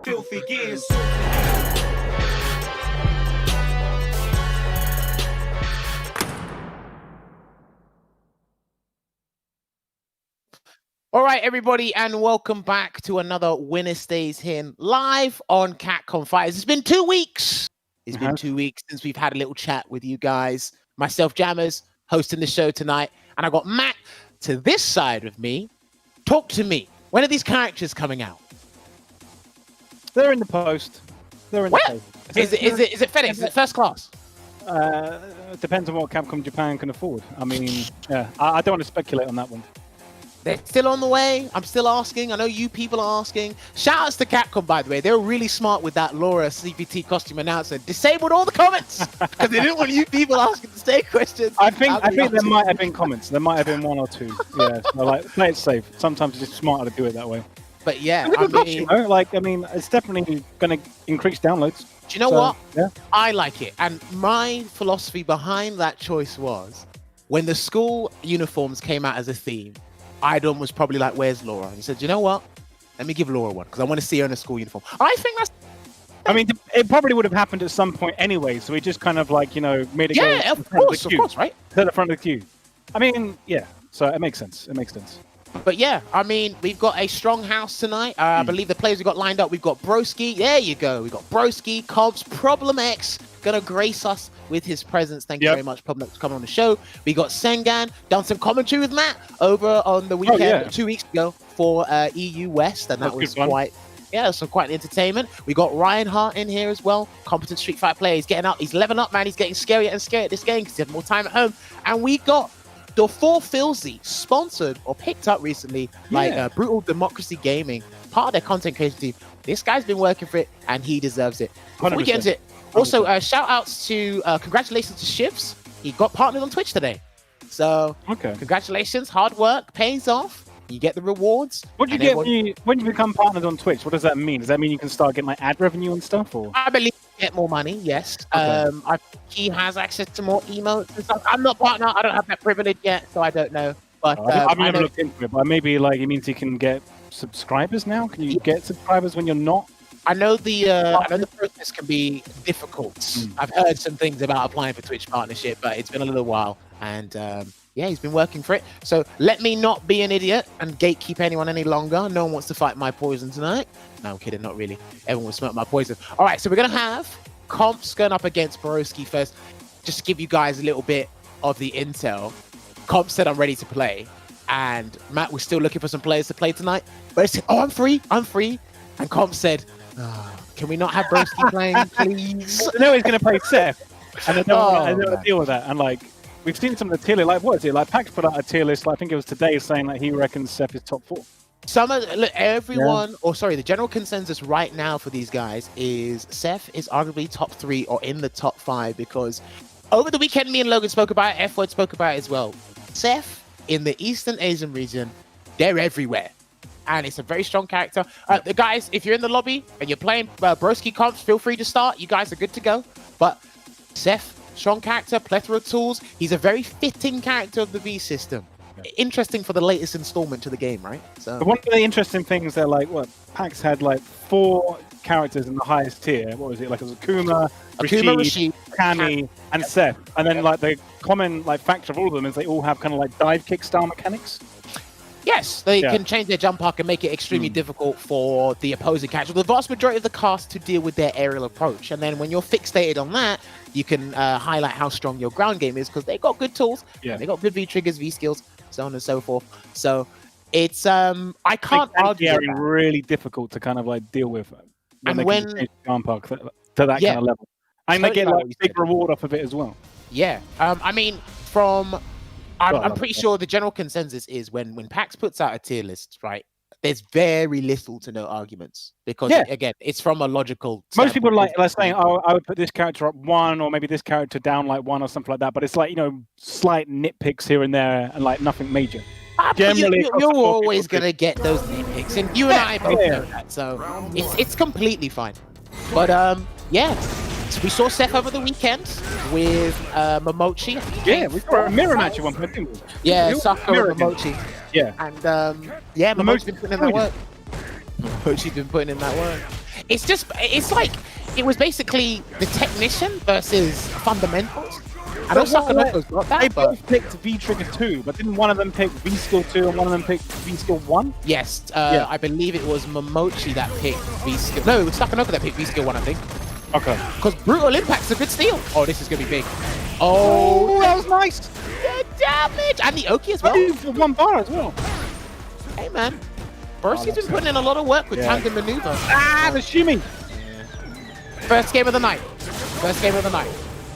Filthy gears. All right, everybody, and welcome back to another Winner Stays Here live on Capcom Fighters. It's been 2 weeks. It's been 2 weeks since we've had a little chat with you guys. Myself, Jammers, hosting the show tonight, and I got Matt to this side of me. Talk to me. When are these characters coming out? They're in the post. They're in the post. Is it FedEx? Is it first class? It depends on what Capcom Japan can afford. I mean, yeah, I don't want to speculate on that one. They're still on the way. I'm still asking. I know you people are asking. Shout outs to Capcom, by the way. They were really smart with that Laura CPT costume announcement. Disabled all the comments because they didn't want you people asking the stay questions. I think there might have been comments. There might have been one or two. Yeah, so like play it safe. Sometimes it's just smarter to do it that way. But yeah, I mean, it's definitely going to increase downloads. Do you know what? Yeah. I like it. And my philosophy behind that choice was when the school uniforms came out as a theme, Idom was probably like, where's Laura? And he said, you know what? Let me give Laura one because I want to see her in a school uniform. I think that's... I mean, it probably would have happened at some point anyway, so we just kind of like, you know, made it go of course, right? To the front of the queue. I mean, yeah, so it makes sense. It makes sense. But yeah, I mean, we've got a strong house tonight. I believe the players we've got lined up, we've got Broski. There you go. We've got Broski, Confz, Problem X, going to grace us with his presence. Thank you very much, Problem X, for coming on the show. We got Sengan, done some commentary with Matt over on the weekend 2 weeks ago for EU West, and that was quite... Yeah, so quite an entertainment. We got Ryan Hart in here as well. Competent Street Fighter player. He's getting up. He's leveling up, man. He's getting scarier and scarier at this game because he has more time at home. And we got the 4Phillz sponsored or picked up recently, like Brutal Democracy Gaming, part of their content creation team. This guy's been working for it, and he deserves it. Before we get into it, also shout outs to congratulations to Shivs. He got partnered on Twitch today, so congratulations. Hard work pays off. You get the rewards. What do you get when you become partnered on Twitch? What does that mean? Does that mean you can start getting like ad revenue and stuff? Or I believe you get more money. Yes. I think he has access to more emotes and stuff. I'm not partner. I don't have that privilege yet, so I don't know. But I've never looked into it. But maybe like it means you can get subscribers now. Can you get subscribers when you're not? I know the process can be difficult. I've heard some things about applying for Twitch partnership, but it's been a little while, and yeah, he's been working for it. So let me not be an idiot and gatekeep anyone any longer. No one wants to fight my poison tonight. No, I'm kidding, not really. Everyone will smoke my poison. All right, so we're going to have Confz going up against Broski first. Just to give you guys a little bit of the intel. Confz said, I'm ready to play. And Matt, we're still looking for some players to play tonight. But he said, oh, I'm free. And Confz said, can we not have Broski playing, please? I know he's going to play Seth. And I don't want to deal with that. And like, we've seen some of the tier list, like what is it? Like Pax put out a tier list, I think it was today, saying that he reckons Seth is top 4. The general consensus right now for these guys is Seth is arguably top 3 or in the top 5 because over the weekend, me and Logan spoke about it, F-Word spoke about it as well. Seth in the Eastern Asian region, they're everywhere. And it's a very strong character. The guys, if you're in the lobby and you're playing Broski Confz, feel free to start. You guys are good to go. But Seth, strong character, plethora of tools. He's a very fitting character of the V system. Interesting for the latest installment to the game, right? So one of the interesting things that like PAX had like 4 characters in the highest tier. What was it? Like it was Akuma, Rashid, Kami, and Seth. And then like the common like factor of all of them is they all have kind of like dive kick style mechanics. Yes, they can change their jump arc and make it extremely difficult for the opposing character. The vast majority of the cast to deal with their aerial approach. And then when you're fixated on that, you can highlight how strong your ground game is because they got good tools. Yeah. They got good V triggers, V skills, so on and so forth. So It's I can't argue with that. Really difficult to kind of like deal with And they when can change the arm park to that kind of level. And they get like big reward off of it as well. Yeah. I mean, I'm pretty sure the general consensus is when PAX puts out a tier list, right? There's very little to no arguments because again, it's from a logical. Most people are saying, "Oh, I would put this character up 1, or maybe this character down like 1, or something like that." But it's like, you know, slight nitpicks here and there, and like nothing major. Generally, you're always gonna get those nitpicks, and you and I both know that. So it's completely fine. But yeah. So we saw Seth over the weekend with Momochi. Yeah, we saw a mirror match at one point, didn't we? Yeah, Sako and Momochi. Yeah. And yeah, Momochi's been putting in that work. Momochi's been putting in that work. It's like, it was basically the technician versus fundamentals. I know Sakanoko's got that, They both picked V-Trigger 2, but didn't one of them pick V-Skill 2 and one of them pick V-Skill 1? Yes, I believe it was Momochi that picked V-Skill. No, it was Sakanoko that picked V-Skill 1, I think. Okay. Because Brutal Impact's a good steal. Oh, this is going to be big. Oh, that was nice. The damage. And the Oki as well. For 1 bar as well. Hey, man. Broski's been putting in a lot of work with tandem maneuver. Ah, the shimmy. First game of the night. First game of the night.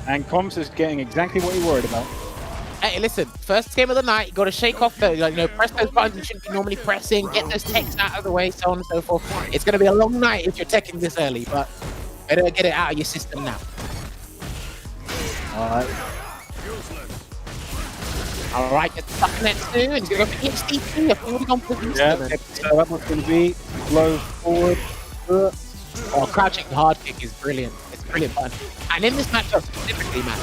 And Confz is getting exactly what he worried about. Hey, listen. First game of the night. You got to shake off the, press those buttons you shouldn't be normally pressing. Get those techs out of the way, so on and so forth. It's going to be a long night if you're teching this early, but better get it out of your system now. Alright, get stuck in that too, and he's going to go for HDP. I think we've gone for the that one's going to be low forward. Oh, crouching hard kick is brilliant. It's brilliant fun. And in this matchup specifically, man,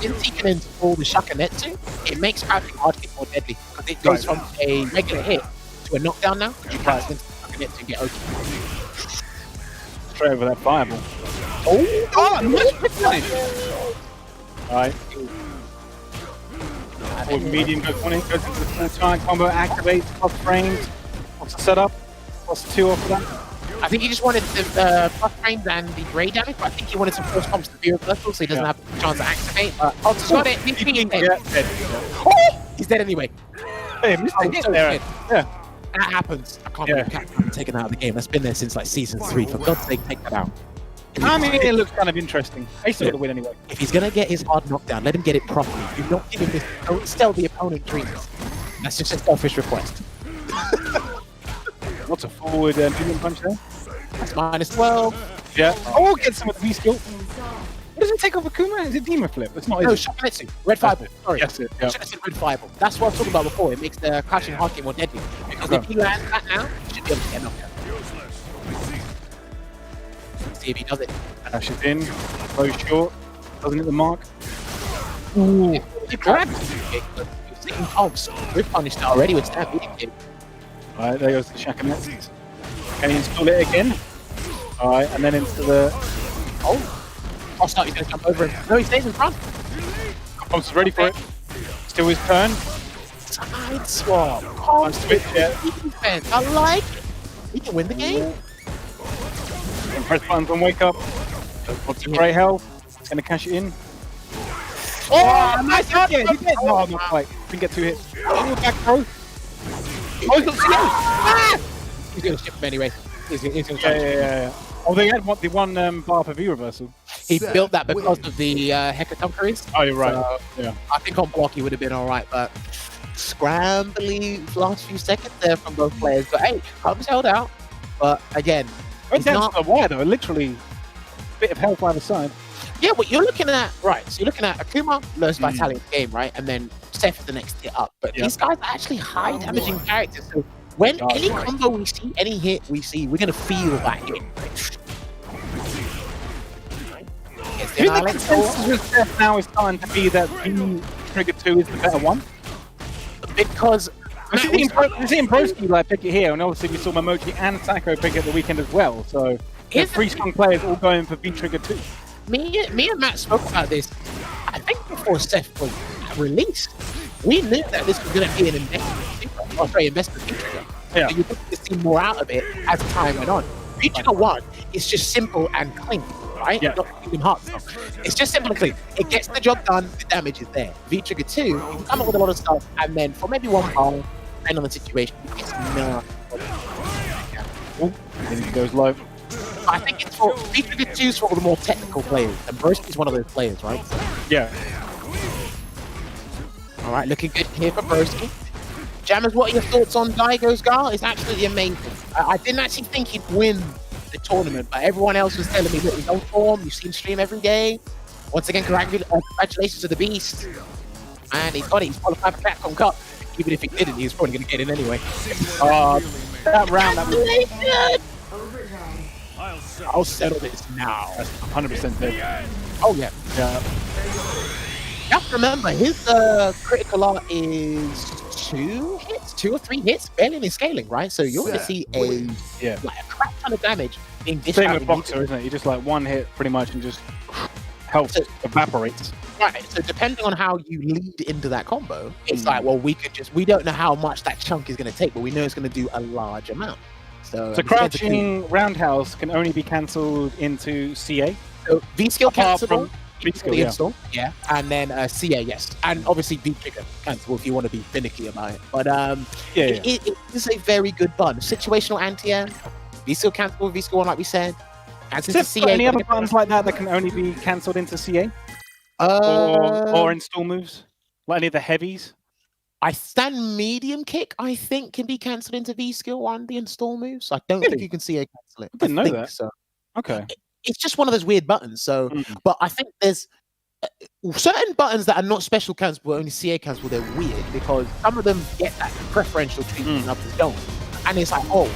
since he can install the Shakanetsu, it makes crouching hard kick more deadly because it goes from a regular hit to a knockdown now. You can into Shakanetsu and get OT. Straight over that fireball. Alright. Medium goes 20, goes into the full time combo, activates, plus frames. What's the setup? What's the 2 off of that? I think he just wanted the plus frames and the ray damage, but I think he wanted some force comps to be reversal so he doesn't have the chance to activate. He's got it. He's dead. Oh! He's dead anyway. Hey, dead. Yeah. That happens. I can't believe Capcom taken out of the game. That's been there since like season 3. For God's sake, take that out. I mean, it looks kind of interesting. I still got to win anyway. If he's gonna get his hard knockdown, let him get it properly. Do not give him this. Don't steal the opponent dreams. That's just a selfish request. What's a forward medium punch there? That's -12. Yeah. Oh, get some of the V-Skill. What does it take off Akuma? Is it Demon Flip? It's not. No, Shakanetsu. Red Fireball. Sorry. Yes, it. I should have said Red Fireball. That's what I was talking about before. It makes the crashing hard kick more deadly. Because if he lands that now, he should be able to get knocked out. See if he does it. Dashes in. Very short. Doesn't hit the mark. Ooh. He grabbed it. You're seeing Confz. We've punished that already with stab beating him. Alright, there goes the Shakanetsu. Can he install it again? Alright, and then into the... Oh! He's going to jump over him. No, he stays in front. Confz is ready for it. Still his turn. Side swap. On switch, yeah. I like it. He can win the game. Press buttons on wake up. What's the grey health? It's going to cash it in. Oh, nice! Yeah, he did. No, not quite. Didn't get 2 hits. Back throw. Oh, he's got ah! He's going to ship him anyway. He's going to yeah. Oh, they had the one bar for V reversal. He built that because of the Hekatunkeries. Oh, you're right. So, yeah. I think on block he would have been alright, but scrambly last few seconds there from both players. But hey, Confz held out. But again, it's not the wire though. Literally, a bit of health either side. Yeah, but you're looking at so you're looking at Akuma, lowest vitality game, right? And then Seth is the next tier up. But these guys are actually high damaging characters. So when any combo we see, any hit we see, we're gonna feel that hit. I think the consensus with Seth now is starting to be that V-Trigger 2 is the better one. Because we're seeing Broski like pick it here, and obviously we saw Momochi and Sako pick it the weekend as well. So there's 3 strong players all going for V-Trigger 2. Me and Matt spoke about this. I think before Seth was released, we knew that this was going to be an investment V-Trigger. Yeah. So you get to see more out of it as time went on. V-Trigger 1 is just simple and clean, right? Yeah. Not Kingdom Hearts stuff. It's just simple and clean. It gets the job done, the damage is there. V-Trigger 2, you can come up with a lot of stuff, and then for maybe 1 bar, depending on the situation. It's not. Oh, and he goes low. I think it's for V-Trigger 2 is for the more technical players, and Broski is one of those players, right? Yeah. All right, looking good here for Broski. Jammers, what are your thoughts on Daigo's Gar? It's absolutely amazing. I didn't actually think he'd win the tournament, but everyone else was telling me, look, he's on form, you've seen stream every day. Once again, congratulations to the Beast. And he's got it, he's qualified for Capcom Cup. Even if he didn't, he was probably going to get in anyway. That round, that was... I'll settle this now. That's 100% dead. Oh, yeah. Yeah. You have to remember, his critical art is 2 hits, 2 or 3 hits, barely any scaling, right? So you're going to see a crap ton of damage being dished Same out. with Boxer, isn't it? You just like one hit pretty much and just health evaporates. Right, so depending on how you lead into that combo, it's like, well, we don't know how much that chunk is going to take, but we know it's going to do a large amount. So crouching roundhouse can only be cancelled into CA. So V-skill cancellable. V-skill, install, yeah, and then CA, yes, and obviously V-trigger cancellable if you want to be finicky about it. But it is a very good button. Situational anti-air, V-skill cancelable, V-skill 1, like we said. And since CA, any other buttons like that can only be cancelled into CA? Or install moves, like any of the heavies? I stand medium kick, I think, can be cancelled into V-skill 1, the install moves. I don't think you can CA cancel it. I didn't know that. So. Okay. It's just one of those weird buttons. So, but I think there's certain buttons that are not special cancelable, only CA cancelable. They're weird because some of them get that preferential treatment and others don't. And it's like, oh,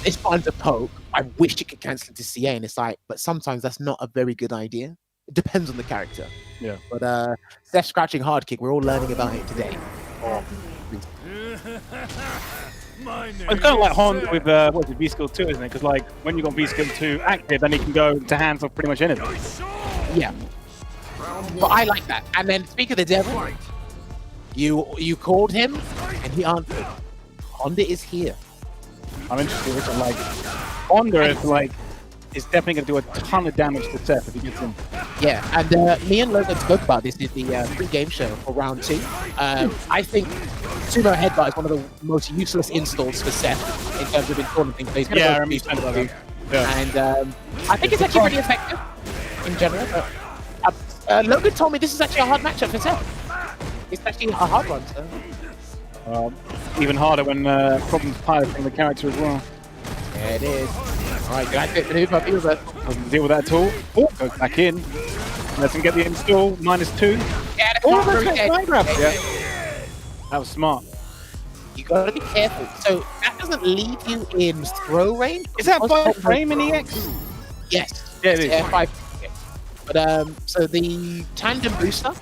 this button's a poke. I wish it could cancel into CA. And it's like, but sometimes that's not a very good idea. It depends on the character. Yeah. But Seth scratching hard kick, we're all learning about it today. It's kind of like Honda with what is it, V-skill 2, isn't it? Because like when you got V-skill 2 active, then he can go to hands off pretty much anything. Yeah, but I like that. And then speak of the devil, you called him, and he answered. Honda is here. I'm interested. Like Honda is definitely going to do a ton of damage to Seth if he gets in. Yeah, and me and Logan spoke about this in the pre-game show for round 2. I think Sumo Headbutt is one of the most useless installs for Seth in terms of installing things. He's going to go about that. Yeah. And I think it's actually pretty effective in general. But, Logan told me this is actually a hard matchup for Seth. It's actually a hard one. So. Even harder when Problem's piloting the character as well. Yeah, it is. Alright, can I get the maneuver? Doesn't deal with that at all. Oh, goes back in. Lets him get the install. -2. Yeah, that was smart. You gotta be careful. So that doesn't leave you in throw range. Is that 5 frame in EX? Yes. Yeah, it is. Yeah, 5. But so the tandem booster,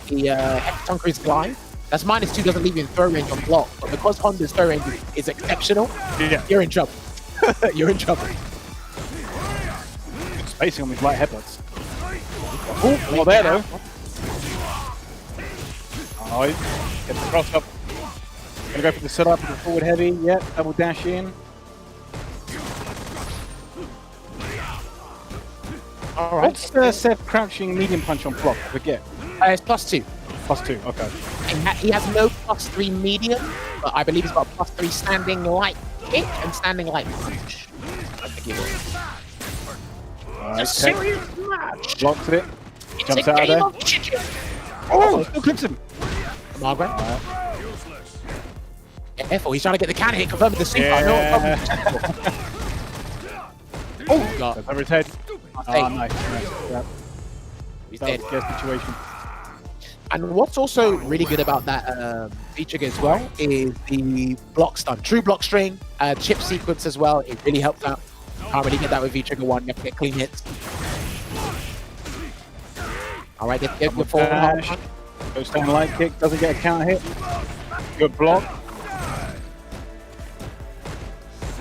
the Hecatonkri's glide, that's -2, doesn't leave you in throw range on block. But because Honda's throw range is exceptional, you're in trouble. You're in trouble. Good spacing on these light headbutts. Oh, not there though. Oh, get the cross up. Gonna go for the setup with the forward heavy. Yep, double dash in. Alright. What's Seth crouching medium punch on block? I forget. It's +2. +2, okay. He has no +3 medium, but I believe he's got a +3 standing light kick and standing light punch. I think it was. A serious match. Blocks it. It's jumps a out game of there. chicken. Oh, still clips him. Margaret. Careful, he's trying to get the can hit, confirming the super. Yeah. Oh, God. That's over his head. Oh, nice. Yeah. He's That dead. was a good situation. And what's also really good about that feature as well is the block stun. True block string, chip sequence as well. It really helps out. Can't really get that with V-Trigger 1. You have to get clean hits. All right, get good forward. Goes down light kick, doesn't get a counter hit. Good block.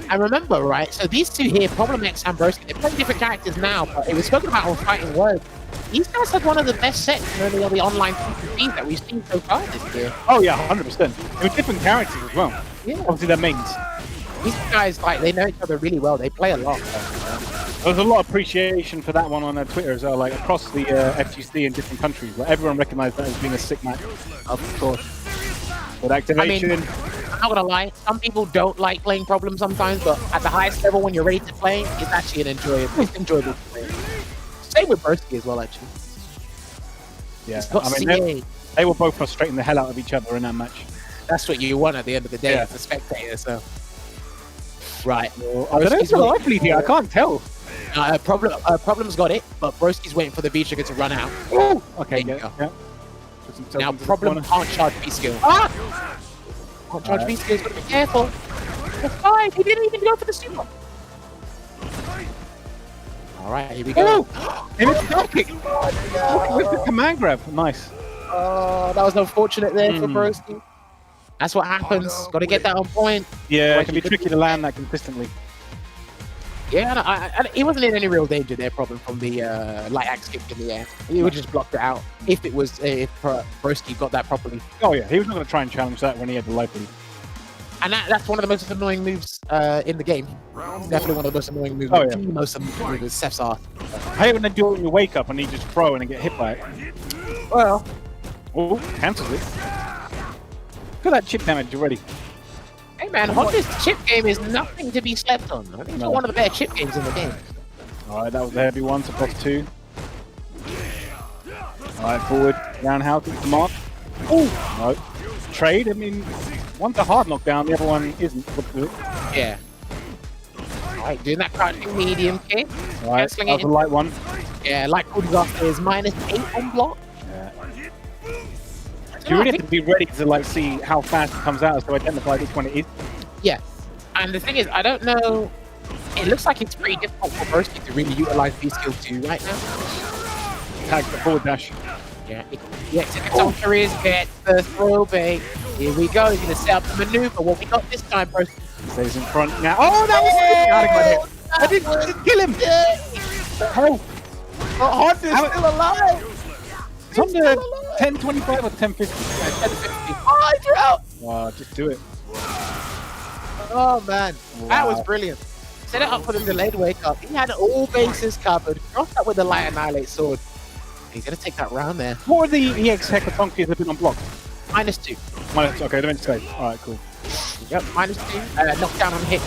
And remember, right, so these two here, Problem X and Broski, they're playing different characters now, but it was spoken about on Fighting Words. These guys had one of the best sets in the online PvPs that we've seen so far this year. Oh yeah, 100%. They were different characters as well. Yeah. Obviously they're mains. These guys, like, they know each other really well. They play a lot. There was a lot of appreciation for that one on Twitter as well, like across the FGC in different countries. Like everyone recognised that as being a sick match. Of course. With activation. I mean, not gonna lie, some people don't like playing Problem sometimes, but at the highest level when you're ready to play, it's actually it's enjoyable to play. Same with Broski as well, actually. Yeah, I mean, they were both frustrating the hell out of each other in that match. That's what you want at the end of the day as a spectator, so. Right. Well, I don't know if it's lively here, I can't tell. Problem's got it, but Broski's waiting for the V-trigger to run out. Oh, okay, yeah. Now, Problem can't charge V-skill. Ah! Can't charge V-skill, he's got to be careful. You're fine, he didn't even go for the super. Alright, here we go. And it's drop kick. With the command grab. Nice. Oh, that was unfortunate there for Broski. That's what happens. Got to get that on point. Yeah, it can be tricky to land that consistently. Yeah, he wasn't in any real danger there, Problem, from the light axe kick in the air. He would just blocked it out if Broski got that properly. Oh yeah, he was not going to try and challenge that when he had the life lead. And that's one of the most annoying moves in the game. Definitely one of the most annoying moves. Oh, yeah. The most annoying moves Seth's are. I hate when they do it when you wake up and you just throw and then get hit by it. Well. Oh, cancels it. Look at that chip damage already. Hey man, Honda's chip game is nothing to be slept on. I think it's one of the better chip games in the game. Alright, that was the heavy one, so +2. Alright, forward, roundhouse, the mark. Oh, no. Trade, I mean, one's a hard knockdown, the other one isn't. Yeah. Alright, doing that crouching medium kick. Alright, that was a light one. Yeah, light called off is -8 on block. Yeah. You really have to be ready to like see how fast it comes out to identify which one it is. Yeah, and the thing is, I don't know. It looks like it's pretty difficult for Broski to really utilize V-skill 2 right now. Tag the forward dash. Yeah, it's on careers, get the throw bait. Here we go. He's gonna set up the maneuver. What we got this time, Broski? Stays in front now. Oh, that was I didn't kill him. Oh, Hart is still alive. It's on the 1025 or 1050? 1050. Oh, he's out. Wow, just do it. Oh man, that was brilliant. Set it up for the delayed wake up. He had all bases covered. Crossed that with the light annihilate sword. He's gonna take that round there. What are the EX Hecatonkis that have been on block? -2. Okay, they're in scope. Alright, cool. Yep, -2. Knockdown on hit.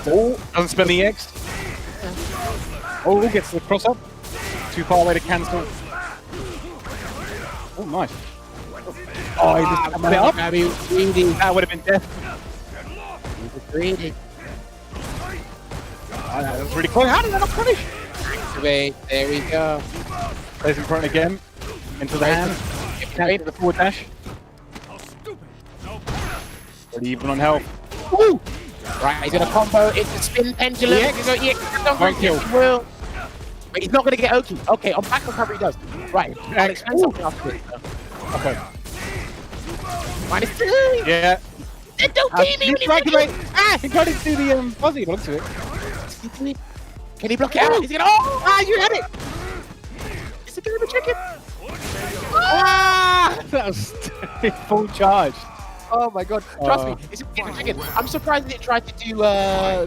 Oh, doesn't spend the EX. Oh, gets the cross up. Too far away to cancel. Oh, nice. Oh, he just put it up. That would have been death. He was greedy. Oh, that was really close. How did that not punish? Activate. There we go. Plays in front again. Into the hand. Into the forward dash. Pretty even on health. Woo! Right, he's gonna combo into spin pendulum. Won't kill. Will. But he's not gonna get Oki. Okay, on back recovery he does. Right, I'll explain something after this. Okay. -2. Yeah. Don't team me. He got it through the fuzzy. Look to it. Can he block it out? He's gonna. Oh! You had it. Is it gonna be chicken? That was full charge. Oh my god, trust me, it's a chicken. I'm surprised they tried to do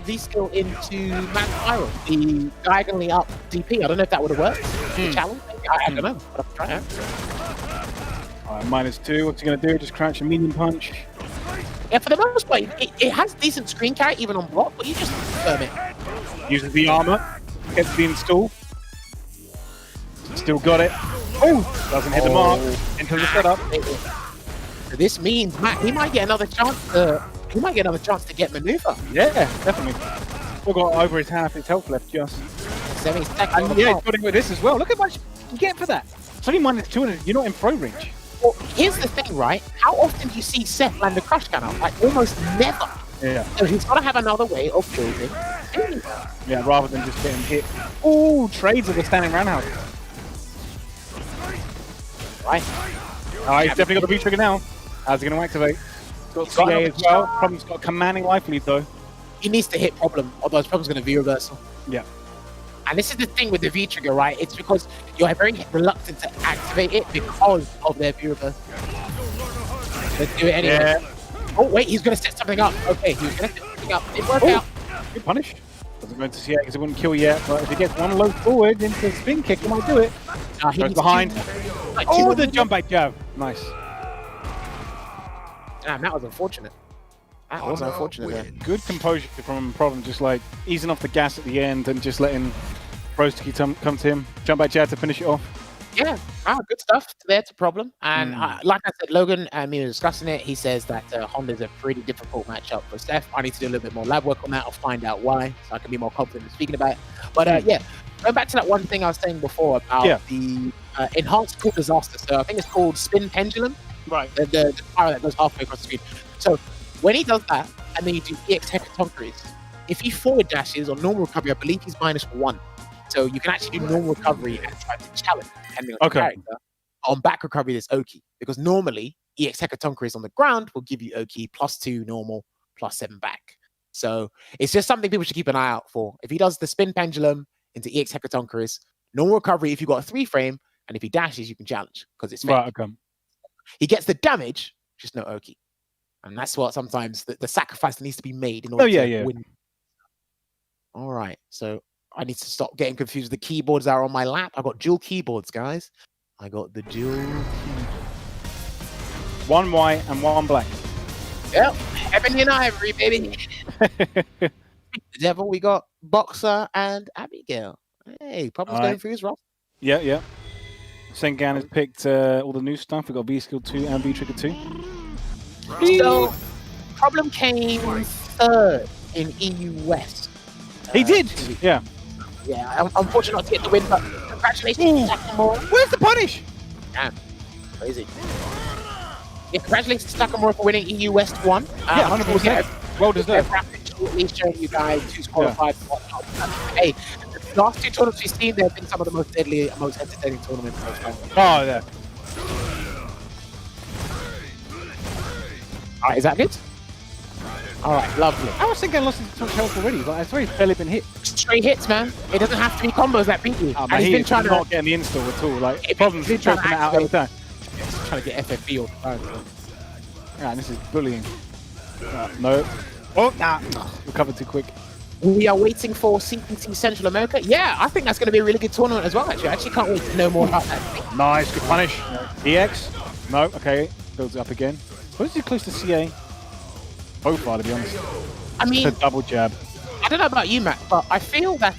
V-skill into Max Spiral, the diagonally up DP. I don't know if that would have worked. The challenge? I don't know. But I'll try it. Alright, -2. What's he gonna do? Just crouch a medium punch. Yeah, for the most part, it has decent screen carry even on block, but you just confirm it. Uses the armor. Gets the install. Still got it. Oh! Doesn't hit the mark. Into the setup. So this means he might get another chance to get maneuver. Yeah, definitely. Still got over his half his health left just. 70 seconds. And yeah, he's got it with this as well. Look how much you get for that. It's only -200. You're not in pro range. Well, here's the thing, right? How often do you see Seth land a crush cannon? Like almost never. Yeah. So he's got to have another way of building. Yeah, rather than just getting hit. Oh, trades of the standing roundhouse. Right. He's definitely got the V-trigger now. How's he going to activate? He's got CA as well. Problem's got a commanding life lead though. He needs to hit Problem, otherwise Problem's going to V-reversal. Yeah. And this is the thing with the V-trigger, right? It's because you're very reluctant to activate it because of their V-reversal. Let's do it anyway. Yeah. Oh, wait, he's going to set something up. Okay, he was going to set something up. It worked out. Good punish. Doesn't go into CA because it wouldn't kill yet, but if he gets one low forward into spin kick, he might do it. He goes behind. Oh, the jump back jab. Nice. Damn, that was unfortunate. That was unfortunate there. Good composure from Problem, just like easing off the gas at the end and just letting Broski come to him. Jump back jab to finish it off. Yeah, good stuff there to Problem. And like I said, Logan, we were discussing it. He says that Honda's a pretty difficult matchup for Seth. I need to do a little bit more lab work on that. I'll find out why, so I can be more confident in speaking about it. But yeah, going back to that one thing I was saying before about the enhanced cool disaster. So I think it's called Spin Pendulum. Right. The power that goes halfway across the screen. So when he does that, and then you do EX Hecatoncheires, if he forward dashes on normal recovery, I believe he's -1. So you can actually do normal recovery and try to challenge, depending on your character. On back recovery, there's Oki. Because normally, EX Hecatoncheires on the ground will give you Oki +2 normal, +7 back. So it's just something people should keep an eye out for. If he does the Spin Pendulum into EX Hecatoncheires, normal recovery, if you've got a 3-frame, and if he dashes, you can challenge, because it's fake. Right, okay. He gets the damage, just no Oki. And that's what sometimes the sacrifice that needs to be made in order to win. All right, so I need to stop getting confused with the keyboards that are on my lap. I got dual keyboards, guys. I got the dual keyboard. 1 white and 1 black. Yep, ebony and ivory, baby. The devil, we got Boxer and Abigail. Hey, Problem's going through his roster. Yeah. Sengan has picked all the new stuff. We got V Skill 2 and V Trigger 2. So, Problem came 3rd in EU West. He did? Yeah. Yeah, unfortunately not to get the win, but congratulations. Where's the punish? Damn, crazy. Yeah, congratulations to Takamura for winning EU West 1. Yeah, 100%. Well deserved. Shortly showing you guys who's qualified for what. Hey, the last 2 tournaments we've seen, they've been some of the most deadly and most entertaining tournaments. Oh, yeah. Alright, is that good? Alright, lovely. I was thinking I lost so much health already, but I've already barely been hit. Straight hits, man. It doesn't have to be combos that beat you. And he's been trying to not get the install at all. Like, Problem's been choking it out every time. He's trying to get FFB all the time. Yeah, and this is bullying. No. Oh, nah. Recovered too quick. We are waiting for CPC Central America. Yeah, I think that's going to be a really good tournament as well, actually. I actually can't wait to know more about that thing. Nice, good punish. EX. No, okay. Builds it up again. What is he close to CA? Both far, to be honest. I mean, it's a double jab. I don't know about you, Matt, but I feel that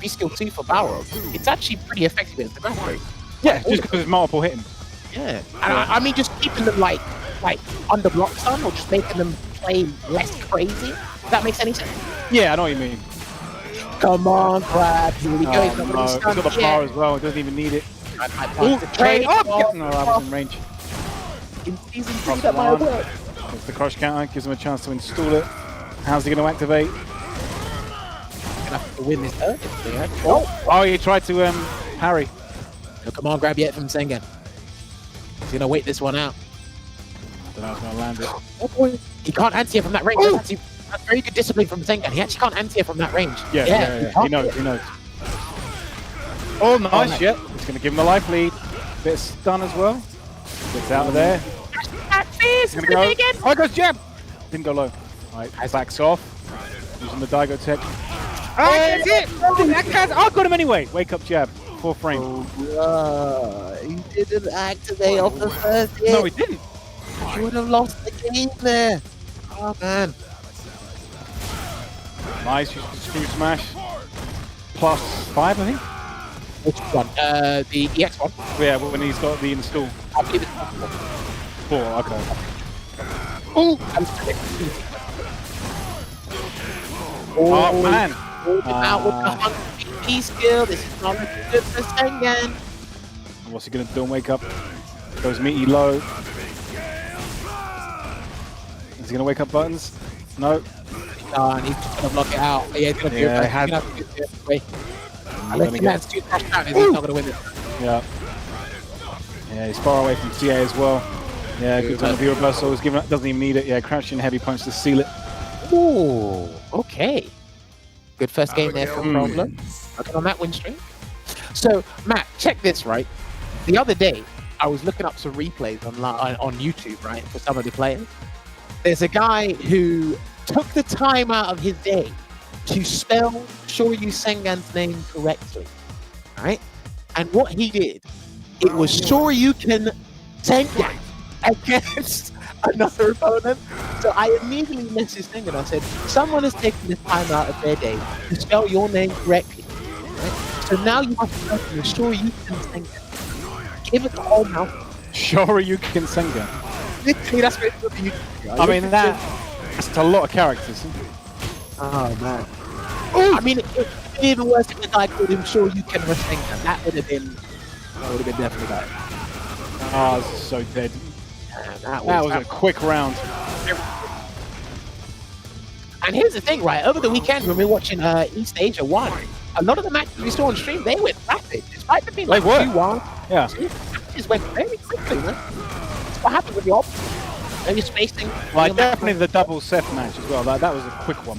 V Skill 2 for Balrog, it's actually pretty effective against the ground rate. Yeah, just because it's multiple hitting. Yeah. And I mean, just keeping them like under block stun, or just making them play less crazy. If that makes any sense? Yeah, I know what you mean. Come on, Brad. Here we go. No, he's got the power as well. He doesn't even need it. Trade up! No, I was in range. In season 3, that might work. It's the crush counter, gives him a chance to install it. How's he going to activate? Gonna have to win this turn. Oh, he tried to parry. No, come on, grab yet from Sengan. He's going to wait this one out. I don't know if he's going to land it. Oh boy. He can't anti-air from that range. That's very good discipline from Sengan. He actually can't anti-air from that range. Yeah. He knows. Oh, nice. Yeah. He's going to give him the life lead. Bit of stun as well. Gets out of there. He's going to go. Oh, it goes jab. Didn't go low. Right, backs off. Using the Daigo tech. Oh, that's it. Oh, got him anyway. Wake up jab. 4 frame. He didn't activate off the first hit. No, he didn't. He would have lost the game there. Oh, man. Nice. Screw smash. +5, I think. Which one? The EX one? Yeah, when he's got the install. I believe it's 4, okay. Oh, man. Out with the 100 BP skill. This is not looking good for Sengan. What's he going to do? Wake up. Goes meaty low. Is he going to wake up buttons? No. He's going to block it out. Yeah, he's going to do it. He's going to do it. Wait. Unless he lands 2 crash counters, he's not going to win it. Yeah. Yeah, he's far away from CA as well. Yeah, good on the reversal. He's giving up, doesn't even need it. Yeah, crouching heavy punch to seal it. Ooh, okay. Good first game there for Problem. Looking on that win streak. So, Matt, check this, right? The other day, I was looking up some replays on YouTube, right, for some of the players. There's a guy who took the time out of his day to spell Shoryu Sengan's name correctly, right? And what he did, it was Shoryuken Sengan against another opponent. So I immediately messaged Sengan and I said, someone has taken the time out of their day to spell your name correctly. Right? So now you have to ensure you can Sengan. Give it the whole mouth. Sure, you can Sengan. Literally, that's what it's you. I mean, that's a lot of characters. Oh, man. Ooh. I mean, it'd be even worse if the guy called him Sure You Can Sengan. That would have been definitely better. Oh, this is so dead. That was a quick round. And here's the thing, right? Over the weekend when we were watching East Asia 1, a lot of the matches we saw on stream, they went rapid. Despite them being like 2-1. Yeah. Matches went very quickly, man. That's what happened with the options. Maybe spacing. Like, definitely the double Seth match as well. That was a quick one.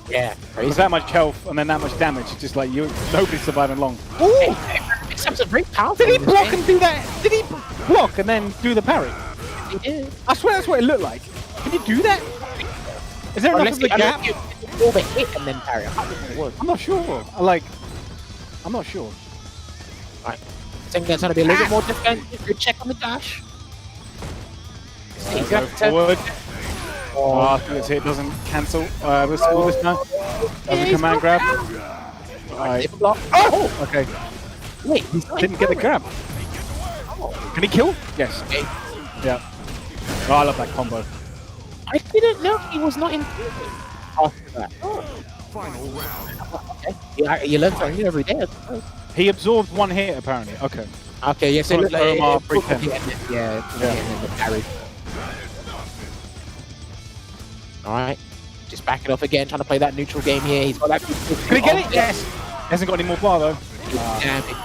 Yeah. Crazy. With that much health and then that much damage, it's just like nobody's surviving long. Ooh! Except it's very powerful. Did he block and do that? Did he block and then do the parry? He did. I swear that's what it looked like. Can you do that? Is there enough of a gap? All the hit and then parry. I can't remember what it was. I'm not sure. I'm not sure. Right. Sengan's trying to be a little bit more defensive. Good check on the dash. Go forward. Oh, I think this hit doesn't cancel. We'll score this now. As a command grab. Right. Oh! Okay. Wait, didn't get the grab. Can he kill? Yes. Okay. Yeah. Oh, I love that combo. I didn't know he was not in after that. Oh. Final round. Okay. Yeah, you learn something new every day. He absorbed one hit apparently. Okay. Okay, yeah, so it looked like yeah. The parry. Alright. Just back it off again, trying to play that neutral game here. He's got that. Can he get it? Yes! Hasn't got any more bar though. Damn it.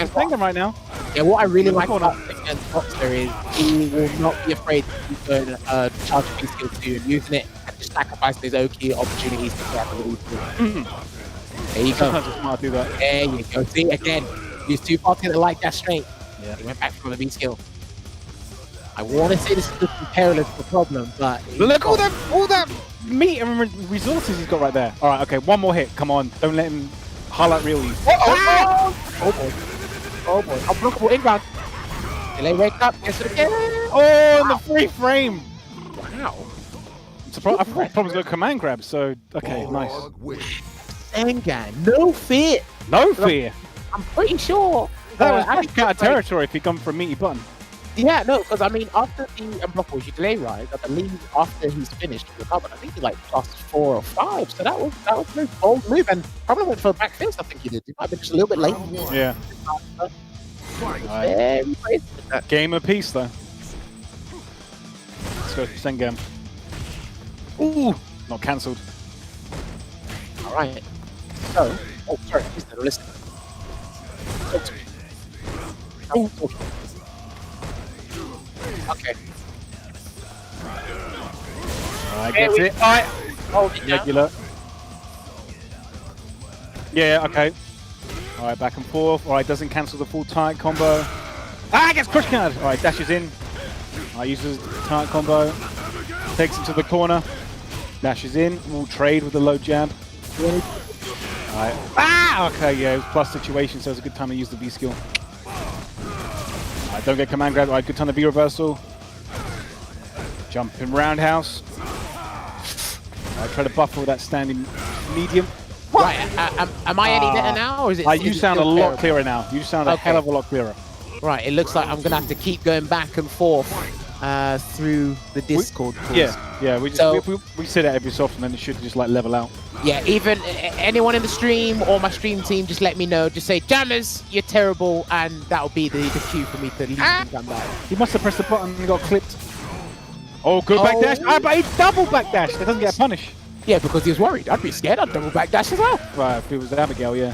Sengan right now. Yeah, what I really like about Sengan's boxer is he will not be afraid to turn charge of skill 2 and using it and just sacrificing his OQ opportunities to grab the lead. There you go. Sometimes it's smart to do that. There you go. See, again, he's too far to get the light dash straight. Yeah. He went back for the B skill. I want to say this is looking perilous for problem, but look all that meat and resources he's got right there. All right, okay, one more hit. Come on, don't let him highlight reel you. Oh boy! Oh boy! Unblockable inbound. Delay wake up. Yes, again. Oh, in the free frame. Wow. Surprise! I thought Problem's got command grab. So okay, nice. Sengan, no fear. No fear. I'm pretty sure. That was out of territory if he'd gone for a meaty button. Yeah, no, because I mean, after the unblockable, you delay rise. I believe after he's finished with the cover, I think he like +4 or 5. So that was a very bold move, and probably went for a back fist. I think he did. He might have been just a little bit late. Yeah. Very crazy. Game of peace though. Let's go Sengan. Ooh, not cancelled. All right. So, oh, sorry, he's not listening. Oh. Okay. Alright, gets it. Alright. Oh, regular. Yeah, okay. Alright, back and forth. Alright, doesn't cancel the full tight combo. Ah, gets crush card. Alright, dashes in. Alright, uses tight combo. Takes him to the corner. Dashes in. We'll trade with the low jab. Alright. Ah! Okay, yeah, it was plus situation, so it's a good time to use the V skill. Alright, don't get command grab. Alright, good time to V reversal. Jumping roundhouse. Alright, try to buffer with that standing medium. Right, am I any better now, or is it? You sound a lot clearer now. You sound a hell of a lot clearer. Right, it looks like I'm gonna have to keep going back and forth through the Discord. Yeah. We sit at every so often, and it should just like level out. Yeah, even anyone in the stream or my stream team, just let me know. Just say, Jammers, you're terrible, and that'll be the cue for me to leave and come back. He must have pressed the button and got clipped. Oh, good backdash. Ah, but he double backdash. That doesn't get a punish. Yeah, because he was worried. I'd be scared. I'd double backdash as well. Right, if it was Abigail, yeah.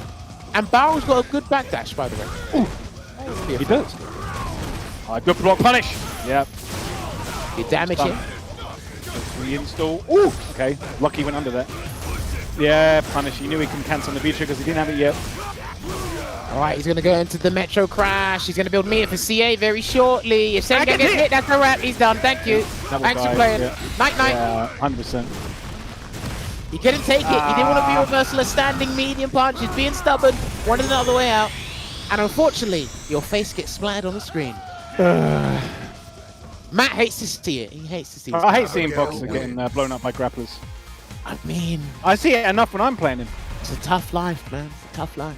And Barrel's got a good backdash, by the way. Ooh. He does. Alright, good block punish. Yep. You damage him. Reinstall. Ooh. Okay, lucky went under that. Yeah, punish. He knew he couldn't cancel on the V-trigger because he didn't have it yet. Alright, he's going to go into the Metro Crash. He's going to build meter for CA very shortly. If Sengan gets hit, that's a wrap. He's done. Thank you. Thanks for playing. Yeah. Night-night. Yeah, 100%. He couldn't take it. He didn't want to be reversal a standing medium punch. He's being stubborn. Wanted another way out. And unfortunately, your face gets splattered on the screen. Matt hates to see it. He hates to see it. I hate seeing boxers getting blown up by grapplers. I mean, I see it enough when I'm playing him. it's a tough life, man. It's a tough life.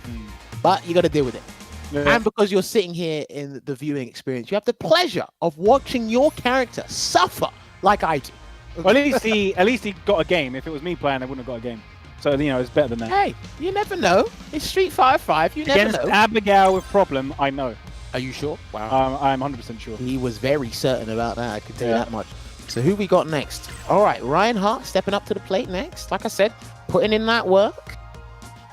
But you got to deal with it. Yeah. And because you're sitting here in the viewing experience, you have the pleasure of watching your character suffer like I do. Well, at least he got a game. If it was me playing, I wouldn't have got a game. So, you know, it's better than that. Hey, you never know. It's Street Fighter 5. You never Against know. Abigail with problem, I know. Are you sure? Wow. I'm 100% sure. He was very certain about that. I can tell you that much. So who we got next? All right, Ryan Hart stepping up to the plate next. Like I said, putting in that work.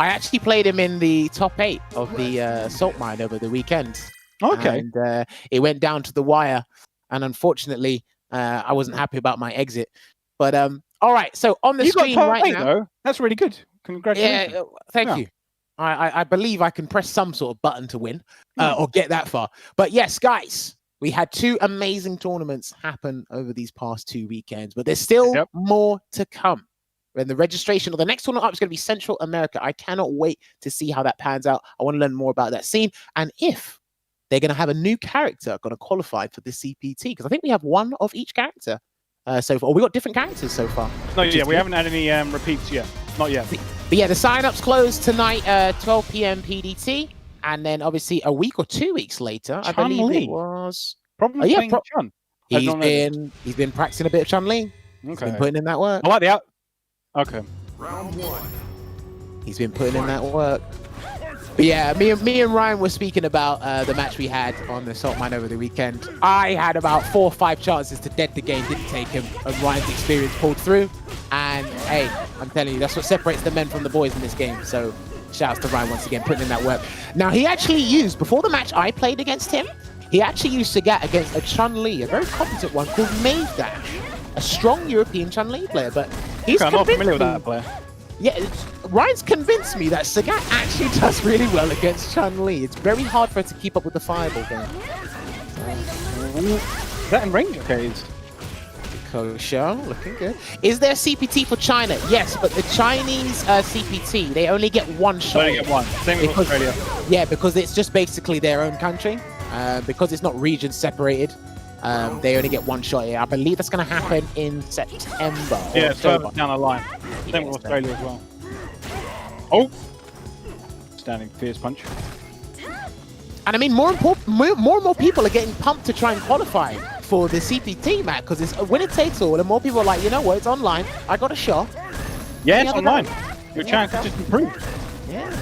I actually played him in the top 8 of the Salt Mine over the weekend. Okay. And it went down to the wire. And unfortunately, I wasn't happy about my exit. But all right, so on the screen right now. Though. That's really good. Congratulations. Yeah, thank you. I believe I can press some sort of button to win or get that far. But yes, guys, we had 2 amazing tournaments happen over these past 2 weekends, but there's still more to come. When the registration or the next tournament up is going to be Central America. I cannot wait to see how that pans out. I want to learn more about that scene and if they're going to have a new character going to qualify for this CPT, because I think we have one of each character so far. Or we got different characters so far. No, yeah, we haven't had any repeats yet. Not yet. But yeah, the sign-ups close tonight, 12 p.m. PDT, and then obviously a week or 2 weeks later, I believe it was. Chun. He's been practicing a bit of Chun-Li. Okay. He's been putting in that work. I like the out. Okay. Round 1. He's been putting in that work. But yeah, me and Ryan were speaking about the match we had on the Salt Mine over the weekend. I had about 4 or 5 chances to dead the game, didn't take him, and Ryan's experience pulled through. And hey, I'm telling you, that's what separates the men from the boys in this game. So shouts to Ryan once again, putting in that work. Now, he actually used, before the match I played against him, he actually used Sagat against a Chun-Li, a very competent one called Maze Dash, a strong European Chun-Li player, but he's I'm not familiar with that player. Yeah, Ryan's convinced me that Sagat actually does really well against Chun-Li. It's very hard for her to keep up with the fireball game. Is that in range? Okay. Kosher, looking good. Is there a CPT for China? Yes, but the Chinese CPT, they only get 1 shot. They only get 1. Same with Australia. Yeah, because it's just basically their own country. Because it's not region separated, they only get 1 shot here. I believe that's going to happen in September. Yeah, it's further down the line. Same with Australia as well. Oh! Standing fierce punch. And I mean, more and more people are getting pumped to try and qualify for the CPT, Matt, because it's a winner takes all, and more people are like, you know what, it's online. I got a shot. Yeah, it's online. Your chance has just improved. Yeah.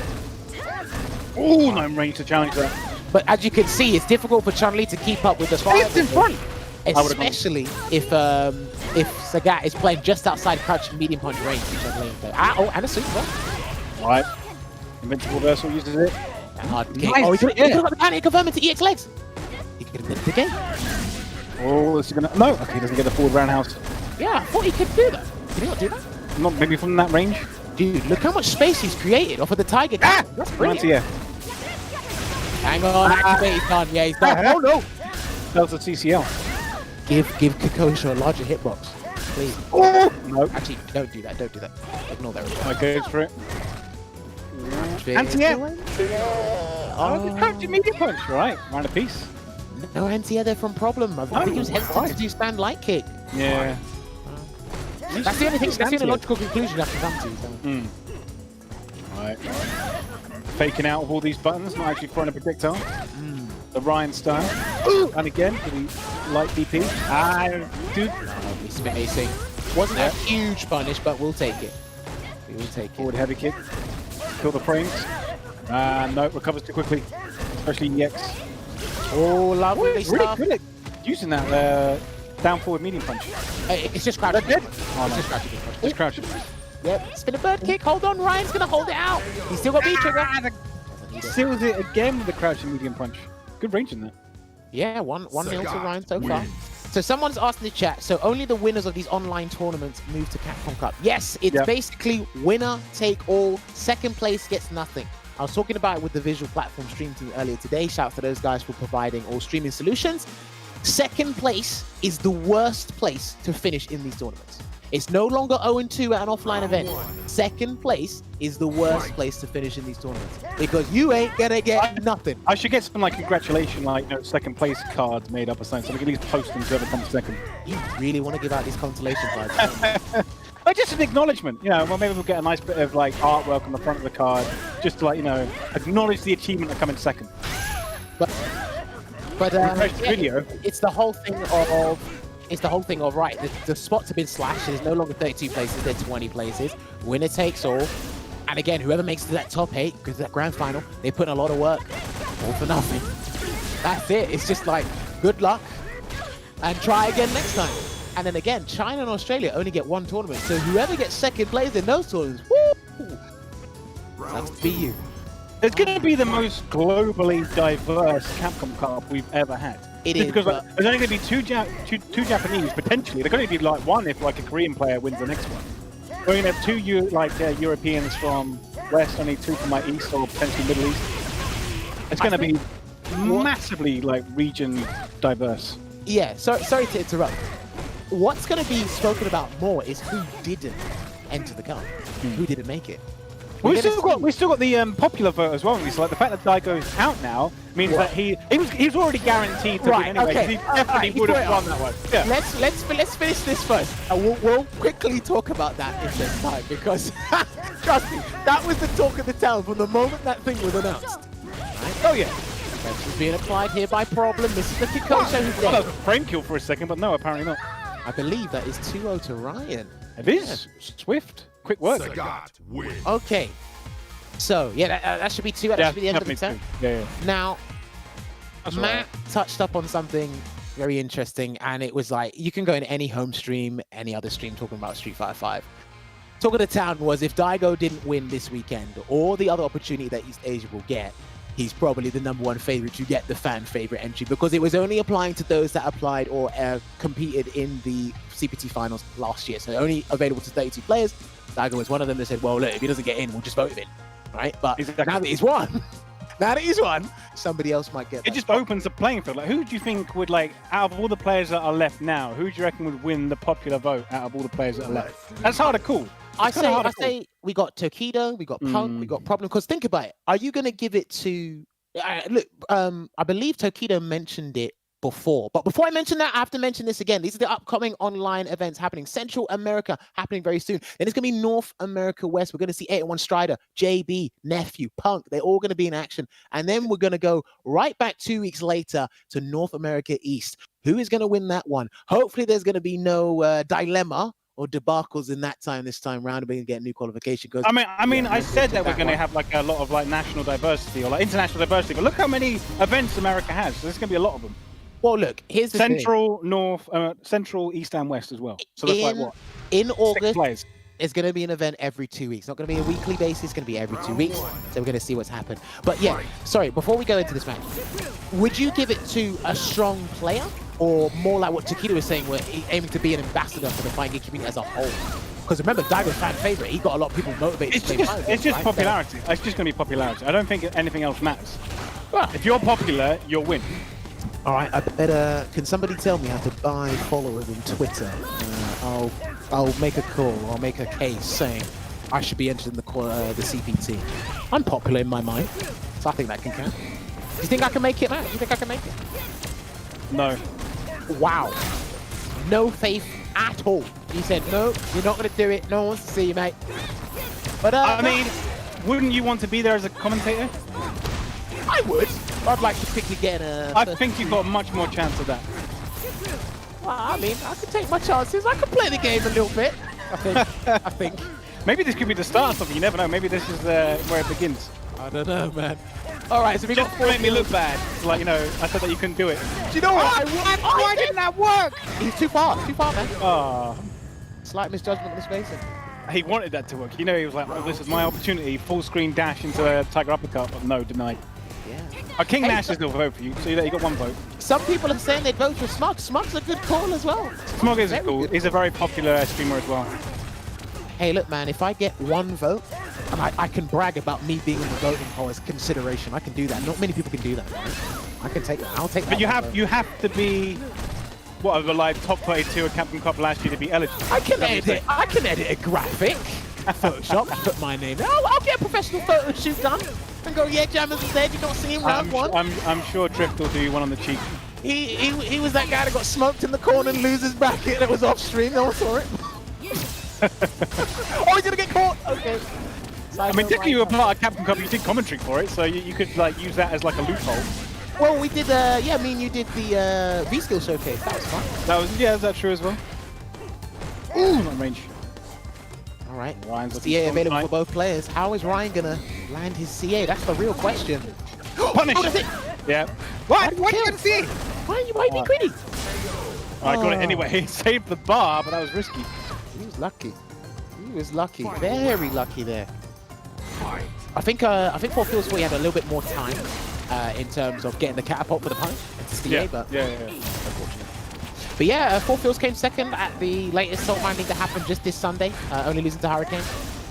Oh, no range to challenge that. But as you can see, it's difficult for Chun-Li to keep up with the fire. It's in front. Especially if Sagat is playing just outside crouch and medium punch range. Oh, and a super. Right. Invincible reversal uses it. Nice. Oh, he got the counter confirm into EX legs. He could have the game. Oh, is he gonna? No. Okay, he doesn't get the forward roundhouse. Yeah, I thought he could do that. Did he not do that? Not maybe from that range. Dude, look how much space he's created off of the Tiger. That's brilliant. Yeah. Hang on, activate, he's done. Yeah, he's done. Oh no! That was a TCL. Give Kikosha a larger hitbox, please. Oh! No. Actually, don't do that. Don't do that. Ignore that. Okay, for it. Anti-air. Oh, the crouching medium punch. Right, round a piece. No anti-air there from Problem. I think he was hesitant to do stand light kick. Yeah. That's the only thing. That's the only logical conclusion I can come to. So. Right. Faking out of all these buttons, not actually throwing a projectile. The Ryan style. Ooh! And again, for the light DP. Dude. He's spacing. Wasn't a huge punish, but we'll take it. We will take it. Forward heavy kick. Kill the frames. No, recovers too quickly. Especially EX. Oh, lovely really stuff. good at using that down forward medium punch. It's just crouching. Oh, no. Just crouching. Just crouching. Yep, spin a bird kick. Hold on, Ryan's gonna hold it out. He's still got B trigger. Seals it again with the crouching medium punch. Good range in there. Yeah, 1-0 to Ryan so far. So someone's asked in the chat, so only the winners of these online tournaments move to Capcom Cup. Yes, it's basically winner take all. Second place gets nothing. I was talking about it with the visual platform stream team earlier today. Shout out to those guys for providing all streaming solutions. Second place is the worst place to finish in these tournaments. It's no longer 0-2 at an offline event. Second place is the worst place to finish in these tournaments because you ain't gonna get nothing. I should get some like congratulation, like second place cards made up or something, so we can at least post them to whoever comes second. You really want to give out these consolation cards? Like just an acknowledgement, well, maybe we'll get a nice bit of like artwork on the front of the card, just to like acknowledge the achievement of coming second. But video. It's the whole thing of right. The spots have been slashed. There's no longer 32 places. There's 20 places. Winner takes all. And again, whoever makes it to that top 8, because that grand final, they put in a lot of work, all for nothing. That's it. It's just like good luck and try again next time. And then again, China and Australia only get one tournament. So whoever gets second place in those tournaments, woo! That's to be you. It's going to be the most globally diverse Capcom Cup we've ever had. It is, because there's only going to be two Japanese, potentially. They're going to be like one if like a Korean player wins the next one. We're going to have two Europeans from West, only 2 from like East or potentially Middle East. It's going to be massively like region diverse. Yeah, sorry to interrupt. What's going to be spoken about more is who didn't enter the cup, who didn't make it. We've still got the popular vote as well. So like the fact that Daigo's out now means that he was already guaranteed to win anyway. Okay. He definitely would have won that one. Yeah. Let's finish this first, and we'll quickly talk about that in this time because trust me, that was the talk of the town from the moment that thing was announced. Right? Oh yeah. This is being applied here by Problem. This is the Kikoso who's dead. Frame kill for a second, but no, apparently not. I believe that is 2-0 to Ryan. It is swift, quick work. Okay, so yeah, that should be 2. That should be the end of the turn. Yeah. Now, Matt touched up on something very interesting, and it was like you can go in any home stream, any other stream talking about Street Fighter 5. Talk of the town was if Daigo didn't win this weekend, or the other opportunity that East Asia will get, he's probably the #1 favorite to get the fan favorite entry because it was only applying to those that applied or competed in the CPT finals last year. So only available to 32 players. Daigo was one of them that said, well, look, if he doesn't get in, we'll just vote him in, right? But now that he's won, somebody else might get that. It just opens the playing field. Like, who do you think would, like, out of all the players that are left now, who do you reckon would win the popular vote out of all the players that are left? That's hard to call. I say we got Tokido, we got Punk, we got Problem. Because think about it. Are you going to give it to... look, I believe Tokido mentioned it before. But before I mention that, I have to mention this again. These are the upcoming online events happening. Central America happening very soon. Then it's going to be North America West. We're going to see 801 Strider, JB, Nephew, Punk. They're all going to be in action. And then we're going to go right back 2 weeks later to North America East. Who is going to win that one? Hopefully there's going to be no dilemma or debacles in that time this time round. We're going to get a new qualification. I mean, I said that we're going to have like a lot of like national diversity or like international diversity, but look how many events America has. So there's going to be a lot of them. Well, look, here's the Central, North, Central, East, and West as well. So that's like what? In August, it's going to be an event every 2 weeks. Not going to be a weekly basis. It's going to be every 2 weeks. So we're going to see what's happened. But yeah, sorry, before we go into this match, would you give it to a strong player or more like what Tokido was saying, we're aiming to be an ambassador for the fighting game community as a whole? Because remember, Daigo's fan favorite. He got a lot of people motivated to play fighting games. It's just popularity. It's just going to be popularity. I don't think anything else matters. Well, if you're popular, you'll win. All right, I better. Can somebody tell me how to buy followers on Twitter? I'll make a call. I'll make a case saying I should be entered in the CPT. I'm popular in my mind, so I think that can count. Do you think I can make it, man? Do you think I can make it? No. Wow. No faith at all. He said, no, you're not going to do it. No one wants to see you, mate. But I mean, wouldn't you want to be there as a commentator? I would. I'd like to quickly get a... I think you've got much more chance of that. Well, I mean, I could take my chances. I could play the game a little bit, I think. Maybe this could be the start of something. You never know. Maybe this is where it begins. I don't know, man. All right, so we got 4 make me look bad. Like, I said that you couldn't do it. Do you know what? Why didn't that work? He's too far, man. Oh. Slight misjudgment on his face. He wanted that to work. He was like, oh, this is my opportunity. Full screen dash into a Tiger Uppercut, but no, denied. Yeah. King Nash is still vote for you, so you got one vote. Some people are saying they'd vote for Smug. Smug's a good call as well. Smug is cool. He's a very popular streamer as well. Hey, look, man, if I get one vote, and I can brag about me being in the voting poll as consideration, I can do that. Not many people can do that, right? I can take that. I'll take that. But you have to be... what of a like top 32 at Capcom Cup last year to be eligible. I can edit a graphic. Photoshop, put my name. I'll get a professional photo shoot done and go, yeah, Jammers was there. You don't see him round one. I'm sure Drift will do you one on the cheek. He was that guy that got smoked in the corner and loses bracket. It was off stream. No one saw it. Oh, he's gonna get caught. Okay. I mean, technically you were part of Capcom Cup. You did commentary for it, so you could like use that as like a loophole. Well, we did. Yeah, me and you did the V-Skill showcase. That was fun. That was is that true as well? Ooh, not range. All right. Ryan's CA available for both players. How is Ryan gonna land his CA? That's the real question. Punish! Yeah. Why you gonna see? Why are you being greedy? I got it anyway. He saved the bar, but that was risky. He was lucky. He was lucky. Very lucky there. I think 4Phillz thought he had a little bit more time in terms of getting the catapult for the punch into CA, but unfortunately. But yeah, 4Phillz came second at the latest Salt Mine League that happened just this Sunday, only losing to Hurricane.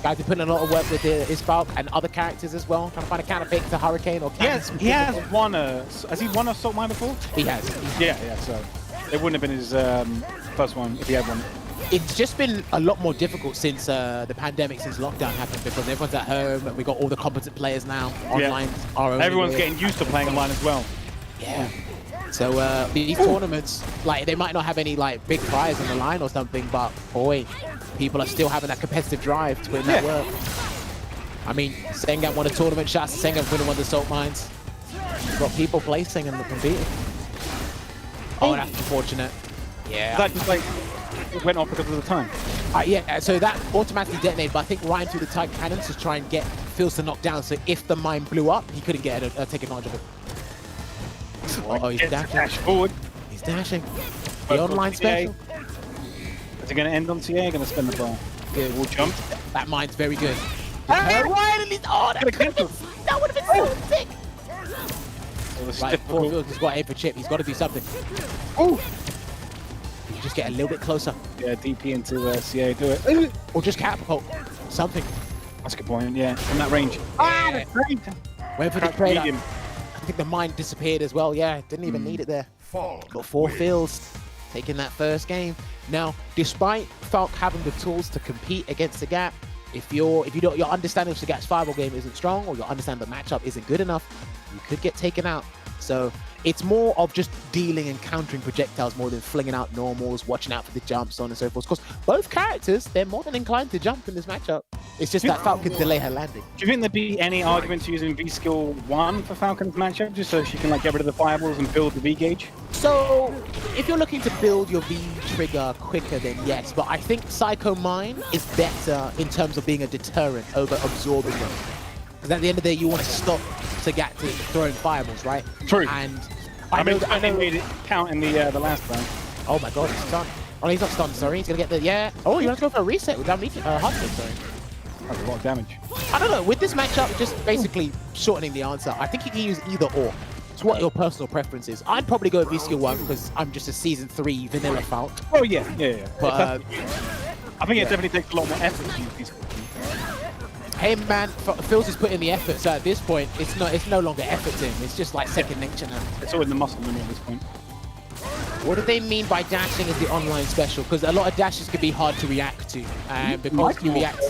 Guys have put in a lot of work with his Falk and other characters as well, trying to find a counter pick to Hurricane or Yes, he has won has he won a Salt Mine before? He has. Yeah, so it wouldn't have been his first one if he had one. It's just been a lot more difficult since the pandemic, since lockdown happened, because everyone's at home and we got all the competent players now. Online are only everyone's getting used to playing online as well. Yeah. So these tournaments, like, they might not have any like big prize on the line or something, but boy, people are still having that competitive drive to win that work. I mean, Sengan won a tournament. Shouts to Sengan winning one of the Salt Mines. You've got people placing and competing. Oh, that's unfortunate. Yeah. That just like went off because of the time. Yeah, so that automatically detonated, but I think Ryan threw the tight cannons to try and get Phillz to knock down, so if the mine blew up, he couldn't get take advantage of it. Oh, he's dashing. Dash forward. He's dashing. The online special. Is it going to end on CA? Going to spin the ball? Good. We'll jump. That mine's very good. Ryan, that would have been so sick. Right, 4Phillz has got to aim for chip. He's got to do something. Oh! Just get a little bit closer. Yeah, DP into CA, do it. Or just catapult. Something. That's a good point, yeah. From that range. Ah, went for the trade. Medium. I think the mine disappeared as well. Yeah, didn't even need it there. Falk But 4Phillz taking that first game. Now, despite Falk having the tools to compete against the Gap, if your understanding of the Gap's fireball game isn't strong, or your understanding of the matchup isn't good enough, you could get taken out. So it's more of just dealing and countering projectiles more than flinging out normals, watching out for the jumps, so on and so forth. Because both characters, they're more than inclined to jump in this matchup. It's just that Falk can delay her landing. Do you think there'd be any argument to using V-Skill 1 for Falcon's matchup, just so she can like get rid of the fireballs and build the V-gauge? So, if you're looking to build your V-trigger quicker, then yes. But I think Psycho Mine is better in terms of being a deterrent over absorbing them. Because at the end of the day, you want to stop Sagat throwing fireballs, right? True. And I mean, he made it count in the last round. Oh my god, he's stunned. Oh, he's not stunned, sorry. He's going to get the... Oh, you want to go for a reset without needing... Hard kick, sorry. That's a lot of damage. I don't know. With this matchup, just basically shortening the answer, I think you can use either or. It's what your personal preference is. I'd probably go with V-Skill 1 because I'm just a Season 3 vanilla Falk. Oh, yeah. But, I think it definitely takes a lot more effort to use V-Skill. Hey man, Phillz is putting the effort, so at this point, it's no longer effort to him. It's just like second nature now. It's all in the muscle memory at this point. What do they mean by dashing as the online special? Because a lot of dashes can be hard to react to, and because you react,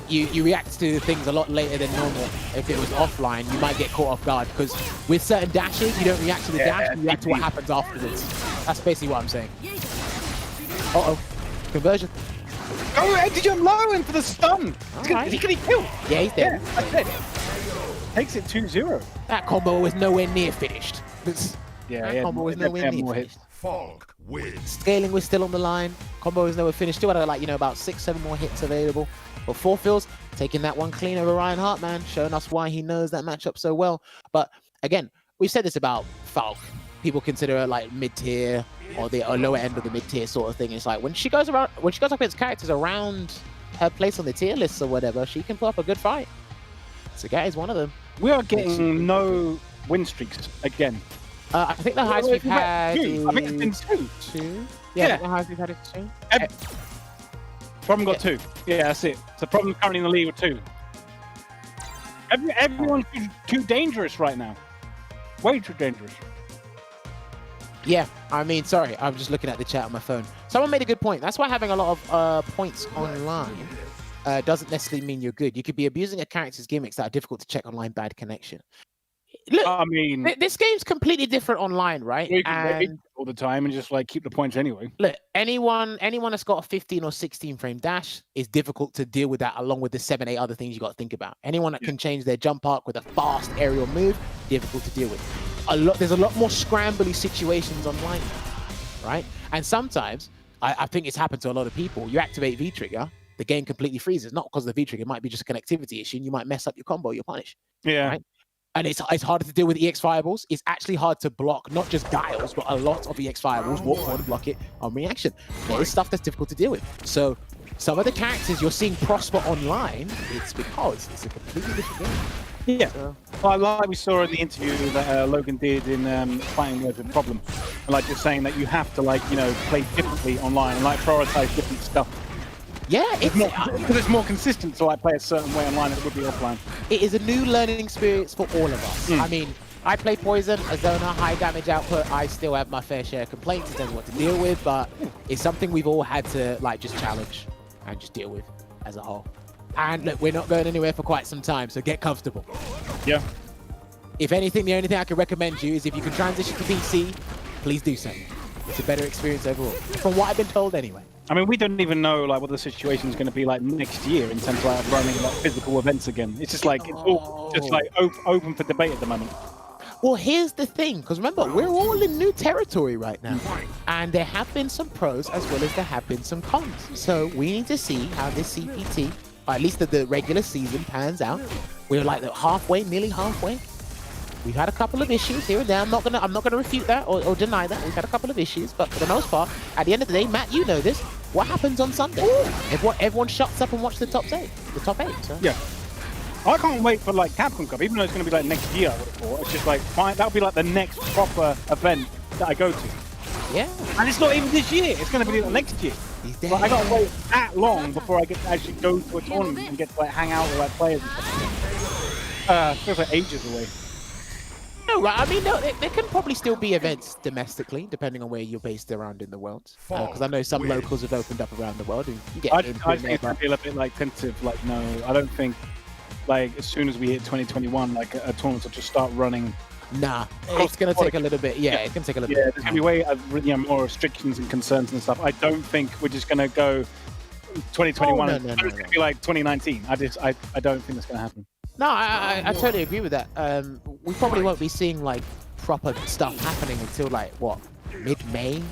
you react to things a lot later than normal. If it was offline, you might get caught off guard. Because with certain dashes, you don't react to the dash, you react to what happens afterwards. That's basically what I'm saying. Uh-oh, conversion. Oh, Eddie jump low in for the stun. Right. He can kill. Yeah, he's dead. Yeah, that's it. Takes it 2-0. That combo was nowhere near finished. That combo was nowhere near finished. Falk wins. Scaling was still on the line. Combo was nowhere finished. Still had about 6-7 more hits available. But 4Phillz taking that one clean over Ryan Hart, man, showing us why he knows that matchup so well. But again, we've said this about Falk. People consider her like mid-tier or the lower end of the mid-tier sort of thing. It's like when she goes up against characters around her place on the tier lists or whatever, she can put up a good fight. Sagat is one of them. We are getting no win streaks again. I think the highest we've had I think it's been 2. Yeah, the highest we've had is 2. Problem got 2. Yeah, that's it. So Problem currently in the lead with 2. Everyone's too dangerous right now. Way too dangerous. Yeah, I mean, sorry, I'm just looking at the chat on my phone. Someone made a good point. That's why having a lot of points online doesn't necessarily mean you're good. You could be abusing a character's gimmicks that are difficult to check online, bad connection. Look, I mean, this game's completely different online, right? you can wait all the time and just like keep the points anyway. Look, anyone that's got a 15 or 16 frame dash is difficult to deal with that, along with the 7, 8 other things you got to think about. Anyone that can change their jump arc with a fast aerial move, difficult to deal with. There's a lot more scrambly situations online, right? And sometimes, I think it's happened to a lot of people. You activate V-trigger, the game completely freezes. Not because of the V-trigger, it might be just a connectivity issue, and you might mess up your combo, you're punished. Yeah. Right? And it's harder to deal with EX fireballs. It's actually hard to block not just dials, but a lot of EX fireballs. Walk forward and block it on reaction. There is stuff that's difficult to deal with. So some of the characters you're seeing prosper online, it's because it's a completely different game. Yeah. So. Well, like we saw in the interview that Logan did in Fighting with the Problem, and like just saying that you have to play differently online and like prioritize different stuff. Yeah, because it's more consistent to like play a certain way online than it would be offline. It is a new learning experience for all of us. I mean, I play Poison, Azona, high damage output. I still have my fair share of complaints in terms of what to deal with, but it's something we've all had to like just challenge and just deal with as a whole. And look, we're not going anywhere for quite some time, so get comfortable. Yeah. If anything, the only thing I can recommend you is if you can transition to PC, please do so. It's a better experience overall, from what I've been told anyway. I mean, we don't even know like what the situation is going to be like next year in terms of like running like physical events again. It's just like it's all just like open for debate at the moment. Well, here's the thing, because remember, we're all in new territory right now, and there have been some pros as well as there have been some cons. So we need to see how this CPT, or at least the regular season, pans out. We're like halfway, nearly halfway. We've had a couple of issues here and there. I'm not gonna refute that or deny that. We've had a couple of issues, but for the most part, at the end of the day, Matt, you know this. What happens on Sunday? Everyone shuts up and watches the top eight. So. Yeah. I can't wait for like Capcom Cup, even though it's gonna be like next year. I would have thought. It's just like fine. That'll be like the next proper event that I go to. Yeah. And it's not even this year. It's gonna be like next year. Like, I gotta wait that long before I get to actually go to a tournament and get to like hang out with like players and stuff. Feels like ages away. No, right. I mean, no, there can probably still be events domestically, depending on where you're based around in the world. Because I know some locals have opened up around the world, and you get. I think it's gonna be a bit like tentative. Like, no, I don't think. Like, as soon as we hit 2021, like a tournament will just start running. Nah, it's gonna take a little bit. Yeah, it's gonna take a little bit. Yeah, there's gonna be way more restrictions and concerns and stuff. I don't think we're just gonna go 2021. No. It's gonna be like 2019. I don't think that's gonna happen. No, I totally agree with that. We probably won't be seeing like proper stuff happening until like what, mid-May,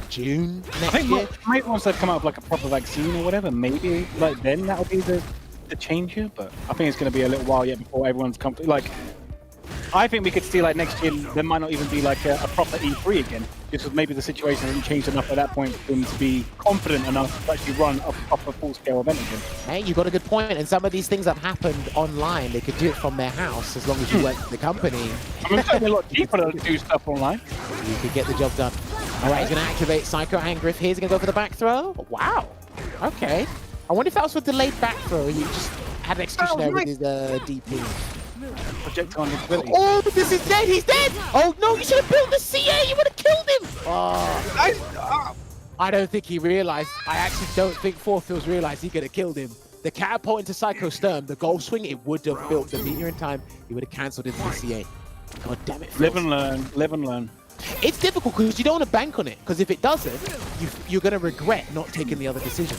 June next year. Maybe once they've come out with like a proper vaccine or whatever, maybe like then that'll be the changer. But I think it's going to be a little while yet before everyone's comfortable. Like, I think we could see like next year there might not even be like a proper E3 again. Just because maybe the situation hasn't changed enough at that point for them to be confident enough to actually run a proper full-scale event again. Hey, you got a good point. And some of these things that have happened online, they could do it from their house as long as you work for the company. I mean, it's a lot cheaper to do stuff online. You could get the job done. All right, he's going to activate Psycho Angriff here. He's going to go for the back throw. Wow. Okay. I wonder if that was a delayed back throw. You just had an execution there with his DP. Projectile ability. Oh, but this is dead. He's dead. Oh, no, you should have built the CA. You would have killed him. Oh. I don't think he realized. I actually don't think 4Phillz realized he could have killed him. The catapult into Psycho Sturm, the goal swing, it would have built the meteor in time. He would have cancelled into the CA. God damn it, Phillz. Live and learn. It's difficult because you don't want to bank on it. Because if it doesn't, you're going to regret not taking the other decision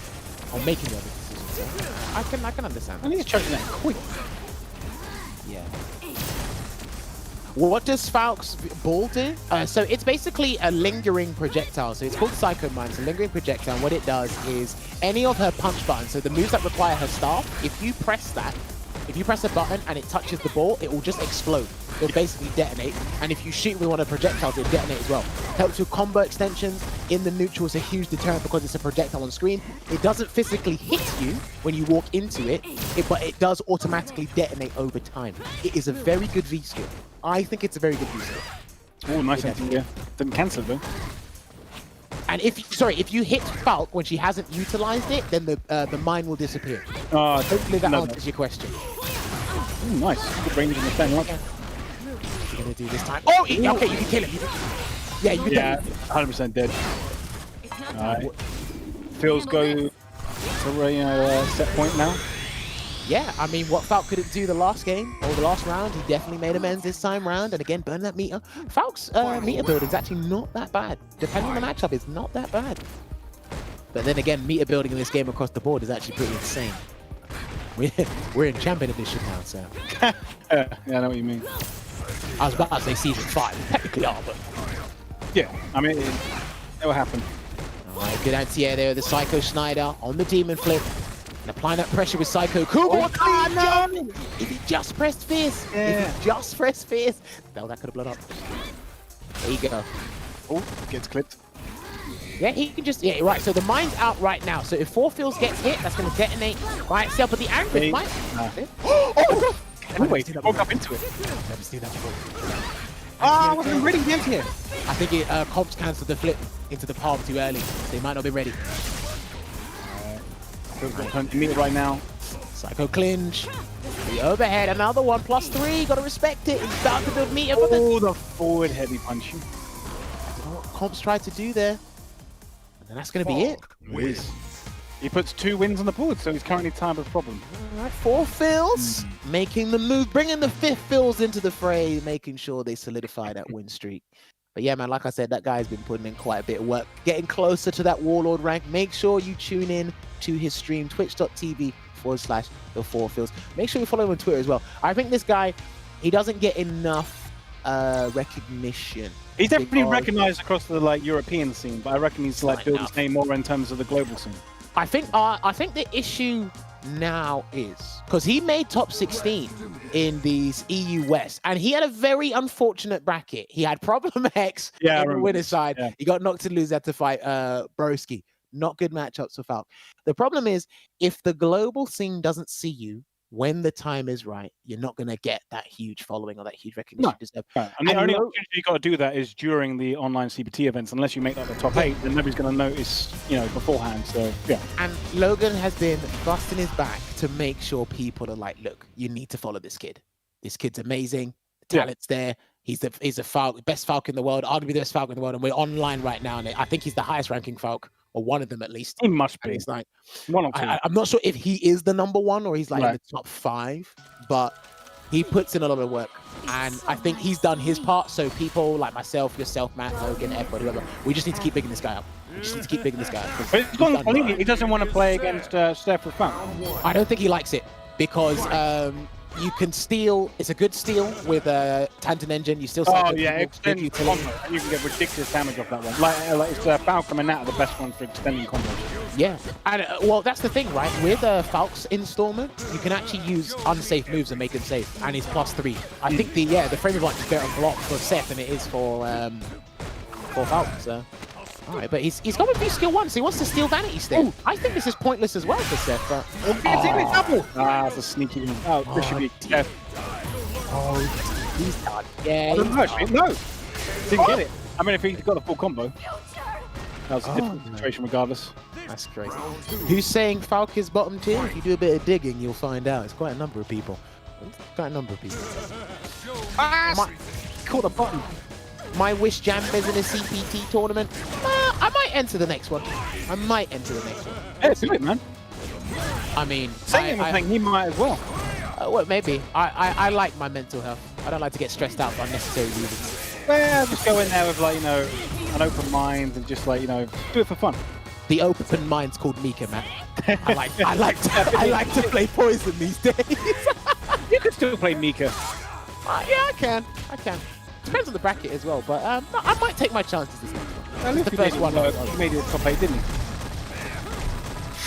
or making the other decision. So I can understand that. I need to charge that quick. Yeah. What does Falk's ball do? So it's basically a lingering projectile. So it's called Psycho Mine. It's a lingering projectile. And what it does is any of her punch buttons, so the moves that require her staff, if you press a button and it touches the ball, it will just explode. It'll basically detonate. And if you shoot with one of the projectiles, it'll detonate as well. Helps with combo extensions. In the neutral, it's a huge deterrent because it's a projectile on screen. It doesn't physically hit you when you walk into it, but it does automatically detonate over time. It is a very good V-skill. I think it's a very good V-skill. Oh, nice idea. Didn't cancel though. And if you hit Falk when she hasn't utilized it, then the mine will disappear. Hopefully that answers your question. Ooh, nice. Good range in the thing. Like What's he gonna do this time? Oh, okay, you can kill him. Yeah, you Yeah, 100% dead. Alright. Phillz go to set point now. Yeah, I mean, what Falk couldn't do the last game, or the last round, he definitely made amends this time round, and again, burn that meter. Falk's meter building is actually not that bad. Depending on the matchup, it's not that bad. But then again, meter building in this game across the board is actually pretty insane. We're in Champion Edition now, so... Yeah, I know what you mean. I was about to say Season 5, we technically are, but... Yeah, I mean, it will happen. Alright, good anti-air there with the Psycho Schneider on the Demon Flip. And applying that pressure with Psycho Kubo. Oh, no! If he just pressed Fierce. Yeah. If he just pressed Fierce. No, that could have blown up. There you go. Oh, gets clipped. Yeah, he can just... Yeah, right. So the mine's out right now. So if 4Phillz gets hit, that's going to detonate by itself. But the Anchor might... Oh, my God! Anyway, he woke up into it. Never seen that before. Ah, I wasn't ready against here. I think Confz cancelled the flip into the palm too early. So he might not be ready. Meter right now. Psycho clinch. The overhead, another one, +3. Gotta respect it. He's about to build meter. But the forward heavy punch. What Confz tried to do there. And then that's gonna be it. Wins. He puts 2 wins on the board, so he's currently tied with problem. Alright, 4Phillz making the move, bringing the 5Phillz into the fray, making sure they solidify that win streak. But yeah, man, like I said, that guy's been putting in quite a bit of work, getting closer to that Warlord rank. Make sure you tune in to his stream, twitch.tv/the4Phillz. Make sure you follow him on Twitter as well. I think this guy, he doesn't get enough recognition. He's definitely recognized across the European scene, but I reckon he's built his name more in terms of the global scene. I think the issue now is because he made top 16 in these EU West, and he had a very unfortunate bracket. He had Problem X on the winner's side. Yeah. He got knocked to lose, had to fight Broski. Not good matchups for Falk. The problem is if the global scene doesn't see you when the time is right, you're not going to get that huge following or that huge recognition. No. Right. And the only opportunity you got to do that is during the online CPT events. Unless you make that the top 8, then nobody's going to notice, beforehand. So yeah. And Logan has been busting his back to make sure people are like, look, you need to follow this kid. This kid's amazing. The talent's there. He's a Falk, best Falk in the world, arguably the best Falk in the world, and we're online right now. And I think he's the highest ranking Falk, or one of them at least. He must be. He's like one or two. I'm not sure if he is the #1 or he's in the top 5, but he puts in a lot of work, and I think he's done his part. So people like myself, yourself, Matt, Logan, F, whatever, we just need to keep bigging this guy up. We just need to keep bigging this guy up. But he doesn't want to play against Seth with Falk. I don't think he likes it because you can steal. It's a good steal with Tantan Engine. You still. Extend combo. You can get ridiculous damage off that one. Like it's Falk and Manat are the best ones for extending combos. Yeah, and well, that's the thing, right? With Falk's installment, you can actually use unsafe moves and make them safe, and he's +3. I think the frame of light is better block for Seth than it is for Falk. So. All right, but he's got to be skill 1, so he wants to steal Vanity Step. I think this is pointless as well for Seth. But... double! Ah, it's a sneaky one. Oh, this should be Seth. Oh, he's done. Yeah. No! Didn't get it. I mean, if he'd got the full combo. That was a different situation regardless. That's crazy. Who's saying Falk is bottom tier? If you do a bit of digging, you'll find out. It's quite a number of people. Caught the button. My wish jam is in a CPT tournament. I might enter the next one. Yeah, do it, man. I mean, I think he might as well. Well, maybe. I like my mental health. I don't like to get stressed out for unnecessary reasons. Well, just go in there with an open mind and just do it for fun. The open mind's called Mika, man. I like to play Poison these days. You could still play Mika. Yeah, I can. Depends on the bracket as well, but I might take my chances this next one. This is the first one. He made it top 8, didn't he?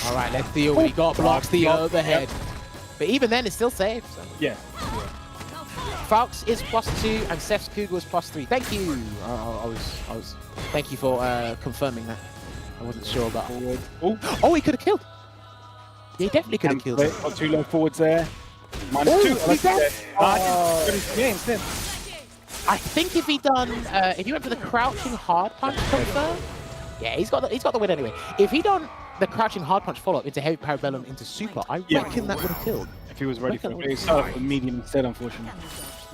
All right, let's see what we got. Blocks the overhead. But even then, it's still safe. So. Yeah. Falk's is +2 and Seth's Kugel is +3. Thank you. Thank you for confirming that. I wasn't sure about. Oh, he could have killed. Yeah, he definitely could have killed. Got 2 low forwards there. -2. I think if he went for the crouching hard punch confirm, yeah, he's got the win anyway. If he done the crouching hard punch follow up into heavy parabellum into super, I reckon that would have killed. If he was ready for it, he started with medium instead, unfortunately.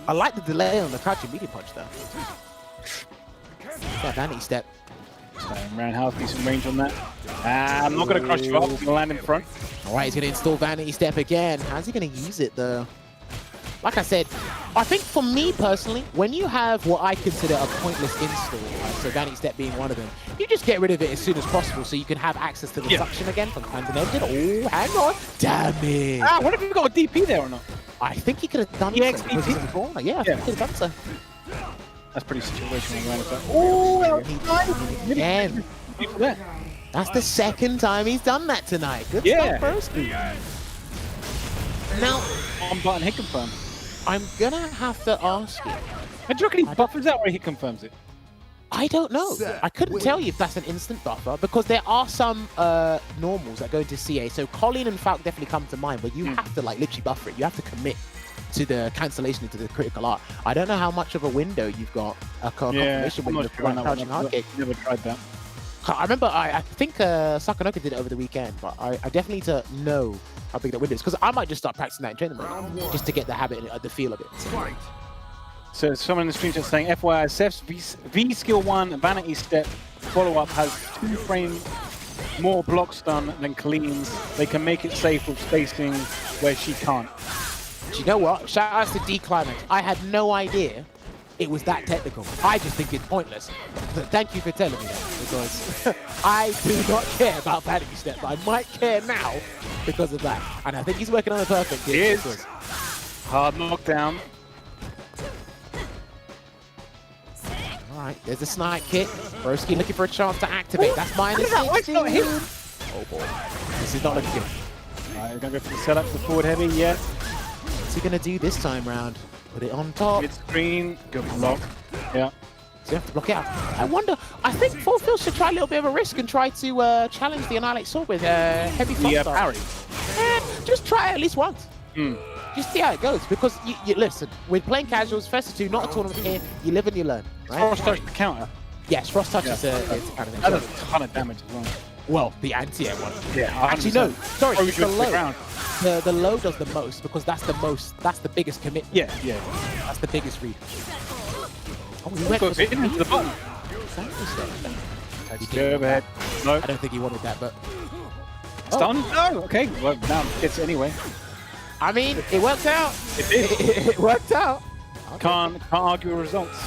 I like the delay on the crouching medium punch though. That vanity step. Staying roundhouse, decent range on that. I'm not going to crush you up. I'm going to land in front. All right, he's going to install vanity step again. How's he going to use it, though? Like I said, I think for me personally, when you have what I consider a pointless install, so vanity step being one of them, you just get rid of it as soon as possible so you can have access to the suction again from Cleanse and Engine. Oh, hang on. Damn it. What if you got a DP there or not? I think he could have done Yeah, so. Because he's in the corner. Yeah, I think he could have done so. That's pretty situational. Oh, Again. That's the second time he's done that tonight. Good stuff, Broski. Now, on button hit confirm. I'm gonna have to ask you. Do you reckon he buffers that or he confirms it? I don't know. I couldn't tell you if that's an instant buffer because there are some normals that go into CA. So Colleen and Falk definitely come to mind, but you have to like literally buffer it. You have to commit to the cancellation into the critical art. I don't know how much of a window you've got a confirmation when you're crouching hard kick. Never tried that. I remember I think Sakanoka did it over the weekend, but I definitely need to know how big that window is because I might just start practicing that in tournament just to get the habit and the feel of it. So someone in the stream just saying, FYI, Seth's V skill 1 vanity step follow-up has 2 frame more block stun than Colleen's. They can make it safe with spacing where she can't. Do you know what? Shout out to D-Climax. I had no idea it was that technical. I just think it's pointless. But thank you for telling me that because I do not care about vanity steps. I might care now because of that. And I think he's working on the perfect He is. Hard knockdown. Alright, there's a snipe kick. Broski looking for a chance to activate. That's minus 16. Oh boy. This is not looking good. Alright, we're going to go for the setup to the forward heavy. Yeah. What's he going to do this time round? Put it on top. Mid screen. Good block. Yeah. So you have to block it out. I wonder, I think 4Phillz should try a little bit of a risk and try to challenge the Annihilate Sword with heavy front parry. Just try it at least once. Just see how it goes, because you listen, with playing casuals, first two, not a tournament here, you live and you learn, right? Frost touch the counter. Yes, Frost touch is kind of that does a ton of damage as well. Well, the anti-air one. Yeah, 100%. Actually, no, sorry, it's the low. Ground. The low does the most, because that's the biggest commitment. Yeah. That's the biggest read. Oh, he went for into the button. Overhead. No. I don't think he wanted that, but... Stun? No! Okay, well, now it's anyway. I mean, it worked out. It did. It worked out. Okay. Can't argue with results.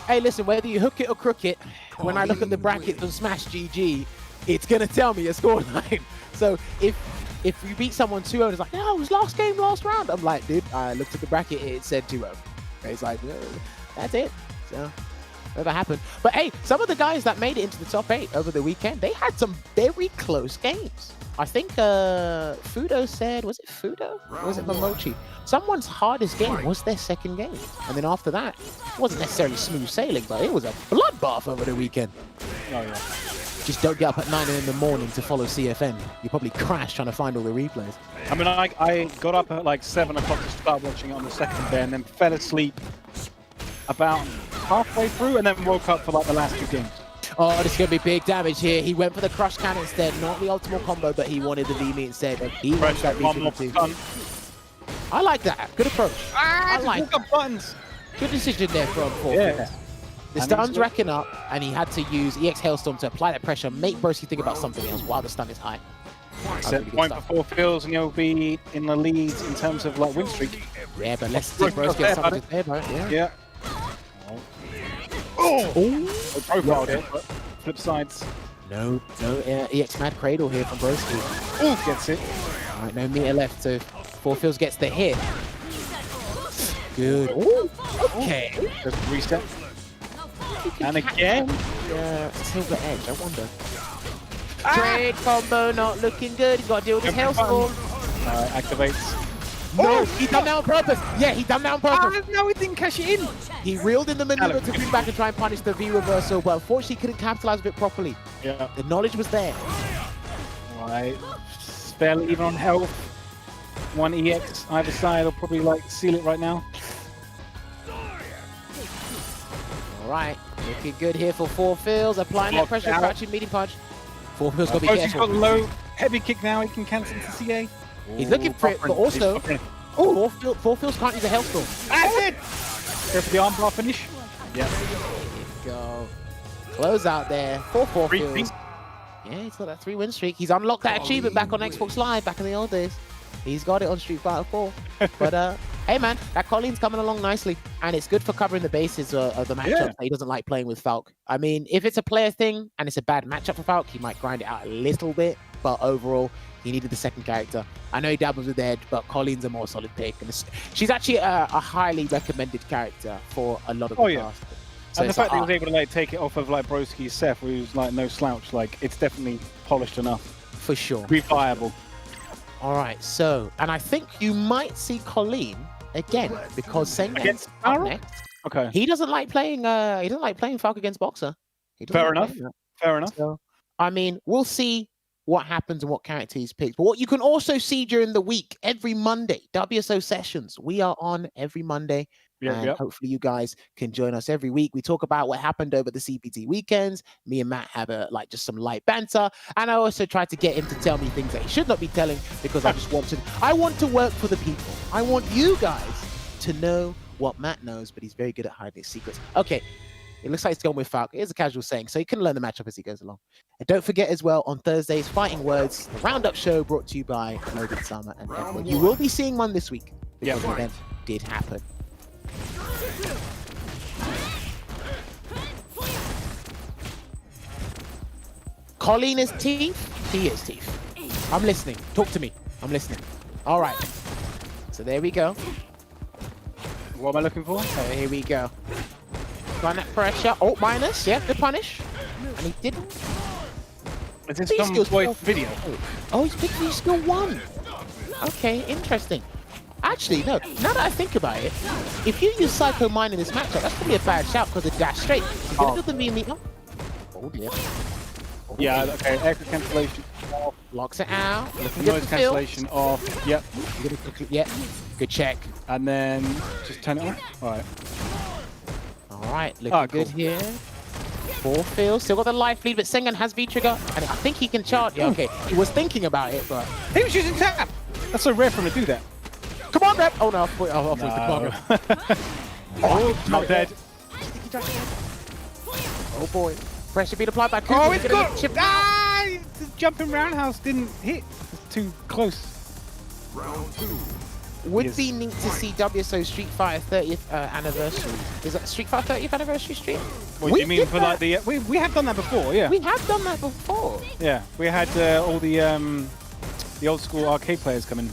Hey, listen, whether you hook it or crook it, when I look at the brackets on Smash GG, it's going to tell me a scoreline. So if you beat someone 2-0, it's like, no, it was last game, last round. I'm like, dude, I looked at the bracket, it said 2-0. It's like, no, that's it. So, whatever happened. But hey, some of the guys that made it into the top 8 over the weekend, they had some very close games. I think Fudo said, was it Fudo? Or was it Momochi? Someone's hardest game was their second game. And then after that, it wasn't necessarily smooth sailing, but it was a bloodbath over the weekend. Oh, yeah. Just don't get up at 9 in the morning to follow CFN. You probably crash trying to find all the replays. I mean, I got up at like 7 o'clock to start watching it on the second day and then fell asleep about halfway through and then woke up for like the last 2 games. Oh, this is going to be big damage here. He went for the crush cannon instead, not the ultimate combo, but he wanted the V-meat instead. He wants that V-meat. I like that. Good approach. I like that. Buttons. Good decision there from 4Phillz. Yeah. The stun's racking up, and he had to use EX Hailstorm to apply that pressure, make Broski think about something else while the stun is high. Set point for 4Phillz, and he'll be in the lead in terms of like win streak. Yeah, but let's see Broski get something there, bro. Yeah. Oh! Profile there, but flip sides. No EX Mad Cradle here from Broski. Oh, gets it. All right, no meter left, so 4Phillz gets the hit. Good. Ooh, okay. Just reset. And again. Yeah, Silver Edge, I wonder. Trade combo not looking good. He's got to deal with his Hailstorm. Activates. No, he done that on purpose. Yeah, he done that on purpose. No, he didn't cash it in. He reeled in the maneuver to bring back and try and punish the V reversal, but unfortunately he couldn't capitalize of it properly. Yeah. The knowledge was there. Right. Spell even on health. 1 EX either side. I'll probably like seal it right now. All right, looking good here for 4Phillz. Applying that pressure, crouching meeting punch. 4Phillz got to be careful. He's got low, heavy kick now. He can cancel into CA. He's looking for it, but also 4Phillz can't use a Hailstorm. That's it! Go for the armbar finish. Yeah. go. Close out there. 4-4. Yeah, he's got that 3-win streak. He's unlocked that achievement back on Xbox Live back in the old days. He's got it on Street Fighter 4. But hey man, that Colleen's coming along nicely, and it's good for covering the bases of the matchup. Yeah. He doesn't like playing with Falk. I mean, if it's a player thing and it's a bad matchup for Falk, he might grind it out a little bit, but overall, he needed the second character. I know he dabbles with Edge, but Colleen's a more solid pick. And she's actually a highly recommended character for a lot of the cast. So and the fact that he was able to like take it off of like Broski's Seth, who's like no slouch, like it's definitely polished enough. For sure. Be viable. All right, so, and I think you might see Colleen again because Sengan's up next. Okay. He doesn't like playing. He doesn't like playing Falk against Boxer. Fair enough. Fair enough. So, I mean, we'll see what happens and what character he's picked. But what you can also see during the week, every Monday, WSO Sessions. We are on every Monday. And hopefully you guys can join us every week. We talk about what happened over the CPT weekends. Me and Matt have just some light banter. And I also try to get him to tell me things that he should not be telling because I want to work for the people. I want you guys to know what Matt knows, but he's very good at hiding his secrets. Okay. It looks like he's going with Falk. It is a casual saying, so you can learn the matchup as he goes along. And don't forget as well, on Thursdays, Fighting Words, the Roundup Show brought to you by Logan Sama and Edward. You will be seeing one this week because the event did happen. Colleen is Teeth. He is Teeth. I'm listening. Talk to me. I'm listening. All right. So there we go. What am I looking for? So here we go. Got that pressure. Oh, minus. Yeah, good punish. And he didn't. Is this some boy video? Oh, he's picked V skill 1. Okay, interesting. Actually, no. Now that I think about it, if you use Psycho Mine in this matchup, that's probably a bad shout because it dashed straight. He's going to do the meter. Oh, yeah. Oh, yeah, okay. Echo cancellation off. Locks it out. Noise cancellation off. Yep. Yep. Good check. And then just turn it off. All right. All right, looking good here. 4Phillz, still got the life lead, but Sengan has V-trigger, and I think he can charge. Yeah, okay, he was thinking about it, but... He was using tap! That's so rare for him to do that. Come on, Rep! Oh, no, off the Oh, not dead. Oh, boy. Pressure being applied by Cooper. Oh, it's good! The jumping roundhouse didn't hit. It's too close. Round 2. Would be neat to see WSO Street Fighter 30th anniversary. Is that Street Fighter 30th anniversary stream? What do you mean for like the... We have done that before, yeah. We have done that before. Yeah, we had all the old school arcade players come in.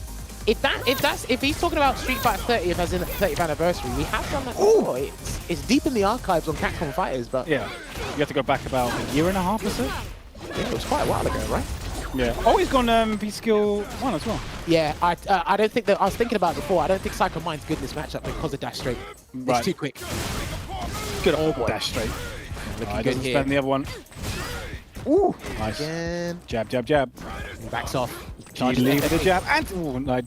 If he's talking about Street Fighter 30th as in the 30th anniversary, we have done that before. It's deep in the archives on Capcom Fighters, but... Yeah, you have to go back about a year and a half or so. Yeah, it was quite a while ago, right? Yeah. Oh, he's gone V-Skill 1 as well. Yeah, I don't think that... I was thinking about it before. I don't think Psycho Mine's good in this matchup because of dash straight. It's too quick. Good old boy. Dash straight. Looking good here. Spend the other one. Ooh. Nice. Again. Jab, jab, jab. He backs off. Charge leave the jab. And... Ooh, no.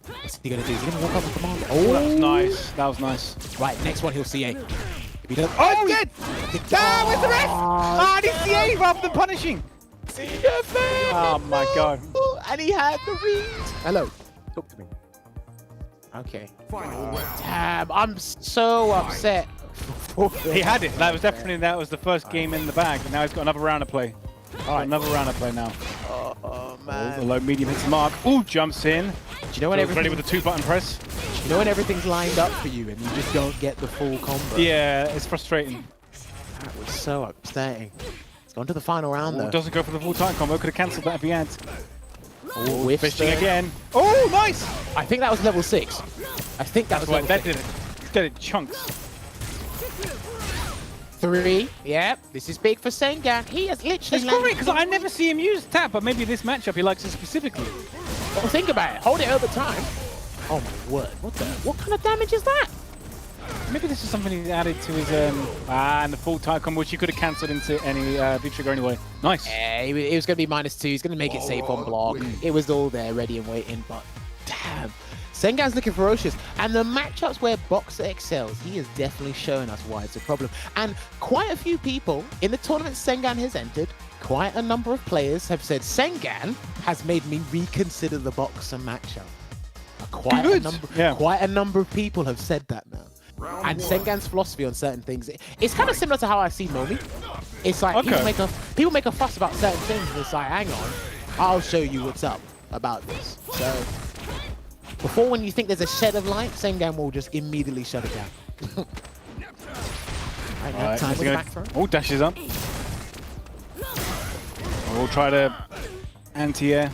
What's he going to do? Is he going to walk up with command? Oh, that was nice. That was nice. Right, next one he'll CA. If he doesn't... Oh, he's dead! Ah, where's the rest? Ah, he's CA rather than punishing. Oh my god. And he had the read. Hello. Talk to me. Okay. Damn, I'm so upset. He had it. That was the first game in the bag. And now he's got another round to play. All right, another round to play now. Oh man. The low medium hits the mark. Ooh, jumps in. Do you know when ready with the 2-button press? You know when everything's lined up for you and you just don't get the full combo? Yeah, it's frustrating. That was so upsetting. Gone to the final round, though. Doesn't go for the full time combo. Could have cancelled that if he had. Oh, fishing again. Oh, nice! I think that was level 6. I think that was level 6. That did it. Did it chunks. 3. Yep. This is big for Sengan. He has literally... It's great, because I never see him use tap, but maybe this matchup he likes it specifically. Well, think about it. Hold it over time. Oh, my word. What kind of damage is that? Maybe this is something he added to his and the full time combo, which he could have cancelled into any V-trigger anyway. Nice. Yeah, it was going to be -2. He's going to make it safe on block. It was all there, ready and waiting. But damn, Sengan's looking ferocious. And the matchups where Boxer excels, he is definitely showing us why it's a problem. And quite a few people in the tournament Sengan has entered, quite a number of players have said Sengan has made me reconsider the Boxer matchup. Quite a number of people have said that now. And Sengan's philosophy on certain things, it's kind of similar to how I see Momi. It's like people make a fuss about certain things, and it's like, hang on, I'll show you what's up about this. So before, when you think there's a shed of light, Sengan will just immediately shut it down. Right, time for the back throw. Oh, dashes up. We'll try to anti-air.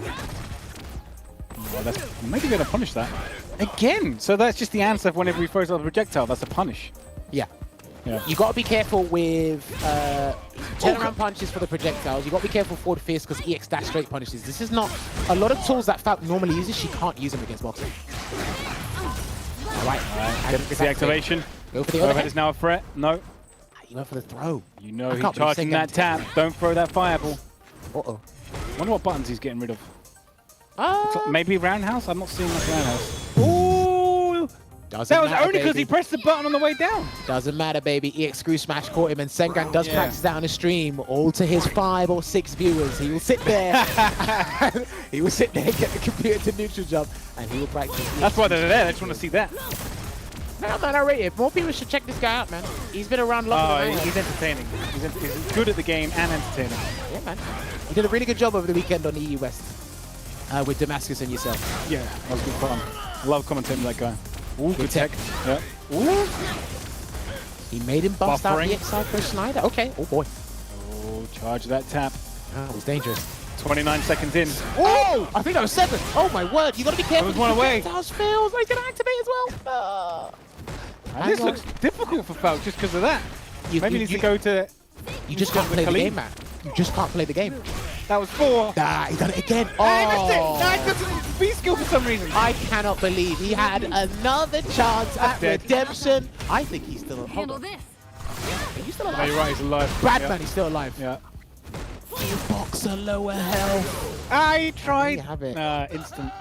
Oh, that's maybe going to punish that. Again! So that's just the answer whenever he throws out a projectile. That's a punish. Yeah. Yeah. You got to be careful with turnaround punches for the projectiles. You got to be careful for 4Phillz because EX dash straight punishes. This is not a lot of tools that Falk normally uses. She can't use them against boxing. All right. Get the activation. Go for the overhead overhead. is now a threat. No. He went for the throw. You know he's charging that tap. Don't throw that fireball. Uh-oh. Wonder what buttons he's getting rid of. Maybe roundhouse? I'm not seeing much roundhouse. Ooh! That was only because he pressed the button on the way down. Doesn't matter, baby. EX screw smash caught him, and Sengan does practice that on his stream. All to his 5 or 6 viewers. He will sit there. He will sit there and get the computer to neutral jump, and he will practice. That's why they're there. They just want to see that. No, man, I rate it. More people should check this guy out, man. He's been around longer than I have. He's entertaining. He's good at the game and entertaining. Yeah, man. He did a really good job over the weekend on EU West with Damascus and yourself. Yeah, that was good fun. I love commentating that guy. Ooh, good tech. Yeah. Ooh. He made him bust out the X-side for Schneider. Okay. Oh, boy. Oh, charge that tap. Oh, it was dangerous. 29 seconds in. Oh! I think that was 7. Oh, my word. You got to be careful. There was one away. Falk fails. He's going to activate as well. This looks difficult for Falk just because of that. Maybe he needs to go to... You just can't play the game, man. You just can't play the game. That was 4. Nah, he done it again. Oh! I missed it! No, it's B-skill for some reason. I cannot believe he had another chance at redemption. I think he's still alive. Hold on. He's still alive. No, you're right, he's alive. Bradman, he's still alive. Yeah. Boxer lower health. I tried. There you have it. Instant.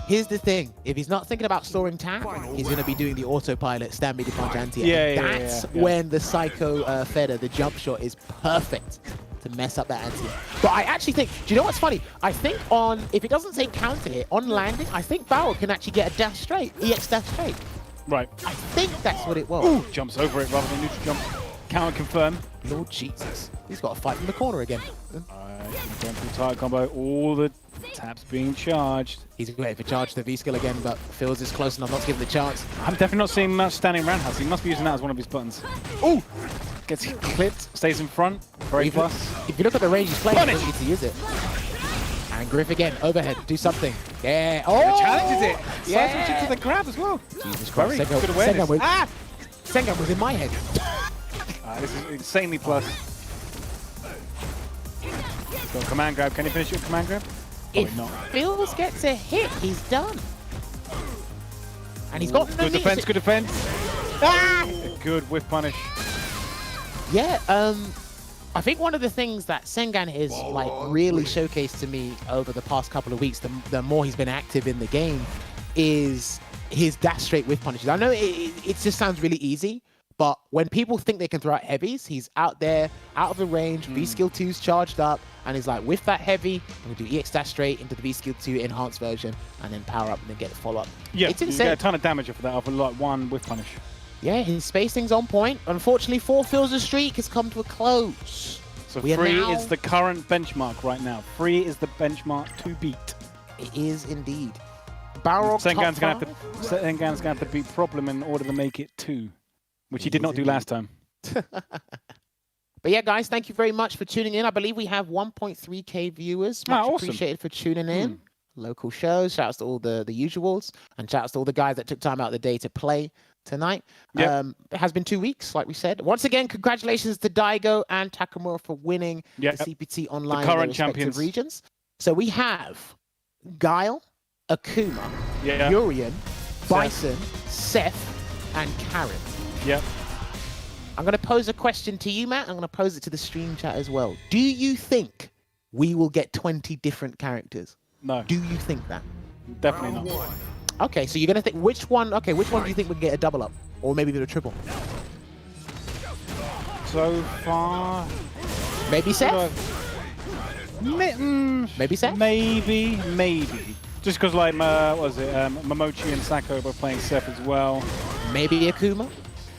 Here's the thing. If he's not thinking about storing tap, he's going to be doing the autopilot stand media punch anti-air. That's when the Psycho Feder, the jump shot, is perfect to mess up that anti-air. But I actually think, do you know what's funny? I think if it doesn't say counter hit, on landing, I think Barrel can actually get a dash straight, EX dash straight. Right. I think that's what it was. Ooh, jumps over it rather than neutral jump. Counter confirm. Lord Jesus. He's got to fight from the corner again. Alright, going through target combo. All the taps being charged. He's waiting for charge to V-skill again, but Phillz is close enough not to give him the chance. I'm definitely not seeing much standing roundhouse. He must be using that as one of his buttons. Ooh! Gets clipped, stays in front. Very plus. If you look at the range he's playing, he doesn't need to use it. And Griff again, overhead, do something. Yeah. Oh! Challenges it. Yeah. Side switch to the grab as well. Jesus Christ. Very good awareness. Sengan was in my head. This is insanely plus. Got a command grab. Can you finish your command grab? If Phillz gets a hit, he's done. And he's got good defense, good defense. A good whiff punish. Yeah, I think one of the things that Sengan is like really showcased to me over the past couple of weeks, the more he's been active in the game, is his dash straight whiff punishes. I know it just sounds really easy, but when people think they can throw out heavies, he's out there, out of the range, V-skill 2's charged up, and he's like, with that heavy, I'm gonna do EX dash straight into the V-skill 2 enhanced version, and then power up and then get the follow-up. Yeah, it's you insane. get a ton of damage off of that, off of like one whiff punish. Yeah, his spacing's on point. Unfortunately, 4Phillz' streak has come to a close. So 3 is the current benchmark right now. 3 is the benchmark to beat. It is indeed. Balrog Sengan's gonna have to beat Problem in order to make it 2, which he did not do last time. But yeah, guys, thank you very much for tuning in. I believe we have 1.3k viewers. Much appreciated for tuning in. Local shows. Shout outs to all the usuals, and shout outs to all the guys that took time out of the day to play tonight. It has been 2 weeks, like we said. Once again, congratulations to Daigo and Takamura for winning the CPT Online the current in their respective champions. regions. So we have Guile, Akuma, Urian, Bison, Seth, and Karen. Yep. I'm going to pose a question to you, Matt. I'm going to pose it to the stream chat as well. Do you think we will get 20 different characters? No. Do you think that? Definitely not. Okay, so you're going to think which one? Okay, which one do you think would get a double up, or maybe even a triple? So far, maybe Seth. Maybe Seth. Maybe. Just because like what was it? Momochi and Sako were playing Seth as well. Maybe Akuma?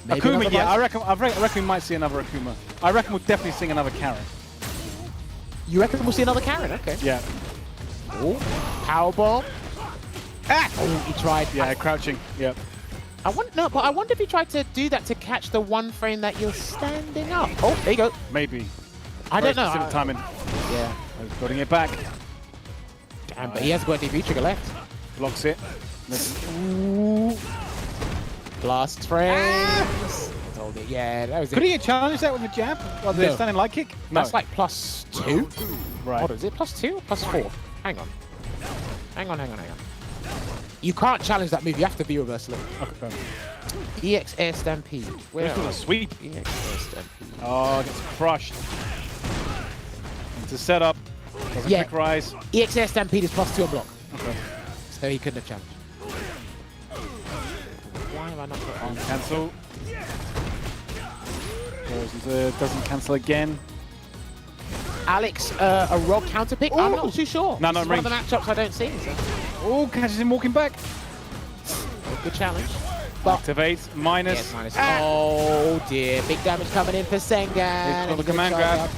Maybe Akuma, another yeah, Bison? I reckon we might see another Akuma. I reckon we'll definitely see another Karen. You reckon we'll see another Karen? Okay. Yeah. Oh, powerbomb. Ah! Oh, he tried. Yeah, crouching. Yep. I wonder if he tried to do that to catch the one frame that you're standing up. Oh, there you go. Maybe. I don't know. Specific timing. Yeah. Putting it back. Damn, but he has got a DV trigger left. Blocks it. Ooh. Blast frames. Hold it. Yeah, that was it. Could he challenge that with a jab? Or the standing light kick? No. That's like +2. Right. Hold on, is it +2 or +4? Hang on. Hang on. You can't challenge that move. You have to be reversal it. Okay. EX Air Stampede. Where This was a sweep. EX Air Stampede. Oh, gets crushed. Into setup. Does a quick rise. EX Air Stampede is +2 on block. Okay. So he couldn't have challenged. Why have I not put on? Cancel. Doesn't cancel again. Alex, a Rob counter pick? I'm not too sure. No, This is no, one of the matchups I don't see. So. Oh, catches him walking back. Good challenge. But Activates. Minus. yes, minus. Oh dear. Big damage coming in for Sengan. Got the command grab.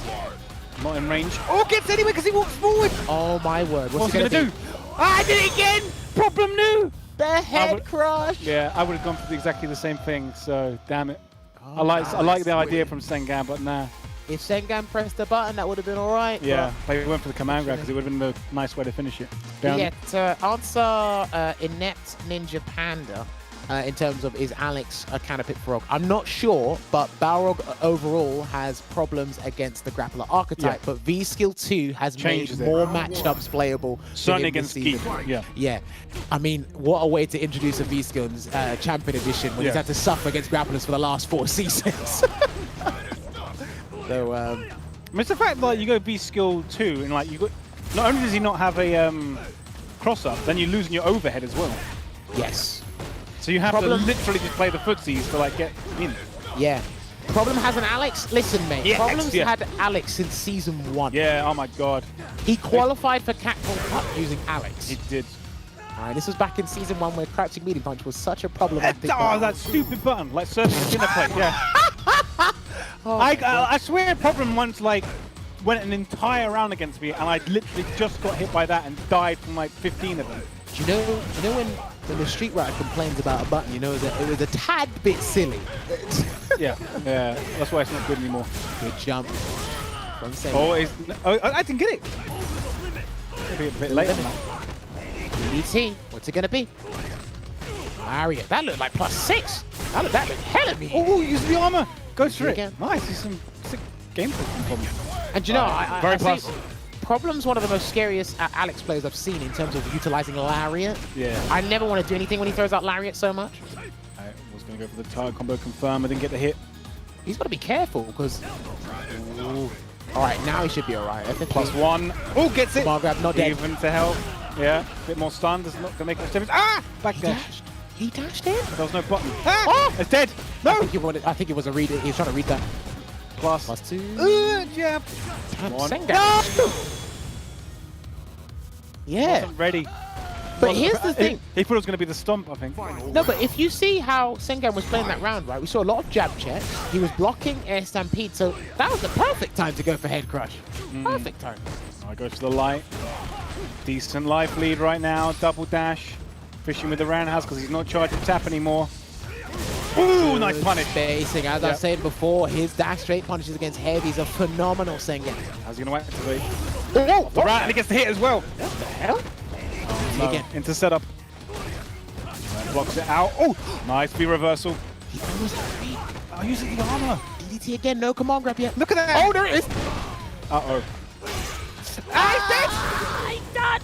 Not in range. Oh, gets anywhere because he walks forward. Oh my word. What's he going to do? I did it again! Problem new. The head crush. Yeah, I would have gone for exactly the same thing, so damn it. Oh, I like the idea from Sengan, but nah. If Sengan pressed the button, that would have been alright. Yeah, they went for the command grab because it would have been the nice way to finish it. Down. Yeah, to answer Inept Ninja Panda in terms of is Alex a counter pick for Rogue? I'm not sure, but Balrog overall has problems against the grappler archetype, but V-Skill 2 has Changes made more matchups playable. Certainly against Geek. Yeah. Yeah. I mean, what a way to introduce a V-Skill in Champion Edition when he's had to suffer against grapplers for the last 4 seasons. So, I mean, it's the fact that like, you go V-Skill 2 and like you got, not only does he not have a cross-up, then you're losing your overhead as well. yes. So you have to literally just play the footsies to like get in. Yeah. Problem has an Alex. Listen, mate. Yeah, Problem's had Alex since season 1. Yeah, oh my god. He qualified for Capcom Cup using Alex. He did. This was back in season 1 where crouching medium punch was such a problematic Oh, that stupid button, like surfing dinner plate, yeah. I swear Problem once like went an entire round against me and I literally just got hit by that and died from like 15 of them. Do you know when the Street Writer complains about a button, you know that it was a tad bit silly. yeah, that's why it's not good anymore. Good jump from Sengan. I didn't get it. Maybe a bit late on that. DDT, what's it gonna be? Mario, that looked like +6. That looked hella mean. Oh, use the armor. Goes for it. Again. Nice, there's some sick gameplay from Problem. And you know, I very say plus. Problem's one of the most scariest Alex players I've seen in terms of utilizing Lariat. Yeah. I never want to do anything when he throws out Lariat so much. I was going to go for the target combo confirm. I didn't get the hit. He's got to be careful because... All right, now he should be all right. +1. Oh, gets it. Command grab, not dead. Even to health. Yeah, a bit more stun. Does not going to make much difference. Ah! Back He there. dashed. He dashed in. There was no button. Ah! Oh! It's dead. No! I think it was a read. He was trying to read that. +2. Jab. Sengan. No! Yeah. Wasn't ready. But here's the thing. He thought it was going to be the stomp, I think. No, but if you see how Sengan was playing that round, right, we saw a lot of jab checks. He was blocking air stampede, so that was the perfect time to go for head crush. Perfect time. I go to the light. Decent life lead right now. Double dash. Fishing with the roundhouse because he's not charging tap anymore. Ooh, nice punish. Spacing. As I said before, his dash straight punishes against heavies are phenomenal, Sengan. How's he going to activate? Oh, The right, and he gets the hit as well. What the hell? No, Again. into setup. Blocks it out. Oh, nice V reversal. He almost had me. Oh, using the armor. DDT again, no command grab yet. Look at that. Oh, there it is. Uh-oh. He's done.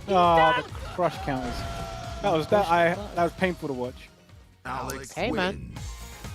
Oh, the crush counters. That was painful to watch. Alex Hey, wins. man.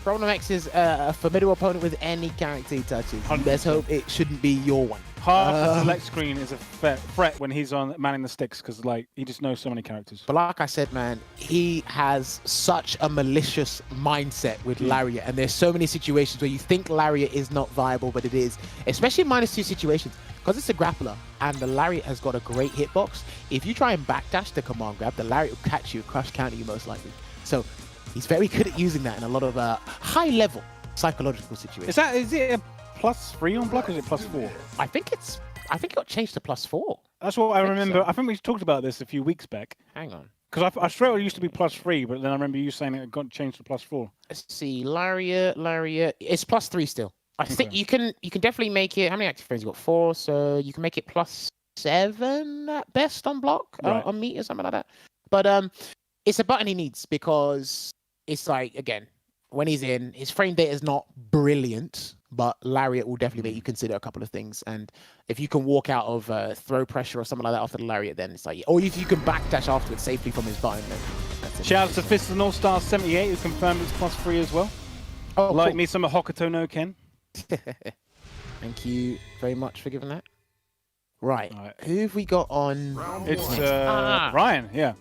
Problem X is a formidable opponent with any character he touches. Let's hope it shouldn't be your one. Half the select screen is a threat when he's on manning the sticks because like he just knows so many characters. But like I said, man, he has such a malicious mindset with Lariat, and there's so many situations where you think Lariat is not viable, but it is, especially in -2 situations, because it's a grappler, and the Lariat has got a great hitbox. If you try and backdash the command grab, the Lariat will catch you, crush counter you most likely. So He's very good at using that in a lot of high-level psychological situations. Is it a +3 on block, or is it +4? I think it got changed to +4. That's what I remember. So. I think we talked about this a few weeks back. Hang on. Because I swear it used to be +3, but then I remember you saying it got changed to +4. Let's see, Lariat. It's +3 still. I think you can definitely make it. How many active frames you got? 4, so you can make it +7 at best on block, on meat or something like that. But it's a button he needs because it's like, again, when he's in, his frame data is not brilliant, but Lariat will definitely make you consider a couple of things. And if you can walk out of throw pressure or something like that after the Lariat, then it's like, or if you can backdash afterwards safely from his button, then that's it. Shout out to Fist and All Star 78 who confirmed it's +3 as well. Oh, like cool. me some Hokuto no Ken. Thank you very much for giving that. Right. Who have we got on? It's Ryan, yeah.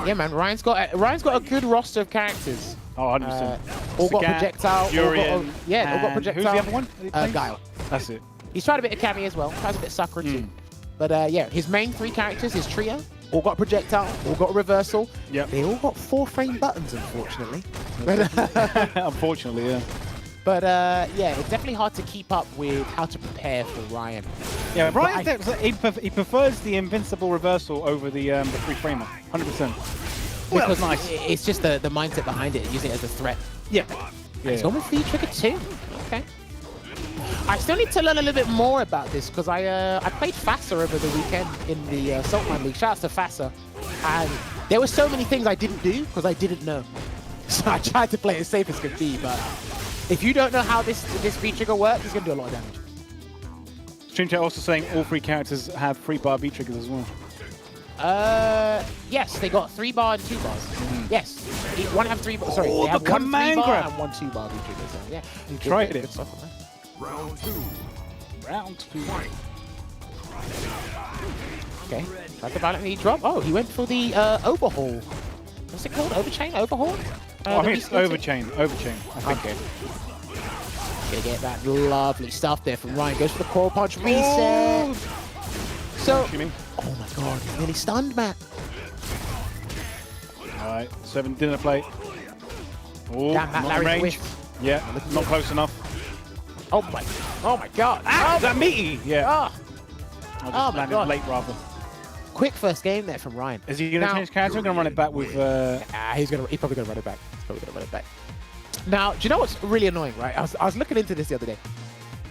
Yeah, man. Ryan's got a good roster of characters. Oh, 100%. All got projectile. All got projectile. Who's the other one? Guile. That's it. He's tried a bit of Cammy as well. Tries a bit of Sakura too. But yeah, his main 3 characters, his trio, all got projectile, all got reversal. Yep. They all got 4-frame buttons, unfortunately. Unfortunately, yeah. But yeah, it's definitely hard to keep up with how to prepare for Ryan. Yeah, Ryan, he prefers the invincible reversal over the 3-framer, 100%. Because nice. It's just the mindset behind it, using it as a threat. Yeah. He's gone with V-Trigger too. Okay. I still need to learn a little bit more about this because I played FASA over the weekend in the Saltman League. Shouts to FASA. And there were so many things I didn't do because I didn't know. So I tried to play it as safe as could be, but if you don't know how this V-Trigger works, it's going to do a lot of damage. Stream chat also saying all 3 characters have 3-bar V-Triggers as well. Yes, they got 3-bar and 2-bars. Yes, one have 3-bar. Sorry, they have one 3-bar and one 2-bar V-Triggers. So, yeah, you tried it. Round 2. Round 2. Okay, tried to violently drop. Oh, he went for the overhaul. What's it called? Overchain? Overhaul? I think it's Overchain. Overchain. Okay. Gonna get that lovely stuff there from Ryan. Goes for the Coral Punch reset. So, oh my god, he's nearly stunned, Matt. Alright, 7 dinner plate. Oh, damn, that not in range. Yeah, not close enough. Oh my god. Ah, is that meaty? Yeah. Oh, I just landed late rather. Quick first game there from Ryan. Is he going to change character or going to run it back with... He's probably going to run it back. Now, do you know what's really annoying, right? I was looking into this the other day.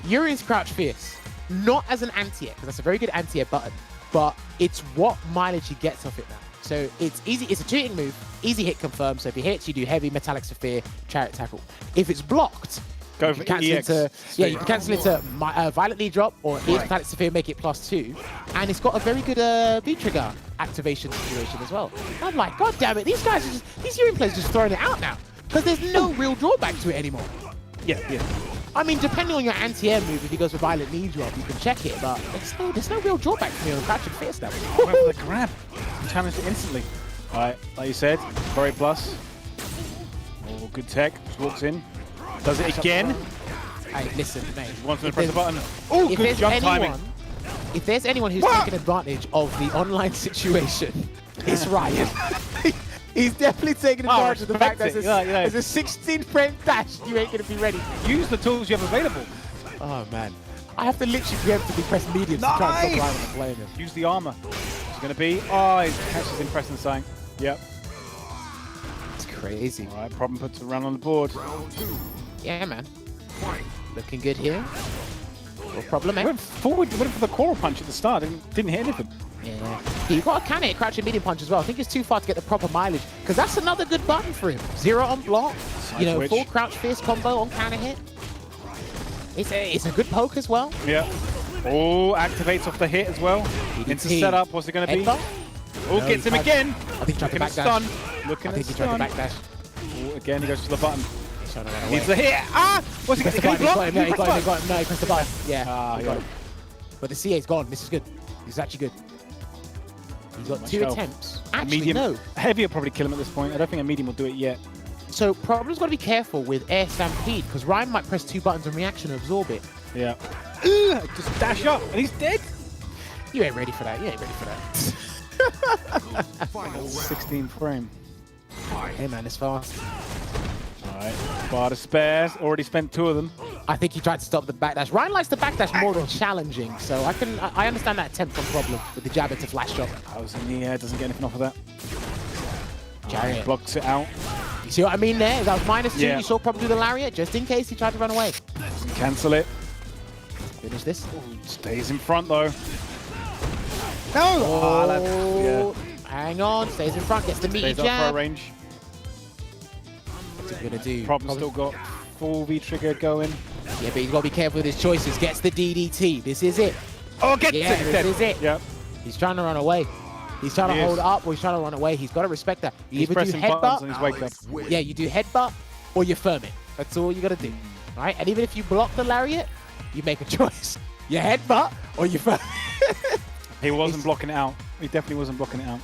Urian's Crouch Fierce, not as an anti-air, because that's a very good anti-air button, but it's what mileage he gets off it now. So it's easy, it's a cheating move, easy hit confirm, so if he hits, you do heavy, metallic sphere, chariot tackle. If it's blocked, go for EX. You can cancel into violently drop or metallic sphere, make it +2, and it's got a very good V-trigger activation situation as well. I'm like, god damn it, these guys are just, these Urian players are just throwing it out now, because there's no real drawback to it anymore. Yeah. I mean, depending on your anti-air move, if he goes for violent knee drop, you can check it, but there's no real drawback for me on Crouch and Fierce level. Went for the grab. Challenged it instantly. Alright, like you said, very plus. Oh, good tech. Just walks in. Does it again. Hey, listen, mate. Wants to press the button. Oh, good jump timing. If there's anyone who's taken advantage of the online situation, it's Ryan. He's definitely taking advantage of the fact that there's a 16-frame dash. You ain't going to be ready. Use the tools you have available. Oh, man. I have to literally preemptively press medium to try and stop Ryan when I'm playing him. Use the armor. It's going to be... Oh, he catches him pressing something. Yep. It's crazy. All right, problem puts a run on the board. Yeah, man. Looking good here. No problem, man. Went forward, went for the coral punch at the start. Didn't hit anything. Yeah. You got a can hit, crouching medium punch as well. I think it's too far to get the proper mileage, because that's another good button for him. 0 on block, full crouch fierce combo on counter hit. It's a good poke as well. Yeah. Oh, activates off the hit as well. Into setup. What's it going to be? Oh, gets him again. I think he tried to backdash. Looking at he tried to backdash. Oh, again, he goes to the button. Needs the hit. Ah! What's he going to block? He got him. No, he pressed the button. Yeah. He got him. But the CA's gone. This is good. This is actually good. He's got 2 attempts. Actually, medium, no. Heavy will probably kill him at this point. I don't think a medium will do it yet. So Problem's got to be careful with Air Stampede, because Ryan might press 2 buttons in reaction and absorb it. Yeah. Just dash up, and he's dead. You ain't ready for that. You ain't ready for that. Final 16 frame. Hey man, it's fast. Alright, bar to spares. Already spent 2 of them. I think he tried to stop the backdash. Ryan likes the backdash more than challenging, so I understand that attempt from Problem with the jab into flash shot. I was in the air, doesn't get anything off of that. Chariot. Blocks it out. You see what I mean there? That was -2. Yeah. You saw Problem do the lariat just in case he tried to run away. Doesn't cancel it. Finish this. Stays in front though. No! Oh, hang on. Stays in front. Gets the meaty Stays up jab. for a range. What's he gonna do? Problem still got full V trigger going. Yeah, but he's got to be careful with his choices. Gets the DDT. This is it. Oh, gets Yeah, it! this is it. Yep. He's trying to run away. He's trying to hold up or he's trying to run away. He's got to respect that. You He's either do pressing buttons on headbutt. his wake up. Yeah, you do headbutt or you firm it. That's all you got to do. Right? And even if you block the lariat, you make a choice. You headbutt or you firm it. He wasn't blocking it out. He definitely wasn't blocking it out.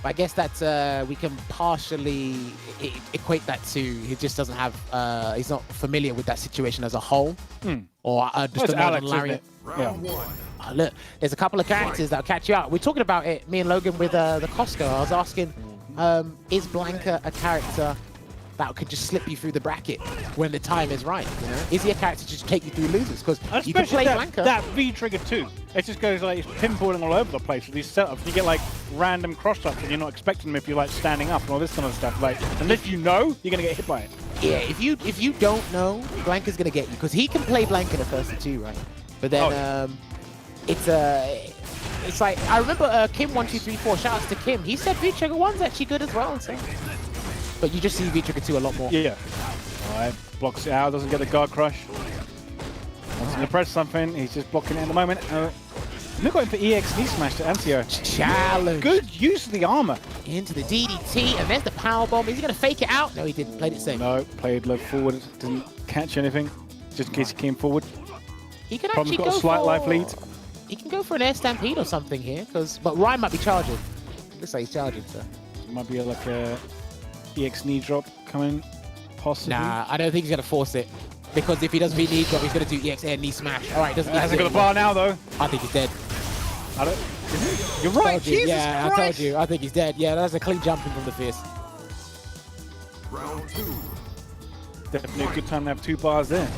I guess that's we can partially equate that to he just doesn't have he's not familiar with that situation as a whole, or just a Alex, lariat. Round 1. Look, there's a couple of characters that'll catch you out. We're talking about it, me and Logan, with the Costco. I was asking, is Blanca a character that could just slip you through the bracket when the time is right? You know, is he a character to just take you through losers? Because you can play Blanca. That V trigger too. It just goes like it's pinballing all over the place with these setups. You get like random cross ups and you're not expecting them if you're like standing up and all this kind of stuff. Like unless you know, you're gonna get hit by it. Yeah, if you don't know, Blanca's gonna get you because he can play Blanca the first two, right? But then it's like I remember Kim1234. Shout outs to Kim. He said V trigger 1's actually good as well. So. But you just see V trigger 2 a lot more. Yeah. All right, blocks it out. Doesn't get the guard crush. Wants to press something. He's just blocking it at the moment. Look at him for EX knee smash to anti-air. Challenge. Good use of the armor. Into the DDT, and there's the power bomb. Is he gonna fake it out? No, he didn't. Played it safe. No, played low forward. Didn't catch anything. Just in case he came forward. He can Problem's actually got go a slight for, life lead. He can go for an air stampede or something here, but Ryan might be charging. Looks like he's charging, so. Might be like a EX knee drop coming, possibly. Nah, I don't think he's gonna force it. Because if he doesn't beat knee drop, he's gonna do EX air knee smash. All right, doesn't. He hasn't got a bar now though. I think he's dead. I don't. You're right. Jesus yeah, Christ. I told you. I think he's dead. Yeah, that's a clean jumping from the fierce. Round 2. Definitely a good time to have 2 bars there.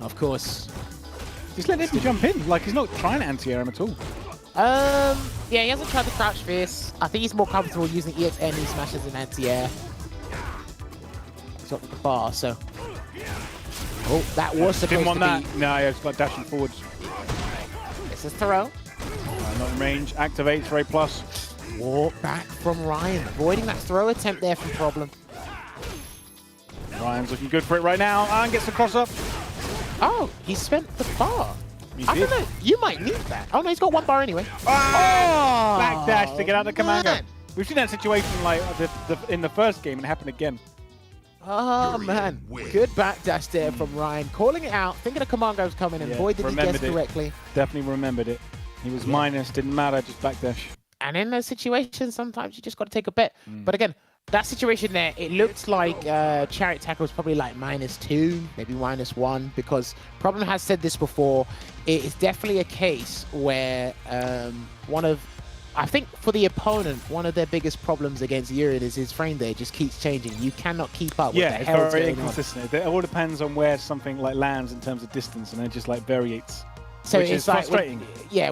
Of course. Just let him jump in. Like he's not trying to anti-air him at all. Yeah, he hasn't tried the crouch fierce. I think he's more comfortable using EX air knee smashes than anti-air. He's got the bar, so. Oh, that was supposed Didn't want to that. be. No, yeah, it's got dashing forwards. This is throw. Not in range. Activates Ray Plus. Walk back from Ryan, avoiding that throw attempt there from Problem. Ryan's looking good for it right now. And gets the cross up. Oh, he spent the bar. He I did. don't know. You might need that. Oh no, he's got 1 bar anyway. Oh! Backdash to get out the commando. man. We've seen that situation like in the first game and it happened again. Oh man, good backdash there from Ryan. Calling it out, thinking a commando was coming and boy did he guess correctly. Definitely remembered it. He was minus, didn't matter, just backdash. And in those situations, sometimes you just got to take a bet. But again, that situation there, it looked like Chariot Tackle was probably like -2, maybe -1, because Problem has said this before. It is definitely a case where I think for the opponent, one of their biggest problems against Urine is his frame there just keeps changing. You cannot keep up with the it's hell's very going on. inconsistent. It all depends on where something like lands in terms of distance and then it just like variates. So which it's is like, frustrating.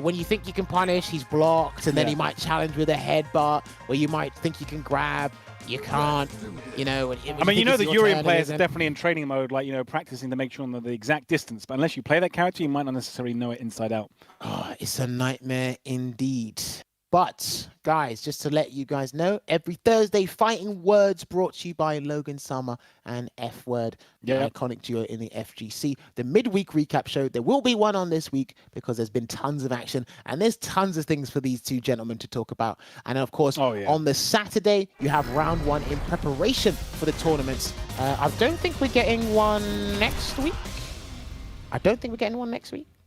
when you think you can punish, he's blocked, and then he might challenge with a headbutt, or you might think you can grab, you can't, you know. I mean, you know the Urian players are definitely in training mode, like, you know, practicing to make sure on the exact distance, but unless you play that character, you might not necessarily know it inside out. Oh, it's a nightmare indeed. But, guys, just to let you guys know, every Thursday, Fighting Words brought to you by Logan Summer and F-Word, the iconic duo in the FGC. The midweek recap show, there will be one on this week because there's been tons of action and there's tons of things for these two gentlemen to talk about. And, of course, on the Saturday, you have round 1 in preparation for the tournaments. I don't think we're getting one next week.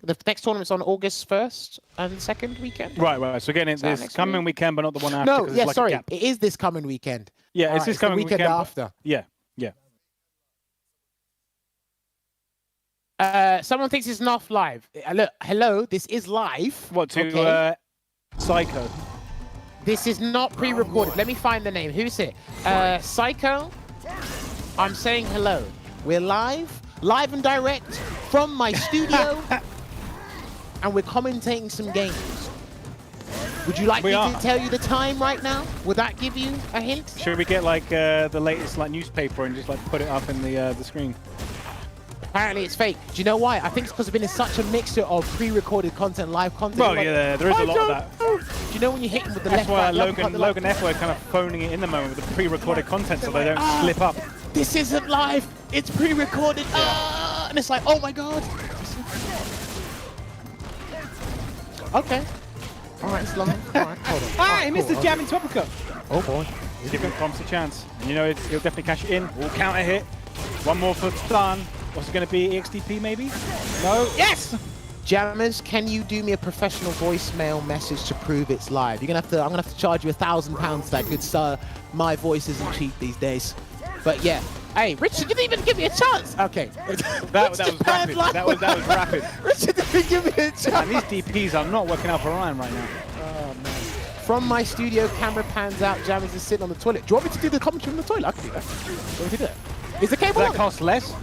The next tournament's on August 1st and 2nd weekend. Right. So again, it's this coming weekend, but not the one after. No, like sorry. It is this coming weekend. Yeah, it's this coming weekend after. Yeah. Someone thinks it's not live. Look, hello, this is live. What, to Psycho? This is not pre-recorded. Let me find the name. Who's it? Psycho. I'm saying hello. We're live and direct from my studio, and we're commentating some games. Would you like me to tell you the time right now? Would that give you a hint? Should we get like the latest like newspaper and just like put it up in the screen? Apparently it's fake. Do you know why? I think it's because it's been in such a mixture of pre-recorded content, live content. Well, yeah, there is a lot of that. Do you know when you hit him with the That's left? why Logan F were kind of phoning it in the moment with the pre-recorded content so they don't slip up. This isn't live. It's pre-recorded. And it's like, oh my god. Okay. All right, it's long. All right, hold on. He missed the jab into uppercut. Oh boy. Giving Confz a chance. And you know he'll definitely cash it in. We'll counter hit. One more for stun. What's it going to be? EXDP maybe? No. Yes! Jammers, can you do me a professional voicemail message to prove it's live? I'm gonna have to charge you £1,000 for that, good sir. My voice isn't cheap these days. But yeah. Hey, Richard didn't even give me a chance. Okay. that was rapid. That was rapid. Richard didn't give me a chance. And these DPs are not working out for Ryan right now. Oh man. From my studio, camera pans out, Jammers is sitting on the toilet. Do you want me to do the commentary on the toilet? I can do that. Do you want me to do that? Is the cable Does that cost less?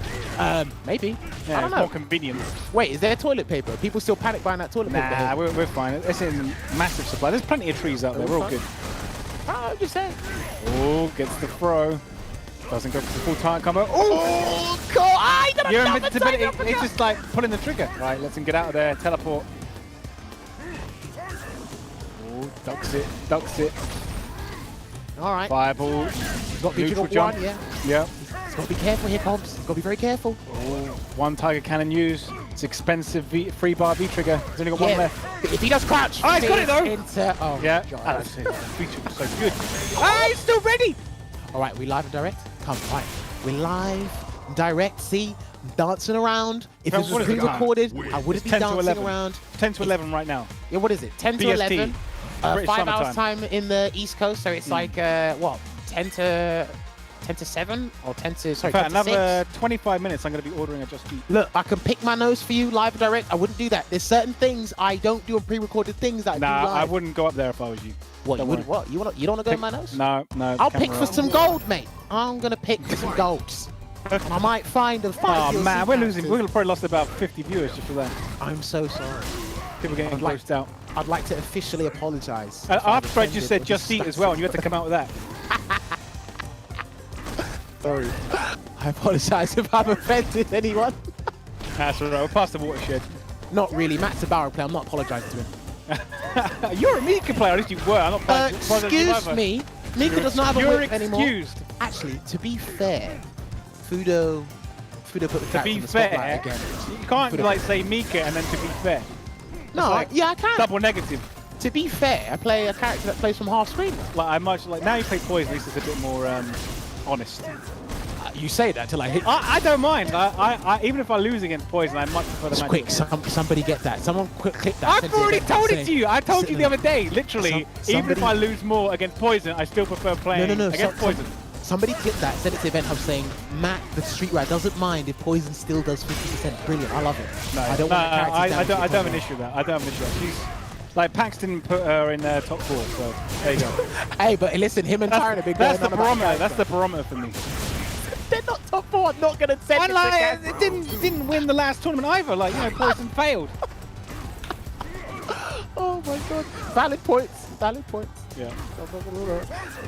Maybe. Yeah, I don't it's know. more convenient. Wait, is there toilet paper? People still panic buying that toilet paper? Nah, we're fine. It's in massive supply. There's plenty of trees out there. We're all good. Oh, I'm just saying. Oh, gets the throw. Doesn't go for the full time combo. Oh, God! Your invincibility, it's just like pulling the trigger. Right, lets him get out of there. Teleport. Oh, ducks it. All right. Fireball. He's got neutral jump. One, yeah. Yeah. He's got to be careful here, Confz. He's got to be very careful. Oh, one Tiger Cannon use. It's expensive free bar V trigger. He's only got one left. If he does crouch, oh, he's got it though. Oh, yeah. God. V trigger so good. Ah, he's still ready. All right, we live and direct. Come, right. We're live and direct. See, I'm dancing around. If this was pre-recorded, I wouldn't be dancing around. 10 to 11 right now. Yeah, what is it? 10 to BST. 11. 5 hours time. time in the East Coast, so it's like what? 10 to 7 or 10 to sorry. 10 to another 6. 25 minutes. I'm going to be ordering a Just Eat. Look, I can pick my nose for you live and direct. I wouldn't do that. There's certain things I don't do on pre-recorded things that I do live. I wouldn't go up there if I was you. What? You wouldn't? What? You don't want to go in my nose? No. I'll pick for some gold, mate. I'm gonna pick for some golds. I might find a 5. Oh man, we're losing. We've probably lost about 50 viewers just for that. I'm so sorry. People getting closed out. I'd like to officially apologise. After I just said Just Eat as well, and you had to come out with that. Sorry. I apologise if I've offended anyone. That's all right. We're past the watershed. Not really. Matt's a barrel player. I'm not apologising to him. You're a Mika player. At least you were. I'm not. Excuse me. Mika does not have a whip anymore. You're excused. Actually, to be fair, Fudo put the character in the spotlight again. You can't like say Mika and then to be fair. No, like yeah, I can. Double negative. To be fair, I play a character that plays from half screen. Like I much like now you play Poison. At least it's a bit more honest. You say that till I hit. I don't mind. I even if I lose against Poison, I much prefer the match. Quick, somebody get that. Someone quick click that. I've already told it to you. I told you the other day. Literally, even if I lose more against Poison, I still prefer playing against Poison. Somebody click that. Send it to Event Hub saying, Matt, the Street Rat doesn't mind if Poison still does 50%. Brilliant. I love it. No, I don't have an issue with that. I don't have an issue with that. She's like Pax didn't put her in top 4, so there you go. Hey, but listen, him and Tyron are big. That's the barometer. That's the barometer for me. They're not top 4. I'm not gonna send it. It didn't win the last tournament either. Like Poison failed. Oh my god. Valid points. Valid points. Yeah.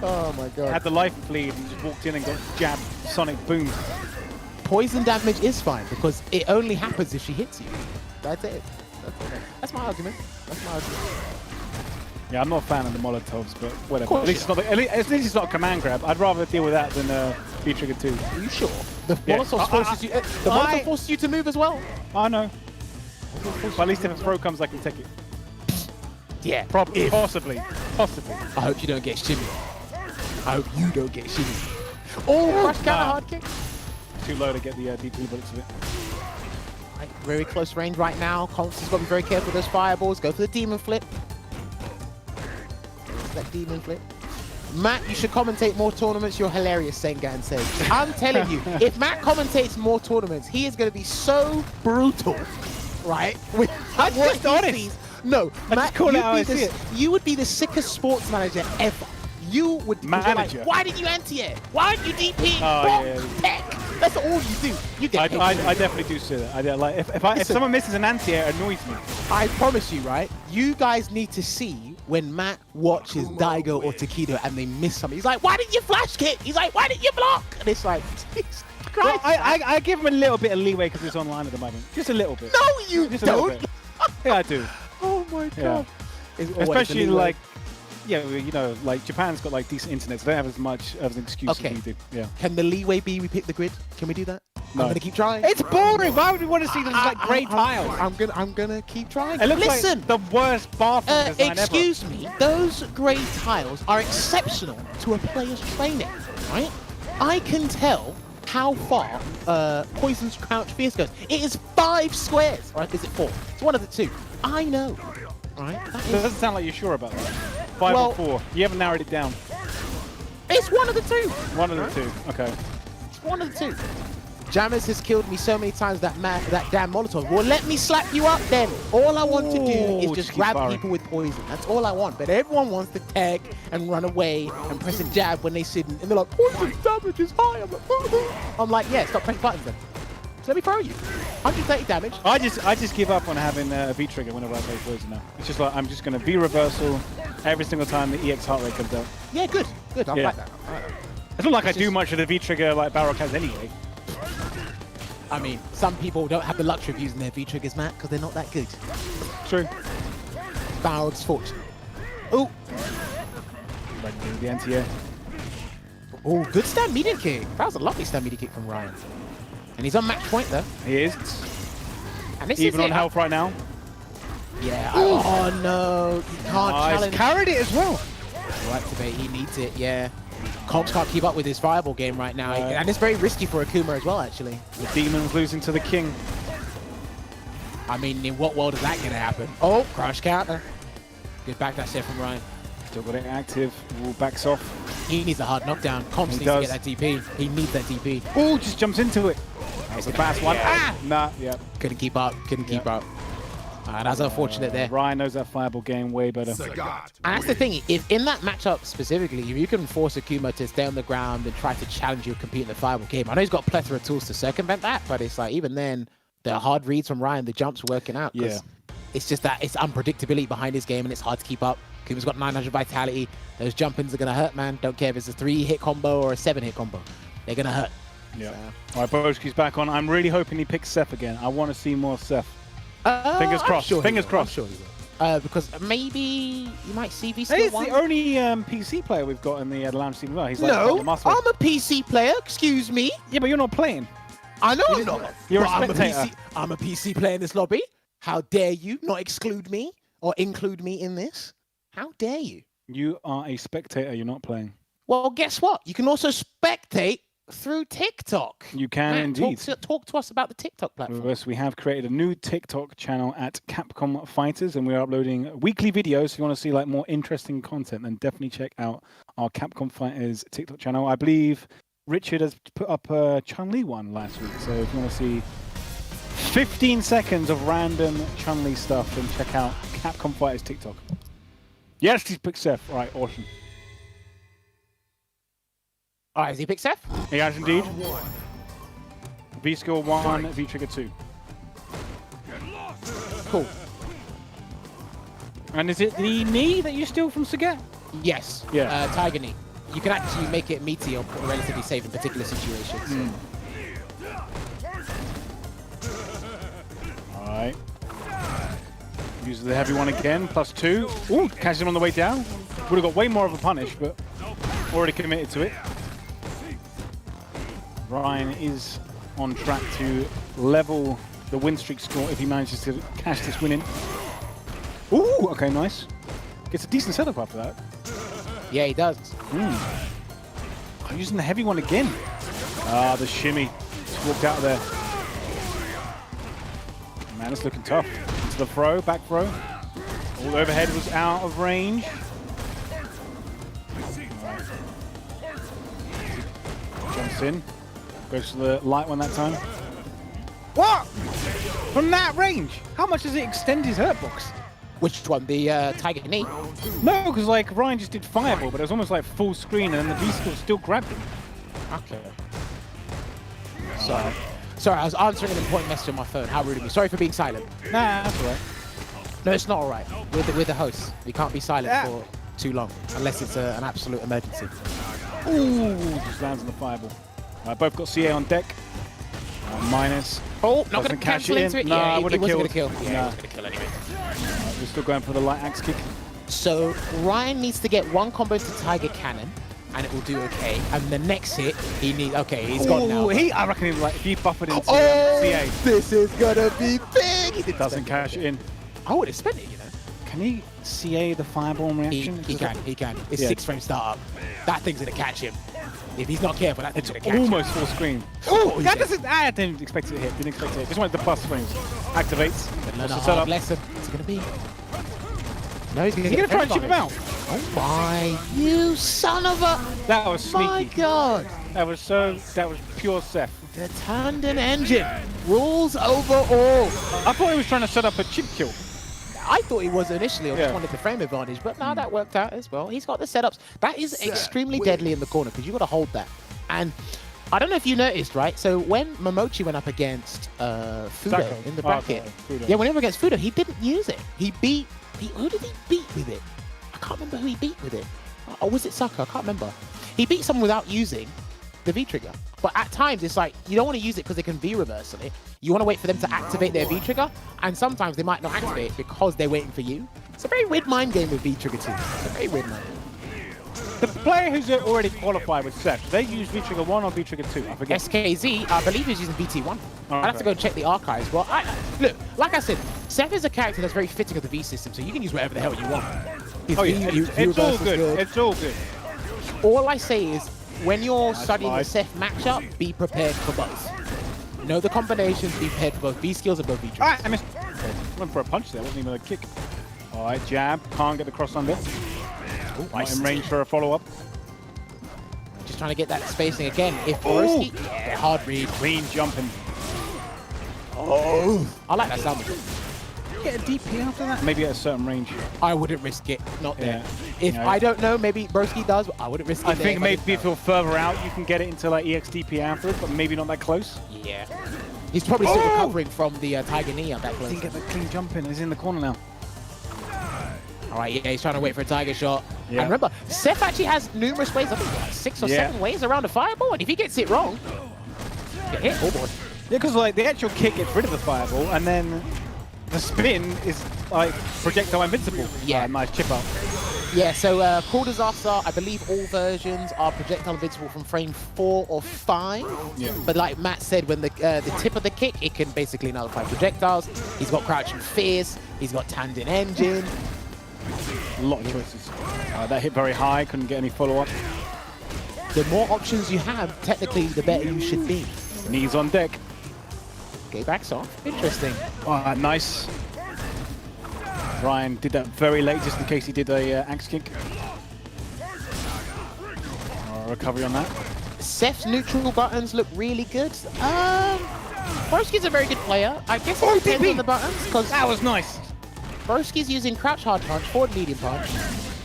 Oh my god. Had the life lead and just walked in and got jabbed. Sonic boom. Poison damage is fine because it only happens if she hits you. That's it. That's my argument. That's my argument. Yeah, I'm not a fan of the Molotovs, but whatever. At least it's not a command grab. I'd rather deal with that than V-Trigger 2. Are you sure? The Molotov forces you. The Molotov forces you to move as well. I know. But at least if a throw comes, I can take it. Yeah. Possibly. I hope you don't get shimmy. I hope you don't get shimmy. Oh, rush counter hard kick. Too low to get the DP bullets of it. Right, very close range right now. Confz has got to be very careful with those fireballs. Go for the demon flip. That demon flip. Matt, you should commentate more tournaments. You're hilarious, Sengan says. I'm telling you, if Matt commentates more tournaments, he is going to be so brutal, right? I'm just honest. No, Matt, call it how I see it. you would be the sickest sports manager ever. You would be like, Manager. why didn't you anti it? Why didn't you DP? Oh, yeah. Tech. That's all you do. You get I definitely do see that. Like if someone misses an anti-air, it annoys me. I promise you, right? You guys need to see when Matt watches Daigo or Takedo and they miss something. He's like, why didn't you flash kick? He's like, why didn't you block? And it's like, Jesus Christ. Well, I give him a little bit of leeway because it's online at the moment. Just a little bit. No, you Just don't. Yeah, I do. Oh my God. Especially like, yeah, you know, like Japan's got like decent internet, so they don't have as much of an excuse as we do. Yeah. Can the leeway be we pick the grid? Can we do that? No. I'm gonna keep trying. It's boring. Why would we want to see those like grey tiles? I'm gonna keep trying. It looks Listen, like the worst bathroom design ever. excuse me. Those grey tiles are exceptional to a player's training, right? I can tell how far Poison's Crouch Fierce goes. It is 5 squares, or is it 4? It's one of the 2. I know, right? It doesn't sound like you're sure about that. 5 or 4. You haven't narrowed it down. It's one of the 2. One of the 2. Okay. It's one of the 2. Jammers has killed me so many times that damn Molotov. Well, let me slap you up then. All I want to do is just grab people with poison. That's all I want. But everyone wants to tag and run away and press a jab when they sit and they're like, poison damage is high. I'm like, yeah, stop pressing buttons then. So let me throw you. 130 damage. I just give up on having a V trigger whenever I play poison now. It's just like I'm just going to V reversal every single time the EX heart rate comes out. Yeah, good. Good. I like that. It's not like I do much of the V trigger like Balrog has anyway. I mean, some people don't have the luxury of using their V-triggers, Matt, because they're not that good. True. Balrog's fortune. Oh! The anti-air. Oh, good stand medium kick. That was a lovely stand medium kick from Ryan. And he's on match point, though. He is. And this even is on health right now. Yeah. Oh, no. He can't challenge. He's carried it as well. To activate, he needs it, yeah. Confz can't keep up with his fireball game right now, and it's very risky for Akuma as well, actually. The demon's losing to the king. I mean, in what world is that going to happen? Oh, crush counter. Good backdash there from Ryan. Still got it active. Ooh, backs off. He needs a hard knockdown. Confz needs to get that DP. He needs that DP. Oh, just jumps into it. That was the fast one. Ah! Nah, yeah. Couldn't keep up. Couldn't keep up. That's unfortunate there. Ryan knows that fireball game way better. Sengan. And that's the thing, if in that matchup specifically, if you can force Akuma to stay on the ground and try to challenge you and compete in the fireball game, I know he's got a plethora of tools to circumvent that, but it's like, even then, the hard reads from Ryan, the jumps working out. Yeah. It's just that it's unpredictability behind his game and it's hard to keep up. Akuma's got 900 vitality. Those jump-ins are going to hurt, man. Don't care if it's a 3-hit combo or a 7-hit combo. They're going to hurt. Yeah. All right, Broski's back on. I'm really hoping he picks Seth again. I want to see more Seth. Fingers crossed. Sure Fingers crossed. I'm sure he will. Because maybe you might see VC1. He's the only PC player we've got in the lounge team as well. He's like, no, I'm a PC player. Excuse me. Yeah, but you're not playing. I know I'm not. You're a spectator. I'm a PC player in this lobby. How dare you not exclude me or include me in this? How dare you? You are a spectator. You're not playing. Well, guess what? You can also spectate through TikTok. You can indeed. Talk to us about the TikTok platform. Yes, we have created a new TikTok channel at Capcom Fighters, and we are uploading weekly videos. So if you want to see like more interesting content, then definitely check out our Capcom Fighters TikTok channel. I believe Richard has put up a Chun-Li one last week. So if you want to see 15 seconds of random Chun-Li stuff, then check out Capcom Fighters TikTok. Yes, he's picked Seth. All right, awesome. All right, has he picked Seth? He has indeed. V-Skill 1, V-Trigger 2. Cool. And is it the knee that you steal from Sagat? Yes. Yeah. Tiger knee. You can actually make it meaty or relatively safe in particular situations. All right. Uses the heavy one again, +2. Ooh, catches him on the way down. Would have got way more of a punish, but already committed to it. Ryan is on track to level the win streak score if he manages to cash this win in. Ooh, okay, nice. Gets a decent setup after that. Yeah, he does. I'm using the heavy one again. Ah, the shimmy. Just walked out of there. Man, it's looking tough. Into the throw, back throw. All overhead was out of range. Right. Jumps in. Goes to the light one that time. What? From that range? How much does it extend his hurt box? Which one? The Tiger Knee? No, because like Ryan just did fireball, but it was almost like full screen, and then the V-skill still grabbed him. Okay. Sorry, I was answering an important message on my phone. How rude of me. Sorry for being silent. Nah, that's alright. No, it's not alright. We're the hosts. We can't be silent for too long, unless it's an absolute emergency. Ooh, just lands on the fireball. Both got CA on deck. Minus. Oh, not going to cash cancel it into in. it. No, Yeah, would he have wasn't killed. going to kill. Yeah, he was going to kill anyway. We're still going for the light axe kick. So Ryan needs to get one combo to Tiger Cannon, and it will do okay. And the next hit, he needs. Okay, he's gone now. I reckon he's like if he buffered into CA, this is gonna be big. He doesn't cash it in. I would have spent it, you know. Can he CA the fireball reaction? He can. It's 6 frame startup. That thing's gonna catch him. If he's not careful, that thing's gonna catch him. Almost full screen. Oh, that doesn't. I didn't expect it to hit. Didn't expect it to hit. Just wanted the plus frames. Activates. Learn a the hard setup. lesson. What's it gonna be? No, he's Is he gonna try and chip him out? Oh my! You son of a! That was sneaky. My God! That was pure Seth. The Tandon engine rules over all. I thought he was trying to set up a chip kill. I thought he was initially, or just Yeah. wanted the frame advantage, but now that worked out as well. He's got the setups. That is extremely deadly in the corner because you got to hold that. And I don't know if you noticed, right? So when Momochi went up against Fudo in the bracket, yeah, whenever against Fudo, he didn't use it. He beat. Who did he beat with it? I can't remember who he beat with it. Or was it Saka? I can't remember. He beat someone without using the V-trigger. But at times, it's like, you don't want to use it because they can V-reversal it. You want to wait for them to activate their V-trigger, and sometimes they might not activate it because they're waiting for you. It's a very weird mind game with V-trigger too. It's a very weird mind game. The player who's already qualified with Seth, do they use V-trigger 1 or V-trigger 2? I forget. SKZ, I believe he's using VT1. Oh, I'd have to go and check the archives. But look, like I said, Seth is a character that's very fitting of the V system, so you can use whatever the hell you want. His it's all good. It's all good. All I say is, when you're studying the Seth matchup, be prepared for both. Know the combinations, be prepared for both V skills and both V triggers. Alright, I missed. Went for a punch there, wasn't even a kick. Alright, jab, can't get the cross under. Not in range for a follow-up. Just trying to get that spacing again. If Broski, yeah, hard read. Clean jumping. Oh, I like that sound. Get a DP after that? Maybe at a certain range. I wouldn't risk it. Not there. Yeah. If I don't know, maybe Broski does, but I wouldn't risk it. I think maybe if you're further out, you can get it into like EXDP afterwards, but maybe not that close. Yeah. He's probably still recovering from the Tiger Knee on that close. Didn't get the clean jump in. He's in the corner now. All right, yeah, he's trying to wait for a Tiger shot. Yeah. And remember, Seth actually has numerous ways, I think like 6 or 7 ways around a fireball, and if he gets it wrong, get hit. Oh boy. Yeah, because like the actual kick gets rid of the fireball, and then the spin is like projectile invincible. Yeah. Nice chip up. Yeah, so Cruel Disaster, I believe all versions are projectile invincible from frame 4 or 5. Yeah. But like Matt said, when the tip of the kick, it can basically nullify projectiles. He's got Crouching Fierce, he's got Tandon Engine. A lot of choices. That hit very high, couldn't get any follow-up. The more options you have, technically, the better you should be. Knees on deck. Okay, backs off. Interesting. Oh, nice. Ryan did that very late, just in case he did a axe kick. Recovery on that. Seth's neutral buttons look really good. Broski's a very good player. I guess it depends on the buttons, because that was nice. Broski's using crouch hard punch, forward medium punch,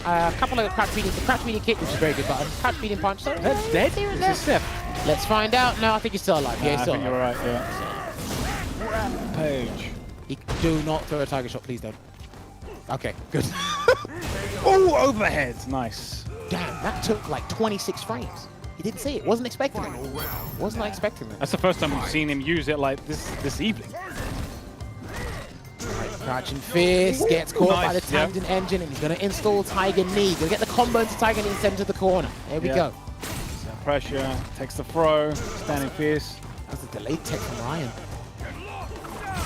a couple of crouch medium kick, which is a very good button. Crouch medium punch. So That's dead. Here and This there. is Seth. Let's find out. No, I think he's still alive. Yeah, he's still I think alive. you're right. Yeah. Rampage. Do not throw a Tiger shot, please don't. Okay, good. Oh, overhead. Nice. Damn, that took like 26 frames. He didn't see it. Wasn't expecting it. Was not expecting it. That's the first time we've seen him use it like this evening. Crouching Fierce gets caught by the Nice, Tandon Engine, and he's going to install Tiger Knee. Going to get the combo into Tiger Knee and send him to the corner. There we go. Pressure, takes the throw, standing fierce. That's a delayed tech from Ryan.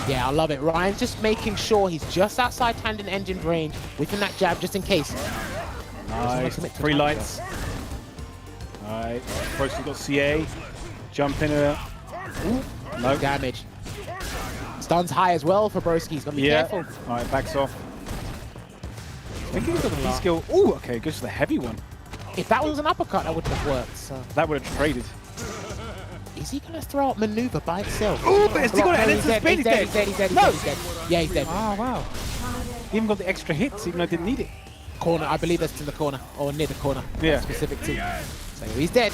Yeah, I love it. Ryan's just making sure he's just outside Tandon Engine range within that jab, just in case. Nice. 3 lights. Alright, Broski got CA. Jump in a... No damage. Stun's high as well for Broski. He's got to be careful. Alright, backs off. I think he's got the V-skill. Ooh, okay, goes for the heavy one. If that was an uppercut, that wouldn't have worked. So. That would have traded. Is he going to throw out maneuver by itself? Ooh, but it's still got an he's dead. spin. He's dead. He's dead. He's dead. No. He's dead. Yeah, he's dead. Oh, wow. He even got the extra hits, even though he didn't need it. Corner, I believe that's in the corner, or near the corner. Yeah. Specific team. So he's dead.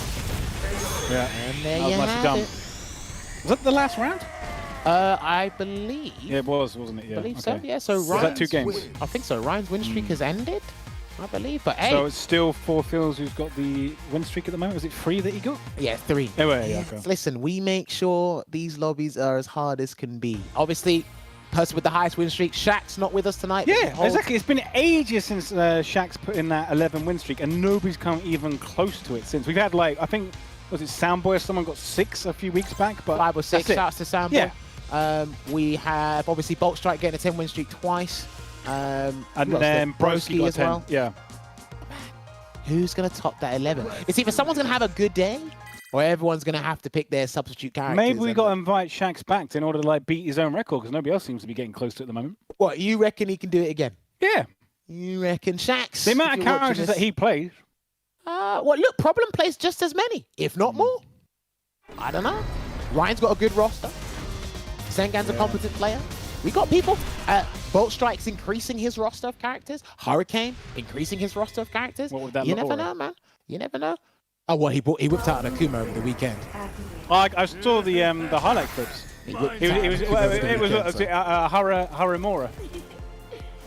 Yeah. And there That was you nicely have done. it. Was that the last round? I believe. Yeah, it was, wasn't it? Yeah. I believe so. Yeah. So Was that Ryan's 2 games? I think so. Ryan's win streak has ended, I believe. But hey, So it's still 4Phillz who's got the win streak at the moment. Was it 3 that he got? yeah, 3. Oh, yeah, okay. Listen, we make sure these lobbies are as hard as can be. Obviously, person with the highest win streak, Shaq's not with us tonight. Yeah, exactly. It's been ages since Shaq's put in that 11 win streak, and nobody's come even close to it since. We've had like, I think, was it Soundboy or someone got 6 a few weeks back? But 5 or 6. Shouts to Soundboy. Yeah. We have obviously Bolt Strike getting a 10 win streak twice. And then Broski got as 10. well. Yeah. Who's going to top that 11? It's either someone's going to have a good day, or everyone's going to have to pick their substitute characters. Maybe we got to invite Shaq's back in order to like beat his own record, because nobody else seems to be getting close to it at the moment. What, you reckon he can do it again? Yeah. You reckon Shaq's? The amount of characters that he plays. Well, look, Problem plays just as many, if not more. I don't know. Ryan's got a good roster. Sengan's a competent player. We got people. Bolt Strike's increasing his roster of characters. Hurricane increasing his roster of characters. What would that You look never like? know, man. You never know. Oh, well, he whipped out an Akuma over the weekend. I saw the highlight clips. He whipped It out an was Akuma over the weekend, so Haramura.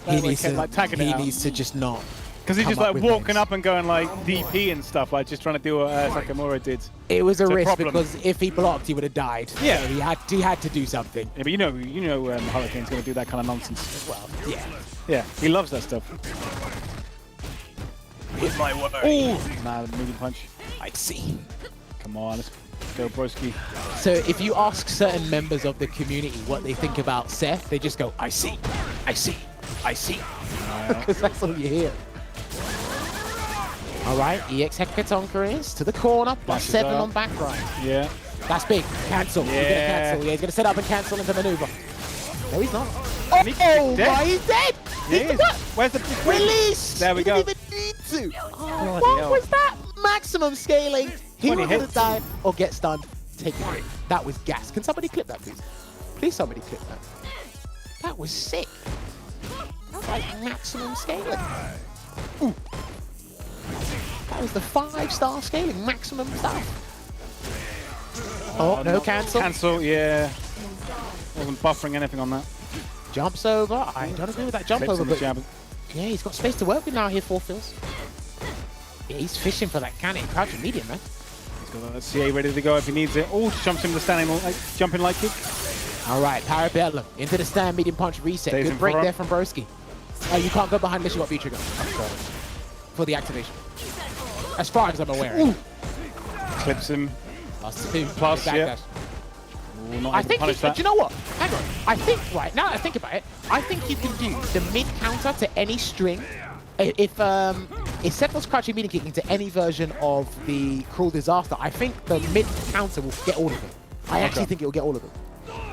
he needs like tagging it out. to just not. Because he's come just up like with walking names. up and going like DP and stuff, like just trying to do what Sakamura did. It was a It's a risk problem. because if he blocked, he would have died. Yeah. So he had to do something. Yeah, but you know, Hurricane's going to do that kind of nonsense. Well, yeah. Yeah, he loves that stuff. With my word. Ooh! Nah, the medium punch. I see. Come on, let's go, Broski. So if you ask certain members of the community what they think about Seth, they just go, I see, I see, I see. Because that's all you hear. All right, EX Hecatonka is to the corner, plus Flashes 7 up. on back right. Yeah. That's big. Cancel. He's gonna Yeah. cancel. Yeah, he's gonna set up and cancel into maneuver. No, he's not. He- Oh, he's dead. my, he's dead. Yeah, He's he is. what? Where's the Release! There we He go. didn't even need to. Oh, Bloody what hell. was that? Maximum scaling. He 20 was going to hits. die or get stunned. Take it. That was gas. Can somebody clip that, please? Please, somebody clip that. That was sick. That was like maximum scaling. Ooh. That was the 5-star scaling, maximum stuff. Oh, no, cancel. Cancel, yeah. Wasn't buffering anything on that. Jumps over. I don't agree with that jump Clips over, on the but jab. yeah, he's got space to work with now here, 4Phillz. Yeah, he's fishing for that cannon. Crouching medium, man. He's got that CA ready to go if he needs it. Oh, jumps in with the standing, like, jumping light kick. All right, Parabellum into the stand, medium punch, reset. Stays Good in break front. there from Broski. Oh, you can't go behind unless you got V-trigger. For the activation. As far as I'm aware. Ooh. Clips him. Plus 2. Plus, Back yeah. dash. Ooh, not I able to think, punish do that. you know what? Hang on. I think, right, now that I think about it, I think you can do the mid counter to any string. If Seth was crouching medium kicking to any version of the Cruel Disaster, I think the mid counter will get all of them. I actually think it will get all of them.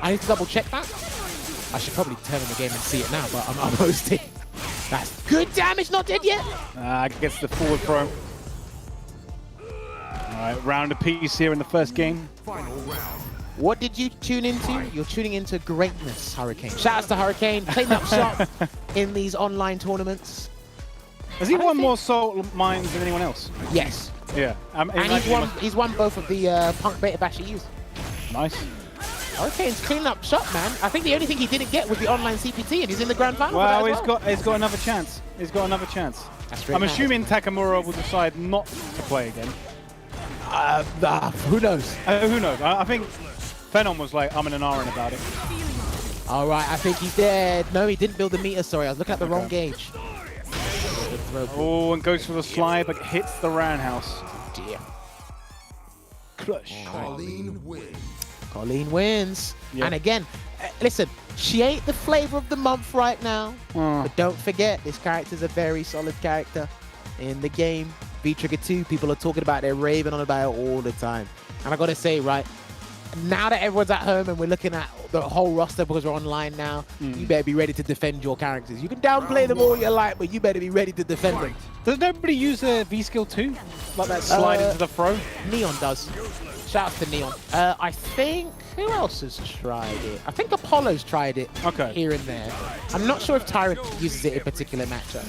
I need to double check that. I should probably turn on the game and see it now, but I'm hosting. That's good damage, not dead yet. Gets the forward throw. Alright, round apiece here in the first game. What did you tune into? You're tuning into greatness, Hurricane. Shouts to Hurricane, playing up shop in these online tournaments. Has he I don't won think- more soul mines than anyone else? Yes. Yeah. And he's won both of the Punk Beta Bash EUs. Nice. Hurricane's cleaning up shop, man. I think the only thing he didn't get was the online CPT, and he's in the grand final. Well, for that as he's got another chance. He's got another chance. That's really I'm nice. assuming Takamura will decide not to play again. Who knows? Who knows? I think Phenom was like, I'm in an iron about it. All right, I think he's dead. No, he didn't build the meter. Sorry, I was looking at the wrong gauge. Oh, and goes for the slide, but hits the roundhouse. Dear. Clutch. Colleen wins. Colleen wins. Yeah. And again, listen, she ain't the flavor of the month right now. But don't forget, this character's a very solid character in the game. V-Trigger 2, people are talking about it, they're raving on about it all the time. And I gotta say, right, now that everyone's at home and we're looking at the whole roster because we're online now, you better be ready to defend your characters. You can downplay them all you like, but you better be ready to defend them. Does nobody use a V-skill too? Like that slide into the throw? Neon does. Shout out to Neon. I think Who else has tried it? I think Apollo's tried it here and there. I'm not sure if Tyrant uses it in a particular matchup.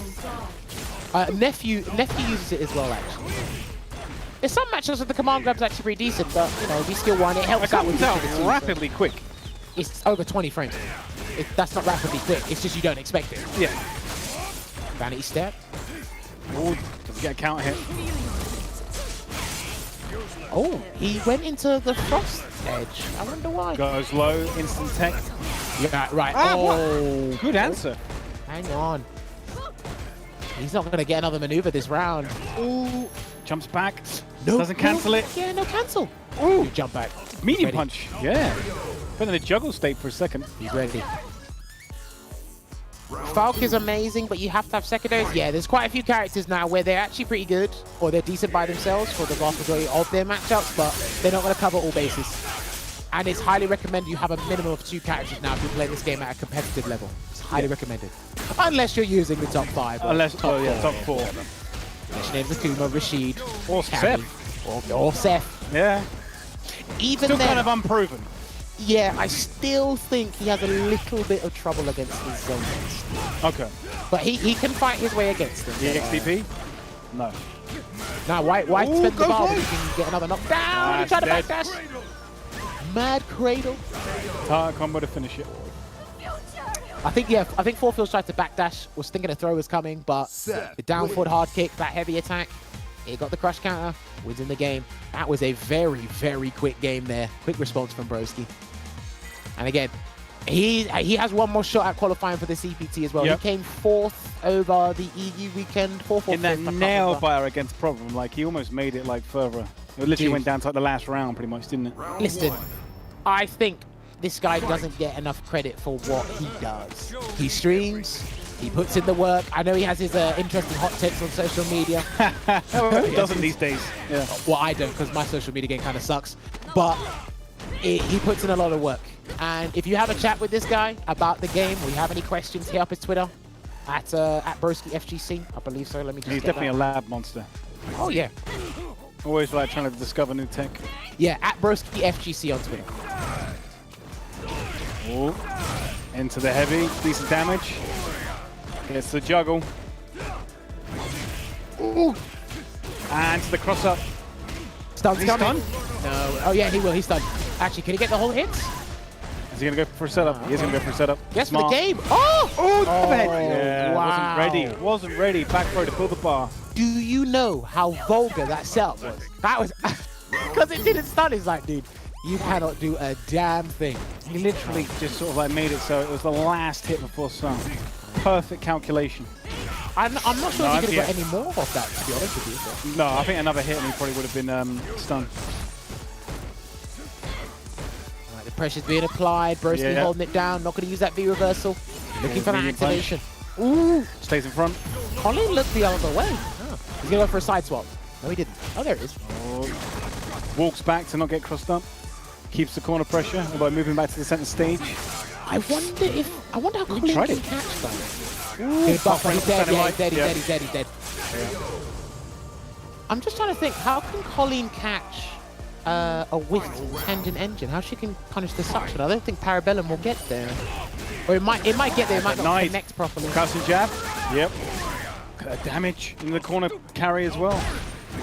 Nephew uses it as well, actually. There's some matchups with the command grab's actually pretty decent, but, you know, we still won. It helps out with the rapidly quick. It's over 20 frames. That's not rapidly quick. It's just you don't expect it. Yeah. Vanity step. Oh, doesn't get a counter hit. Oh, he went into the frost edge. I wonder why. Goes low, instant tech. Yeah, right. Oh, good answer. Hang on. He's not going to get another maneuver this round. Ooh. Jumps back. No, doesn't cancel it. Yeah, no cancel. Ooh. Good jump back. Medium punch. Yeah. Been in a juggle state for a second. He's ready. Falk is amazing, but you have to have secondaries. Yeah, there's quite a few characters now where they're actually pretty good, or they're decent by themselves for the vast majority of their matchups, but they're not going to cover all bases. And it's highly recommended you have a minimum of 2 characters now if you're playing this game at a competitive level. It's highly recommended. Unless you're using the top 5. Unless, top 4. Unless your name's Akuma, Rashid, or Cammy, Seth. Or Seth. Yeah. Even still then, kind of unproven. Yeah, I still think he has a little bit of trouble against his zone. Okay. But he can fight his way against them. The XDP? No. Now, why spend the bar when you can get another knockdown? He tried to backdash. Mad cradle. Combo to finish it. I think 4Phillz tried to backdash, was thinking a throw was coming, but the down forward hard kick, that heavy attack, he got the crush counter, wins in the game. That was a very, very quick game there. Quick response from Broski. And again, he has one more shot at qualifying for the CPT as well. Yep. He came 4th over the EU weekend, 4th or in that nail fire against Problem. Like, he almost made it like further. It literally went down to like the last round pretty much, didn't it? Listen, I think this guy doesn't get enough credit for what he does. He streams, he puts in the work. I know he has his interesting hot takes on social media. Who doesn't these days? Yeah. Well, I don't, because my social media game kind of sucks. But he puts in a lot of work. And if you have a chat with this guy about the game, or you have any questions, hit up his Twitter at Broski FGC. I believe so. Let me just He's definitely a lab monster. Oh, yeah. Always like trying to discover new tech. Yeah, at Broski FGC on Twitter. Ooh. Into the heavy, decent damage. Gets the juggle. Ooh. And to the cross up. Stun's coming. No. Oh yeah, he will. He's stunned. Actually, can he get the whole hits? Is he gonna go for a setup? He is gonna go for a setup. Yes, for the game. Oh! Oh! Yeah, wow. wasn't ready. Wasn't ready. Back throw to pull the bar. Do you know how vulgar that setup was? That was because it didn't stun. It's like, dude, you cannot do a damn thing. He literally just sort of like made it so it was the last hit before stun. Perfect calculation. I'm not sure if he could have got any more off that, to be honest with you. No, I think another hit and he probably would have been stunned. Right, the pressure's being applied. Broski holding it down. Not going to use that V reversal. Looking for that activation. Ooh. Stays in front. Colin looked the other way. Oh. He's going to go for a side swap. No, he didn't. Oh, there it is. Oh. Walks back to not get crossed up. Keeps the corner pressure by moving back to the center stage. I wonder how Colin can catch that. Good buffer. He's dead. Yeah, he's dead. He's dead. He's dead. Yeah. I'm just trying to think. How can Colleen catch a whiffed tangent engine? How she can punish the suction? I don't think Parabellum will get there. Or it might get there. It might not connect properly. Casting jab. Yep. Damage in the corner carry as well.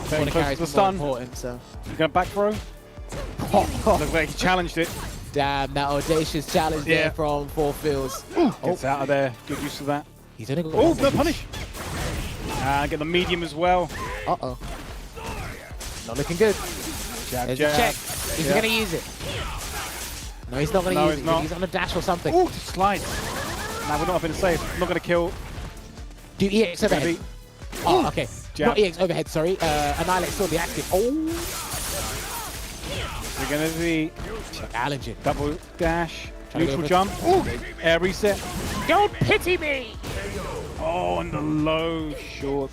Corner carry is more important. So. He's going back throw. Looks like he challenged it. Damn, that audacious challenge there from 4Phillz. Gets out of there. Good use of that. He's only got the punish. Get the medium as well. Uh-oh. Not looking good. Jab, There's a check. Is he going to use it? No, he's not going to use it. He's on a dash or something. Oh, slide. Now we're not having to save. Not going to kill. Do EX overhead. Oh, okay. Jab. Not EX overhead, sorry. Annihilate still the active. Oh. We're going to be challenging. Double dash. Neutral jump. Ooh. Air reset. Don't pity me. Oh, and the low short.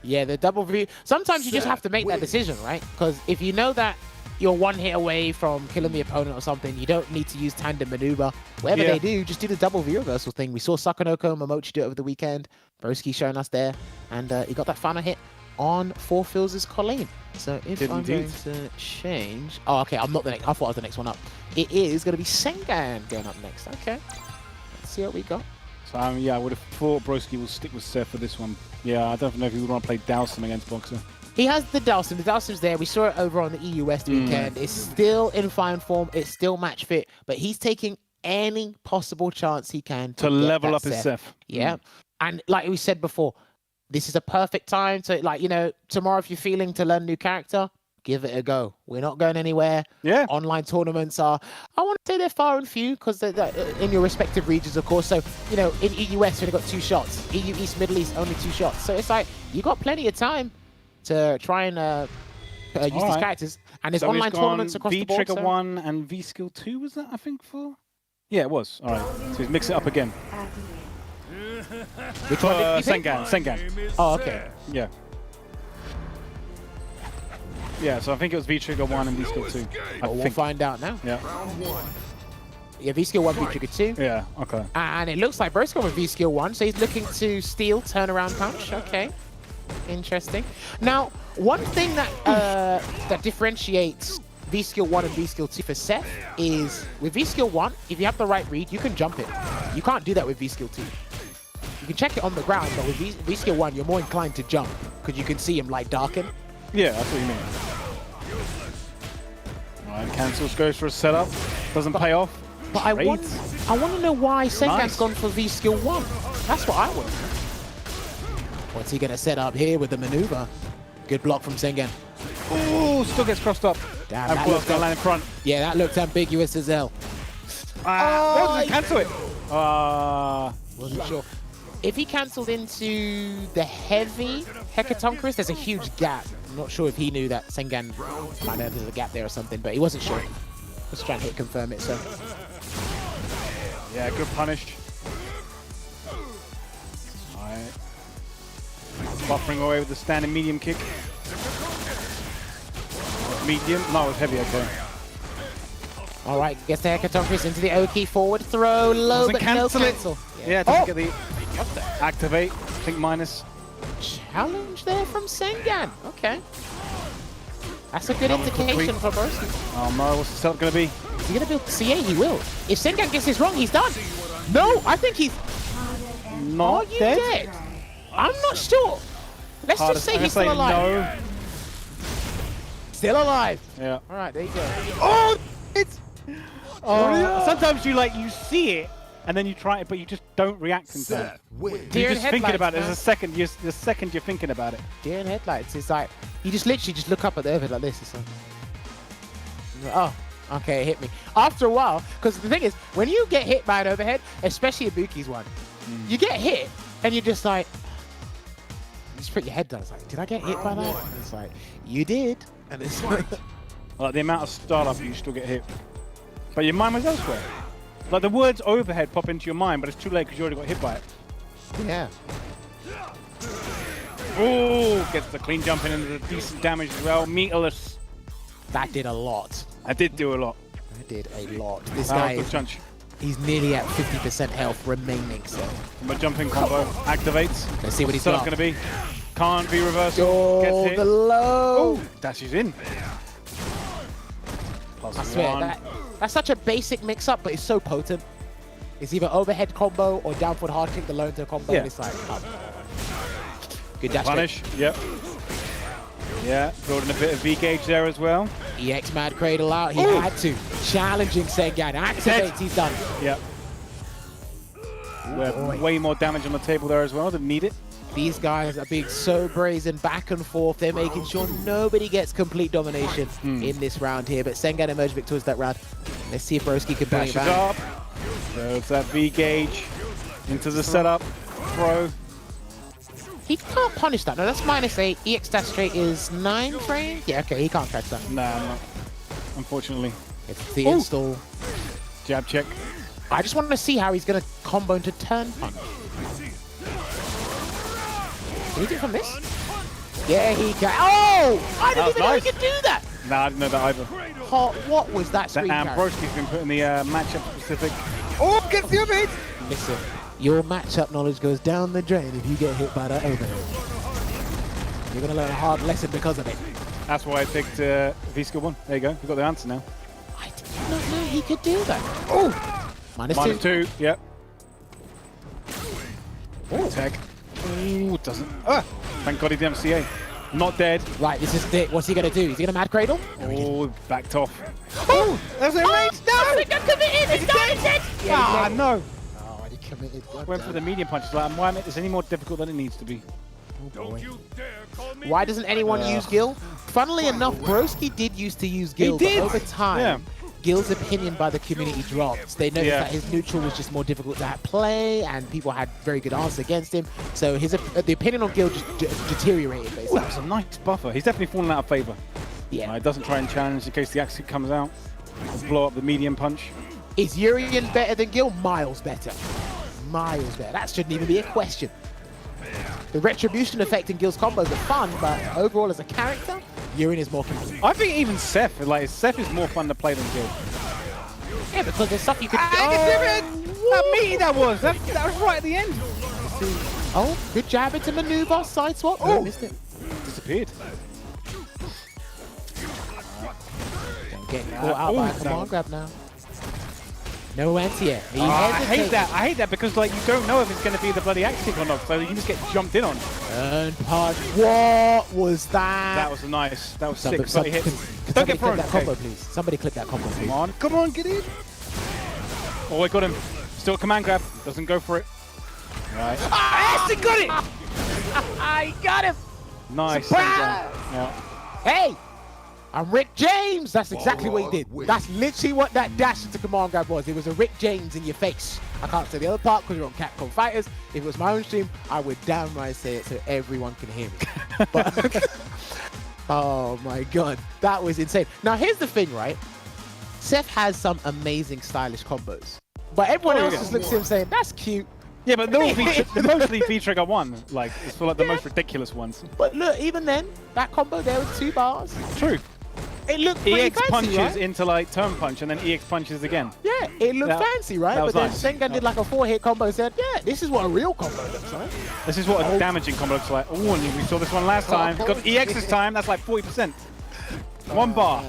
Yeah, the double view. Sometimes you just have to make that decision, right? Because if you know that you're one hit away from killing the opponent or something, you don't need to use tandem maneuver. Whatever they do, just do the double V reversal thing. We saw Sakanoko and Momochi do it over the weekend. Broski showing us there. And he got that final hit on 4Phillz' Colleen. So if Did I'm indeed. going to change... Oh, okay, I'm not the next. I thought I was the next one up. It is going to be Sengan going up next. Okay. Let's see what we got. So, yeah, I would have thought Broski will stick with Seth for this one. Yeah, I don't know if he would want to play Dowsum against Boxer. He has the Dowsum. The Dowsum's there. We saw it over on the EU West weekend. It's still in fine form. It's still match fit. But he's taking any possible chance he can To get level that up his Seth. Yeah. And like we said before, this is a perfect time to, like, you know, tomorrow if you're feeling to learn a new character, give it a go. We're not going anywhere. Yeah. Online tournaments are, I want to say they're far and few because they're in your respective regions, of course. So, you know, in EU West, we've got 2 shots. EU East, Middle East, only 2 shots. So it's like, you got plenty of time to try and use these characters. And there's online tournaments across the board. V-Trigger 1 and V-Skill 2, was that, I think, for? Yeah, it was. All right. So he's mixed it up again. Which one did you pick? Sengan. Oh, okay. Yeah. Yeah, so I think it was V-Trigger 1 and V-Skill 2. We'll find out now. Yeah. Yeah, V-Skill 1, V-Trigger 2. Yeah, okay. And it looks like Broski with V-Skill 1, so he's looking to steal turnaround punch. Okay. Interesting. Now, one thing that that differentiates V-Skill 1 and V-Skill 2 for Seth is with V-Skill 1, if you have the right read, you can jump it. You can't do that with V-Skill 2. You can check it on the ground, but with V-Skill 1, you're more inclined to jump because you can see him like darken. Yeah, that's what you mean. All right, cancels, goes for a setup. Doesn't pay off. But I want to know why Sengan's gone for V-Skill 1. That's what I want to know. What's he going to set up here with the maneuver? Good block from Sengan. Oh, still gets crossed up. Damn, and that Falk's going to land in front. Yeah, that looked ambiguous as hell. Oh, did he cancel it? Wasn't sure. If he cancelled into the heavy Hecatonchris, there's a huge gap. I'm not sure if he knew that Sengan might have there's a gap there or something, but he wasn't sure. Just trying to hit confirm it, so. Yeah, good punish. Alright. Buffering away with the standing medium kick. Medium? No, it was heavy, okay. Alright, gets the Hecatonchris into the O-key forward throw, low but no cancel. Yeah, it doesn't get the activate. I think minus. Challenge there from Sengan. Okay. That's a good indication for Broski. Oh no, what's the setup going to be? Is he going to build CA? He will. If Sengan gets this wrong, he's done. No, I think he's... Not Are you dead? dead? I'm not sure. Let's just say he's still alive. No. Still alive. Yeah. All right, there you go. Oh, it's... Oh, sometimes you see it, and then you try it, but you just don't react in time. You're just thinking about it. There's a second. The second you're thinking about it. Deer in headlights. It's like you just literally just look up at the overhead like this. It's like, oh, okay, it hit me. After a while, because the thing is, when you get hit by an overhead, especially Ibuki's one, you get hit, and you're just like, you just put your head down. It's like, did I get hit by that? And it's like, you did, and it's like, the amount of startup you still get hit, but your mind was elsewhere. Like the words overhead pop into your mind, but it's too late because you already got hit by it. yeah. Oh, gets the clean jump in and the decent damage as well. Meterless. That did a lot. I did do a lot. That did a lot. This guy, he's nearly at 50% health remaining. So my jumping combo activates. Let's see what he's got. got. Going to be. Can't be reversed. Oh, gets hit. the low. Oh, dashes in. Plus I swear, that's such a basic mix-up, but it's so potent. It's either overhead combo or down forward hard kick the low into a combo. Yeah. And it's like, good dash punish. Yep. Yeah, building a bit of V-gauge there as well. EX Mad Cradle out. He had to. Challenging Sengan. Activates. He's done. Yep. We have way more damage on the table there as well. Didn't need it. These guys are being so brazen back and forth. They're making sure nobody gets complete domination in this round here. But Sengan emerged victorious that round. Let's see if Broski can bring it back. Up. There's that V-gauge into the setup. Throw. He can't punish that. No, that's -8. EX dash straight is 9 frame. Yeah, okay, he can't catch that. Nah, not. Unfortunately. It's the install. Jab check. I just want to see how he's going to combo into turn punch. Can he do it from this? Yeah, he can. Oh! I didn't even know he could do that! Nah, I didn't know that either. What was that screen And Broski's been putting the matchup specific. Oh, gets the overhead! Listen, your matchup knowledge goes down the drain if you get hit by that overhead. You're going to learn a hard lesson because of it. That's why I picked V-Skill 1. There you go. You've got the answer now. I did not know he could do that. Oh! Minus 2. Yep. Oh. Tag. Ooh, doesn't. Thank God he did MCA. Not dead. Right, this is it. What's he going to do? Is he going to Mad Cradle? Oh, backed off. Oh! There's a range. No! He got committed! He's dead! Ah, no. Oh, he committed. Went for the medium punch. Like, why make this any more difficult than it needs to be? Don't you dare call me. Why doesn't anyone use Gil? Funnily enough, Broski did used to use Gil, He did. but over time, Yeah. Gil's opinion by the community dropped. They noticed that his neutral was just more difficult to play, and people had very good answers against him. So his the opinion on Gil just deteriorated, Ooh, basically. that was a nice buffer. He's definitely fallen out of favour. Yeah. Doesn't try and challenge in case the axe comes out. Blow up the medium punch. Is Urian better than Gil? Miles better. Miles better. That shouldn't even be a question. The retribution effect in Gil's combos are fun, but overall as a character, Urian is more complete. I think even Seth, Seth is more fun to play than Gil. Yeah, because there's stuff you could That meaty that was! That was right at the end. Oh, good jab into maneuver, side swap. Oh, missed it. Disappeared. Don't get caught out by a command grab now. No anti-air. I hate that. I hate that because like you don't know if it's going to be the bloody axe kick or not, so you can just get jumped in on. Turn punch. What was that? That was nice. That was sick. Somebody Hits. Can Don't somebody get clip thrown. that combo, please. Somebody clip that combo, please. Come on, get in. Oh, I got him. Still command grab. Doesn't go for it. Right. Yes, he got it! I got him! Nice. Surprise! Yeah. Hey! I'm Rick James! That's exactly what he did. That's literally what that dash into command grab was. It was a Rick James in your face. I can't say the other part because you're on Capcom Fighters. If it was my own stream, I would downright say it so everyone can hear me. But, oh my god, that was insane. Now here's the thing, right? Seth has some amazing stylish combos. But everyone else just looks at him saying, that's cute. Yeah, but mostly V-Trigger 1, like, it's for like the most ridiculous ones. But look, even then, that combo there with 2 bars. True. It looked pretty EX fancy, punches right? into like turn punch and then EX punches again. Yeah, it looked fancy, right? That was But then nice. Sengan did like a 4-hit combo and said, yeah, this is what a real combo looks like. This is what a damaging combo looks like. Oh, and we saw this one last time. Got EX this time, that's like 40%. 1 bar.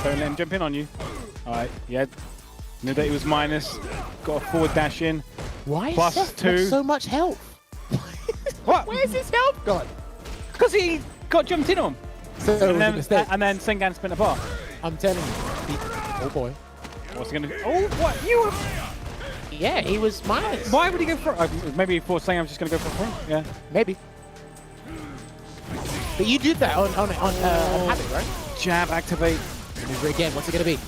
Don't let him jump in on you. Alright, yeah. Knew that he was minus. Got a forward dash in. Why Plus is Seth 2. got so much health? What? Where's his health gone? Because he got jumped in on him. So it was a mistake. And then Sengan spent a bar. I'm telling you. Oh boy. What's he going to do? Oh, what? You were... Yeah, he was minus. Why would he go for maybe he thought Sengan was just going to go for a front. Yeah. Maybe. But you did that on habit, right? Jab activate. Again, what's it going to be?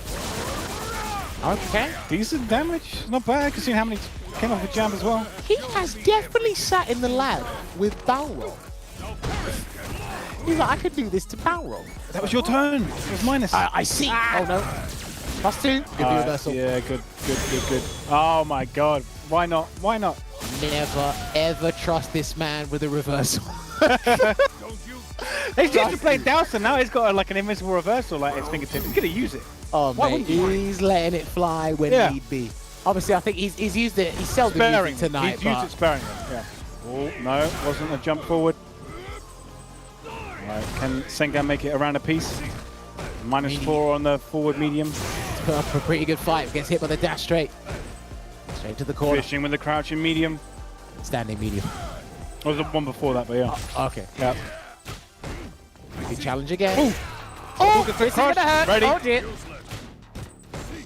Okay. Decent damage. Not bad, considering how many came off with jab as well. He has definitely sat in the lab with barrel roll. He's like, I could do this to barrel roll. That was your turn. It was minus. I see. Oh no. +2. Good reversal. Yeah, good. Oh my god. Why not? Why not? Never ever trust this man with a reversal. He's just to play Dowson now. He's got like an invincible reversal like his fingertip. He's gonna use it. Oh Why man, wouldn't you? he's letting it fly when need be. Obviously, I think he's used it. He's seldom Sparing used it tonight. He's used it sparingly. Yeah. Oh no, wasn't a jump forward. Right, can Sengan make it around a piece? -4 on the forward medium. Put up a pretty good fight. Gets hit by the dash straight to the corner. Fishing with the crouching medium. Standing medium. There was the one before that, but yeah. Okay. Yep. Good challenge again. Ooh. Oh, Good this is cross. gonna hurt. Ready. Oh dear.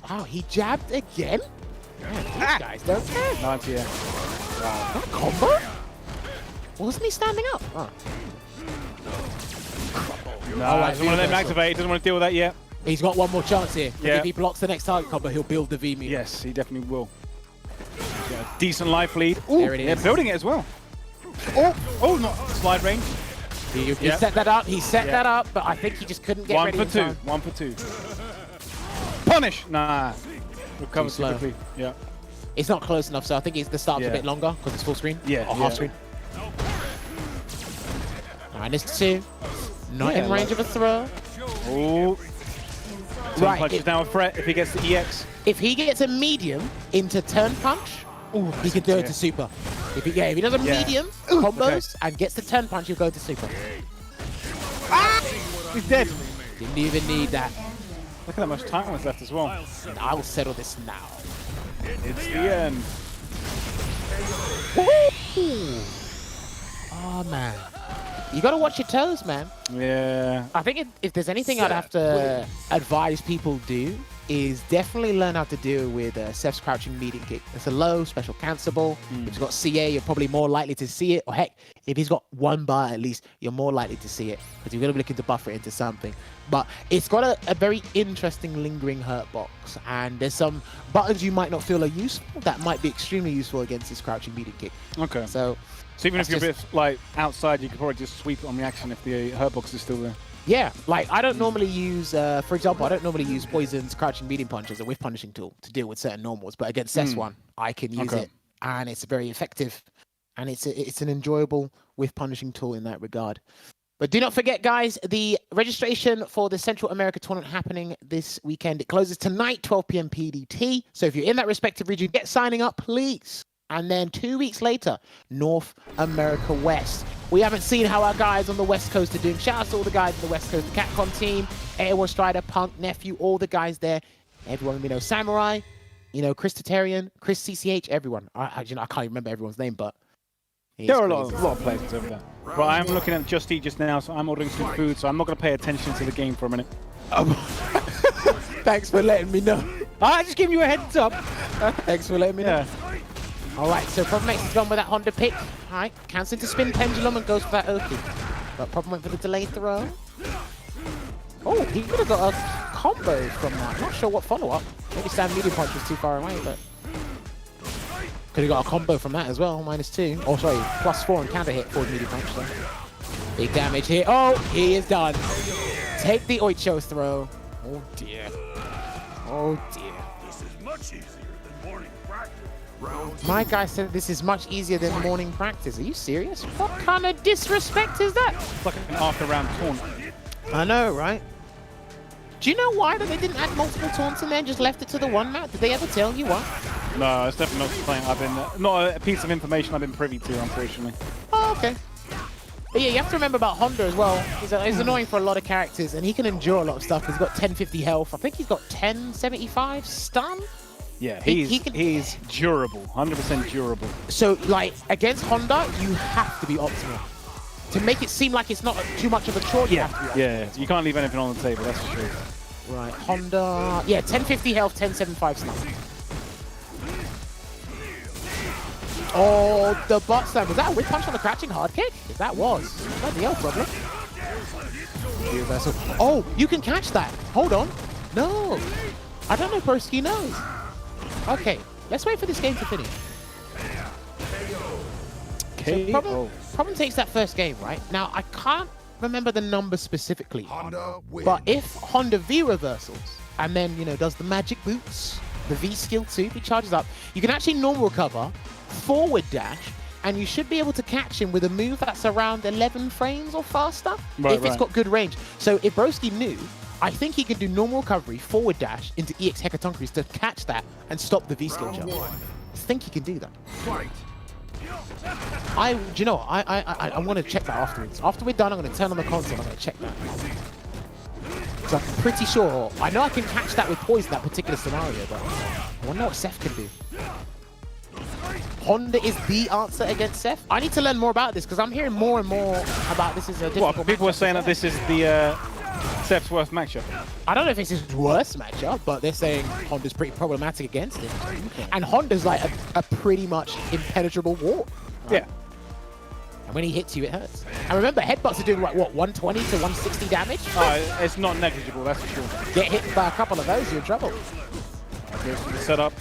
Wow, he jabbed again? Man, these guys don't care. 90, yeah. That combo? Wasn't he standing up? Oh. No, Alright, doesn't want to let him reversal. activate. He doesn't want to deal with that yet. He's got one more chance here. Yeah. If he blocks the next target combo, he'll build the V medium. Yes, he definitely will. Got a decent life lead. Ooh, there it is. They're building it as well. Oh, not slide range. He set that up. He set that up, but I think he just couldn't get 1 ready for in 2. time. 1 for 2. Punish. Nah. Recovers slow. quickly. Yeah. It's not close enough, so I think the start's a bit longer because it's full screen. Yeah, Or half screen. -2. Not in range of a throw. Oh. Right, Punch is now a threat if he gets the EX. If he gets a medium into turn punch, he can do it to super. If he does a medium combos and gets the turn punch, he'll go to super. He's dead. Didn't even need that. Look at how much time was left as well. And I'll settle this now. It's the end. Oh, man. You got to watch your toes, man. Yeah. I think if there's anything I'd have to advise people do is definitely learn how to deal with Seth's crouching medium kick. It's a low, special cancelable. If he's got CA, you're probably more likely to see it. Or heck, if he's got one bar at least, you're more likely to see it because you're going to be looking to buffer it into something. But it's got a very interesting lingering hurt box. And there's some buttons you might not feel are useful that might be extremely useful against this crouching medium kick. Okay. So even if you're a bit like outside, you could probably just sweep it on reaction if the hurt box is still there. Yeah, like I don't normally use, for example, I don't normally use Poison's crouching medium punch as a whiff punishing tool to deal with certain normals, but against Seth's one, I can use it, and it's very effective, and it's an enjoyable whiff punishing tool in that regard. But do not forget, guys, the registration for the Central America tournament happening this weekend. It closes tonight, 12 p.m. PDT. So if you're in that respective region, get signing up, please. And then 2 weeks later, North America West. We haven't seen how our guys on the West Coast are doing. Shout out to all the guys on the West Coast, the Capcom team, Airwar Strider, Punk, Nephew, all the guys there. Everyone, you know, Samurai, you know, Chris Tatarian, Chris CCH, everyone. I can't even remember everyone's name, but there are a lot of players over there. But I'm looking at Just Eat just now, so I'm ordering some food, so I'm not going to pay attention to the game for a minute. Thanks for letting me know. I just gave you a heads up. Thanks for letting me know. All right, so Problem X has gone with that Honda pick. All right, cancels into spin pendulum and goes for that Oki. But Problem went for the delayed throw. Oh, he could have got a combo from that. Not sure what follow-up. Maybe Stand Medium Punch was too far away, but could have got a combo from that as well, -2. Oh, sorry, +4 and counter hit forward Medium Punch. So. Big damage here. Oh, he is done. Take the Oicho's throw. Oh, dear. Oh, dear. This is much easier than morning practice. My guy said this is much easier than morning practice. Are you serious? What kind of disrespect is that? It's like an after-round taunt. I know, right? Do you know why that they didn't add multiple taunts in there and just left it to the one map? Did they ever tell you why? No, it's definitely not something I've been... not a piece of information I've been privy to, unfortunately. Oh, okay. But yeah, you have to remember about Honda as well. He's annoying for a lot of characters, and he can endure a lot of stuff. He's got 1050 health. I think he's got 1075 stun. Yeah, he's durable, 100% durable. So, like, against Honda, you have to be optimal. To make it seem like it's not too much of a chore, you have to be optimal. Yeah, you can't leave anything on the table, that's for sure. Right, Honda... Yeah, 1050 health, 1075 stun. Oh, the butt slam. Was that a whip punch on the crouching hard kick? If that was, bloody hell, problem. Oh, you can catch that. Hold on. No. I don't know if Broski knows. Okay, let's wait for this game to finish. Okay. So problem takes that first game, right? Now, I can't remember the number specifically. But if Honda V reversals and then, you know, does the magic boots, the V skill too, he charges up, you can actually normal recover, forward dash, and you should be able to catch him with a move that's around 11 frames or faster if it's got good range. So if Broski knew, I think he could do normal recovery, forward dash into EX Hekatonkeries to catch that and stop the V skill jump. I think he can do that. Do you know what? I'm going to check that afterwards. After we're done, I'm going to turn on the console. I'm going to check that. So I'm pretty sure. I know I can catch that with poison, that particular scenario, but I wonder what Seth can do. Honda is the answer against Seth. I need to learn more about this because I'm hearing more and more about this is a difficult. What, people are saying that this is the Seth's worst matchup. I don't know if it's his worst matchup, but they're saying Honda's pretty problematic against it. And Honda's like a pretty much impenetrable wall. Right? Yeah. And when he hits you, it hurts. And remember, headbutts are doing like, what, 120 to 160 damage? Oh, it's not negligible, that's for sure. Get hit by a couple of those, you're in trouble. Okay, so the setup.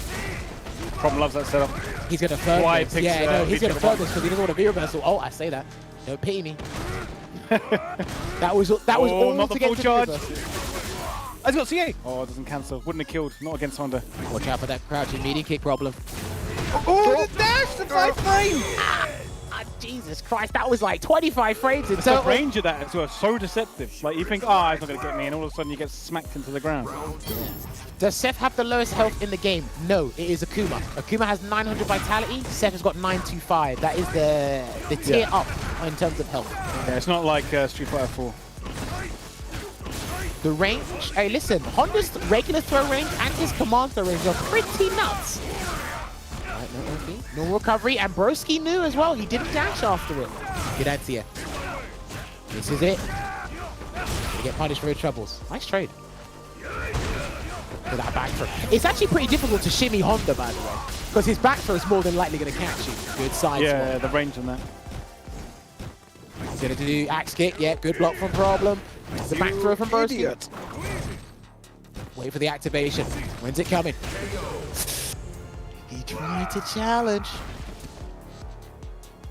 Problem loves that setup. He's going to firm this. Yeah, no, he's going to firm this because he doesn't want to V-reversal. Oh, I say that. Don't pity me. that was all not to the get full to charge. Oh, he's got CA. Oh, it doesn't cancel. Wouldn't have killed. Not against Honda. Watch out for that crouching medium kick problem. Oh, the dash! The 5 frame! Jesus Christ, that was like 25 frames in total. The range of that is so deceptive. Like, you think, oh, he's not going to get me, and all of a sudden you get smacked into the ground. Does Seth have the lowest health in the game? No, it is Akuma. Akuma has 900 vitality. Seth has got 925. That is the tier up in terms of health. Yeah, it's not like Street Fighter 4. The range, hey listen, Honda's regular throw range and his command throw range are pretty nuts. Alright, no recovery, and Broski knew as well, he didn't dash after it. Good idea. This is it. Gonna get punished for his troubles. Nice trade. For that back throw. It's actually pretty difficult to shimmy Honda, by the way, because his back throw is more than likely going to catch you. Good side Yeah, swap. the range on that. He's going to do axe kick. Yeah, good block from Problem. The back throw from Broski. Wait for the activation. When's it coming? He tried to challenge.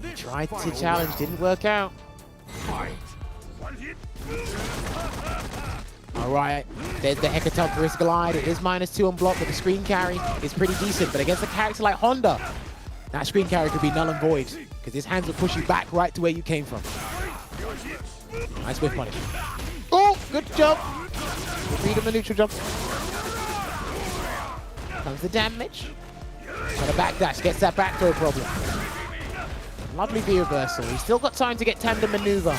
He tried to challenge, didn't work out. Alright, there's the Hecatomb Risk Glide. It is -2 on block, but the screen carry is pretty decent. But against a character like Honda, that screen carry could be null and void, because his hands will push you back right to where you came from. Nice whiff punish. Oh, good jump. Read him a neutral jump. Comes the damage. Got a backdash, gets that back throw Problem. Lovely V reversal. He's still got time to get tandem maneuver.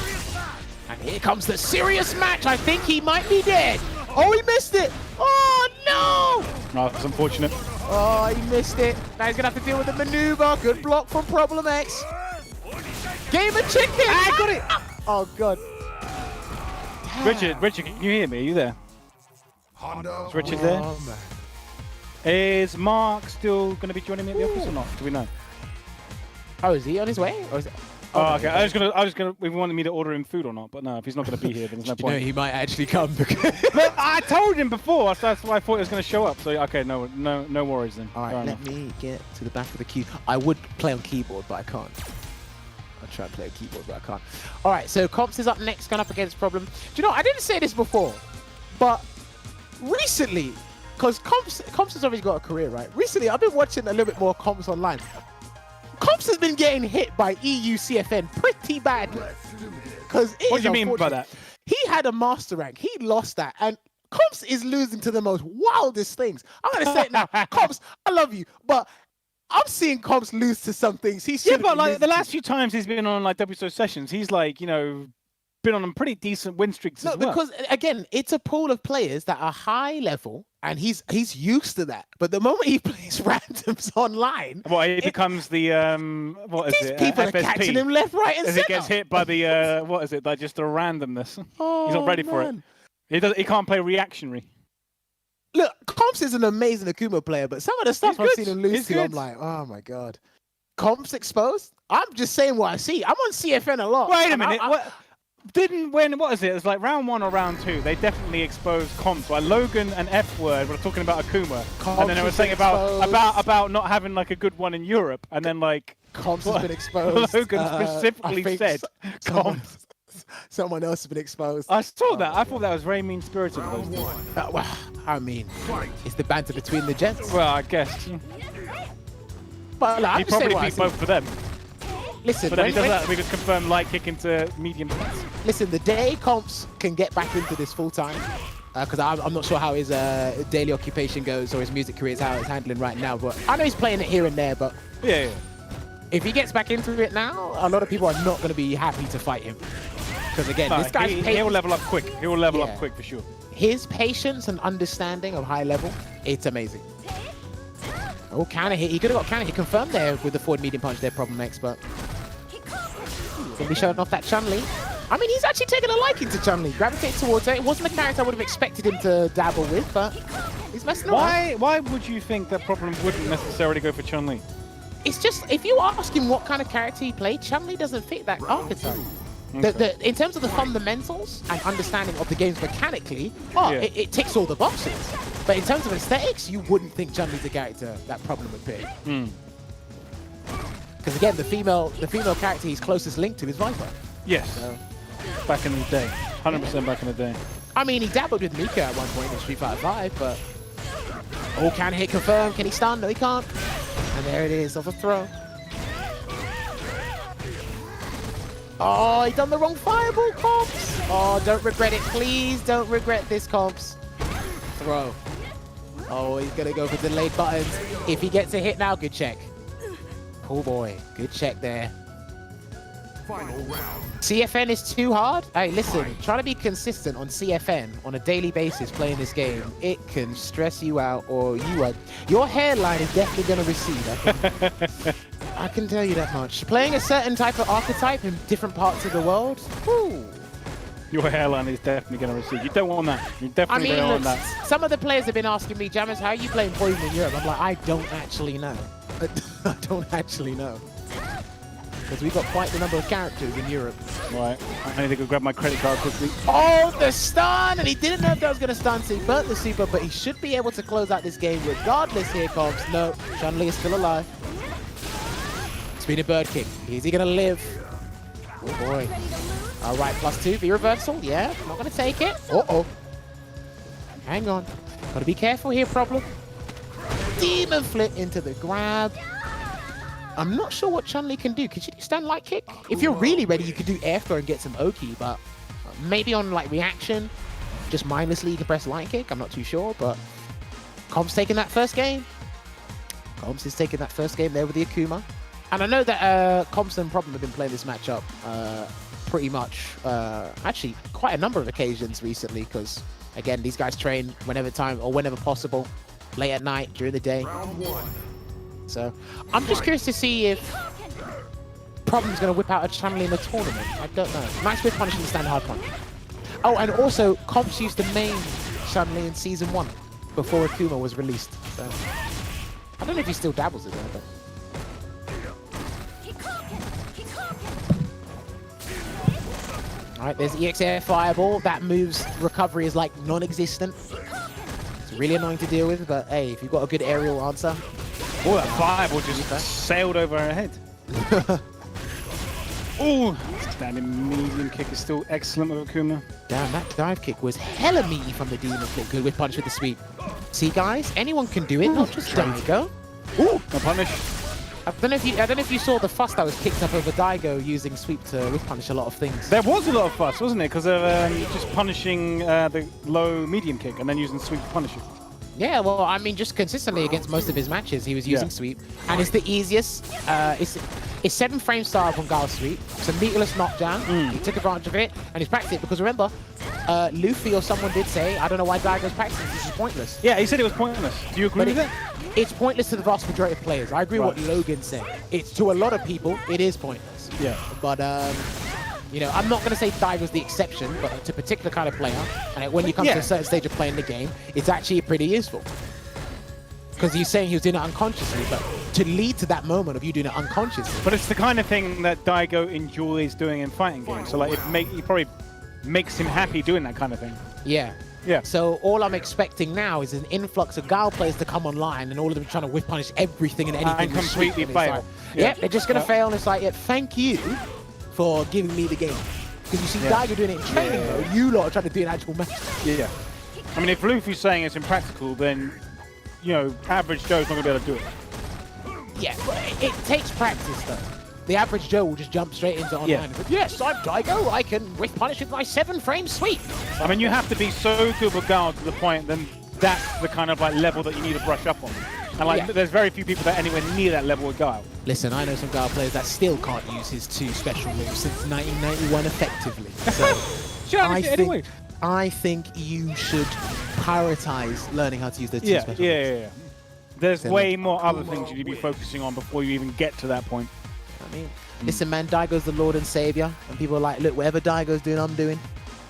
And here comes the serious match. I think he might be dead. Oh, he missed it. Oh, no. Oh, that's unfortunate. Oh, he missed it. Now he's going to have to deal with the maneuver. Good block from Problem X. Game of chicken. I got it. Oh, God. Richard, can you hear me? Are you there? Is Richard there? Oh, man. Is Mark still going to be joining me at the office or not? Do we know? Oh, is he on his way? Or is it... Oh, okay. I was gonna. We wanted me to order him food or not, but no. If he's not gonna be here, then there's no point. You know, he might actually come. But I told him before, so that's why I thought he was gonna show up. So okay, no worries then. All right, let me get to the back of the queue. I would play on keyboard, but I can't. I'll try to play on keyboard, but I can't. All right, so Confz is up next, going up against Problem. Do you know? I didn't say this before, but recently, because Confz has already got a career, right? Recently, I've been watching a little bit more Confz online. Confz has been getting hit by EU CFN pretty badly. What do you mean by that? He had a master rank. He lost that. And Confz is losing to the most wildest things. I'm going to say it now. Confz, I love you. But I'm seeing Confz lose to some things. Yeah, but like the last few times he's been on like WSO Sessions, he's like, you know, been on a pretty decent win streaks as well. Because again, it's a pool of players that are high level, and he's used to that. But the moment he plays randoms online, he becomes the what is it? People are FSP. catching him left, right, and as center. he gets hit by the what is it? Like just the randomness. Oh, he's not ready for it. He can't play reactionary. Look, Confz is an amazing Akuma player, but some of the stuff I've seen him lose to, I'm like, oh my god. Confz exposed? I'm just saying what I see. I'm on CFN a lot. Wait a minute. What is it? It was like round 1 or round 2. They definitely exposed Confz. Like Logan and F Word were talking about Akuma, and then they were saying about not having like a good one in Europe, and then like Confz has been exposed. Logan specifically said Confz. Someone else has been exposed. I saw that. I thought that was very mean-spirited. Well, I mean, it's the banter between the gents. Well, I guess. But like, he probably beat both of them. Listen, but then he does that, we just confirm light kick into medium pass. Listen, the day Confz can get back into this full time, because I'm not sure how his daily occupation goes or his music career is, how it's handling right now, but I know he's playing it here and there, but yeah. If he gets back into it now, a lot of people are not going to be happy to fight him. Because again, this guy's he'll level up quick. He will level up quick for sure. His patience and understanding of high level, it's amazing. Oh, counter hit. He could have got counter hit confirmed there with the forward medium punch there, Problem X, but gonna be showing off that Chun-Li. I mean, he's actually taken a liking to Chun-Li. Gravitated towards it. It wasn't the character I would have expected him to dabble with, but he's messing around. Why would you think that Problem wouldn't necessarily go for Chun-Li? It's just, if you ask him what kind of character he played, Chun-Li doesn't fit that archetype. Okay. In terms of the fundamentals and understanding of the games mechanically, it ticks all the boxes. But in terms of aesthetics, you wouldn't think Chun-Li's a character that Problem would pick. Because again, the female character he's closest linked to is Viper. Yes. So. Back in the day. 100% back in the day. I mean, he dabbled with Mika at one point in Street Fighter 5, but... Oh, can hit confirmed. Can he stun? No, he can't. And there it is, off a throw. Oh, he done the wrong fireball, Confz. Oh, don't regret it. Please don't regret this, Confz. Throw. Oh, he's going to go for delayed buttons. If he gets a hit now, good check. Oh boy, good check there. Final round. CFN is too hard? Hey, listen, trying to be consistent on CFN on a daily basis playing this game, it can stress you out, or your hairline is definitely going to recede. I can tell you that much. Playing a certain type of archetype in different parts of the world, whew. Your hairline is definitely going to recede. You don't want that. You definitely don't want that. Some of the players have been asking me, Jammers, how are you playing Poison in Europe? I'm like, I don't actually know. I don't actually know. Because we've got quite the number of characters in Europe. Right. I need to go grab my credit card quickly. Oh, the stun! And he didn't know if that was going to stun, so he burnt the super, but he should be able to close out this game regardless here, Confz. No, Chun-Li is still alive. It's been a bird kick. Is he going to live? Oh, boy. All right, +2, V reversal. Yeah, not going to take it. Uh-oh. Hang on. Got to be careful here, problem. Demon flip into the grab. I'm not sure what Chun-Li can do. Can she do stand light kick? If you're really ready, you could do air throw and get some Oki, but maybe on like reaction, just mindlessly you can press light kick. I'm not too sure, but Confz taking that first game. Confz is taking that first game there with the Akuma. And I know that Confz and Problem have been playing this matchup pretty much, actually quite a number of occasions recently, because again, these guys train whenever time or whenever possible, late at night, during the day. Round 1. So I'm just curious to see if Problem's going to whip out a Chun-Li in the tournament. I don't know. Max with punishing the stand hard punch. Oh, and also Confz used the main Chun-Li in Season 1 before Akuma was released. So I don't know if he still dabbles in there, but... Alright, there's EX-Air Fireball. That move's recovery is like non-existent. It's really annoying to deal with, but hey, if you've got a good aerial answer... Oh, that fireball just sailed over her head. Oh, standing medium kick is still excellent with Akuma. Damn, that dive kick was hella meaty from the demon flip. Good with punch with the sweep. See, guys, anyone can do it, not just Daigo. Ooh, no punish. I don't know if you saw the fuss that was kicked up over Daigo using sweep to whip punish a lot of things. There was a lot of fuss, wasn't it? Because of just punishing the low medium kick and then using sweep to punish it. Yeah, well, I mean, just consistently against most of his matches, he was using sweep, and it's the easiest. It's 7 frame star from Gal's sweep. It's a meterless knockdown. He took advantage of it, and he's practiced it because remember, Luffy or someone did say, I don't know why Daigo's practicing. This is pointless. Yeah, he said it was pointless. Do you agree with it? It's pointless to the vast majority of players. I agree with what Logan said. It's to a lot of people, it is pointless. Yeah. But you know, I'm not going to say Daigo's the exception, but to a particular kind of player, and when you come to a certain stage of playing the game, it's actually pretty useful. Because he's saying he was doing it unconsciously, but to lead to that moment of you doing it unconsciously. But it's the kind of thing that Daigo enjoys doing in fighting games. So like, it probably makes him happy doing that kind of thing. Yeah. Yeah. So all I'm expecting now is an influx of Gal players to come online, and all of them trying to whip punish everything and anything. And completely fail. Like, yep, they're just going to fail, and it's like, yeah, thank you for giving me the game. Because you see Daigo doing it in training mode, you lot are trying to do an actual match. Yeah. I mean, if Luffy's saying it's impractical, then, you know, average Joe's not going to be able to do it. Yeah, but it takes practice, though. The average Joe will just jump straight into online. Yeah. But, yes, I'm Daigo. I can whip punish with my 7-frame sweep. I mean, you have to be so good with Gal to the point, then that's the kind of like level that you need to brush up on. And like, there's very few people that are anywhere near that level with Guile. Listen, I know some Guile players that still can't use his 2 special moves since 1991 effectively. So I think you should prioritize learning how to use those 2 special moves. Yeah. There's way more other things you need to be focusing on before you even get to that point. I mean, listen, man, Daigo's the Lord and Savior, and people are like, look, whatever Daigo's doing, I'm doing.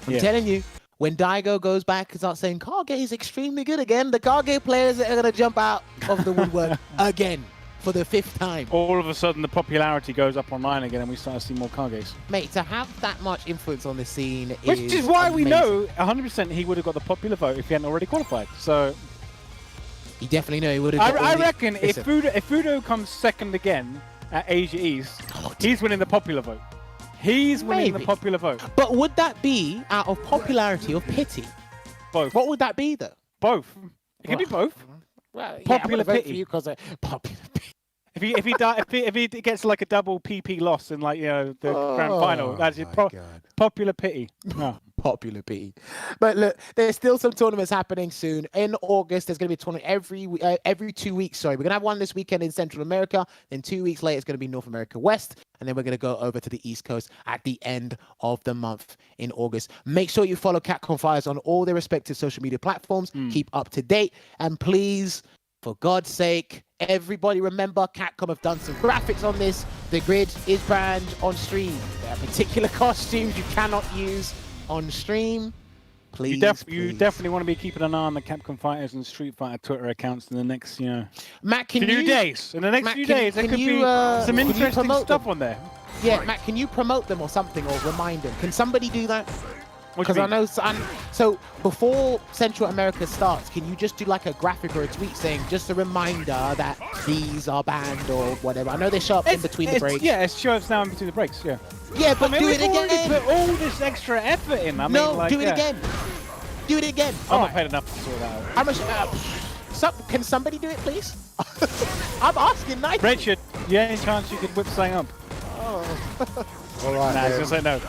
I'm telling you. When Daigo goes back and starts saying Kage is extremely good again, the Kage players are going to jump out of the woodwork again for the 5th time. All of a sudden, the popularity goes up online again and we start to see more Kages. Mate, to have that much influence on the scene Which is why we know 100% he would have got the popular vote if he hadn't already qualified. So you definitely know he would have. I reckon if Fudo comes 2nd again at Asia East, he's winning the popular vote. He's winning the popular vote. But would that be out of popularity or pity? Both. What would that be, though? Both. It can be both. Well, popular vote pity. for you because popular pity. if he gets like a double PP loss in like the grand final, that's a popular pity. No. Popular pity. But look, there's still some tournaments happening soon. In August, there's going to be a tournament every 2 weeks. Sorry, we're going to have one this weekend in Central America. Then 2 weeks later, it's going to be North America West. And then we're going to go over to the East Coast at the end of the month in August. Make sure you follow Capcom Fires on all their respective social media platforms. Keep up to date. And please, for God's sake, everybody remember Capcom have done some graphics on this. The grid is banned on stream. There are particular costumes you cannot use on stream. Please, you definitely want to be keeping an eye on the Capcom Fighters and Street Fighter Twitter accounts in the next, Matt, few days. In the next few days, there could be some interesting stuff on there. Yeah, Matt, can you promote them or something, or remind them? Can somebody do that? Because I know, so before Central America starts, can you just do like a graphic or a tweet saying just a reminder that these are banned or whatever? I know they show up in between the breaks. Yeah, it shows now in between the breaks. Yeah. Yeah, but do it again. Put all this extra effort in. I mean, like, do it again. Do it again. I'm not paid enough to sort that out. How much? Can somebody do it, please? I'm asking nicely. Richard, yeah, any chance you could whip something up? Oh. All right. Nah, he's gonna say no.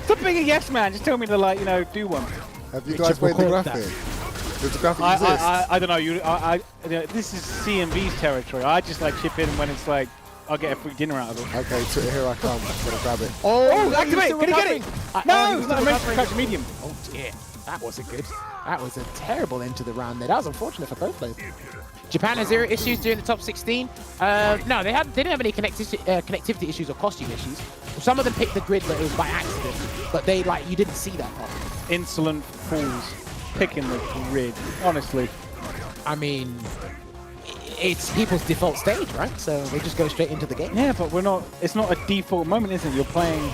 Stop being a yes man. Just tell me to do one. Have you guys made the graphic? Does the graphic exist? I don't know. This is CMV's territory. I just like chip in when it's like I'll get a free dinner out of it. Okay, so here I come. I'm gonna grab it. Oh, activate! Can you get it? No, it's not a catch medium. Oh dear, that wasn't good. That was a terrible end to the round there. That was unfortunate for both players. Japan has 0 issues during the top 16. No, they didn't have any connectivity issues or costume issues. Some of them picked the grid, but it was by accident. But you didn't see that part. Insolent fools picking the grid. Honestly, I mean, it's people's default stage, right? So they just go straight into the game. Yeah, but it's not a default moment, is it? You're playing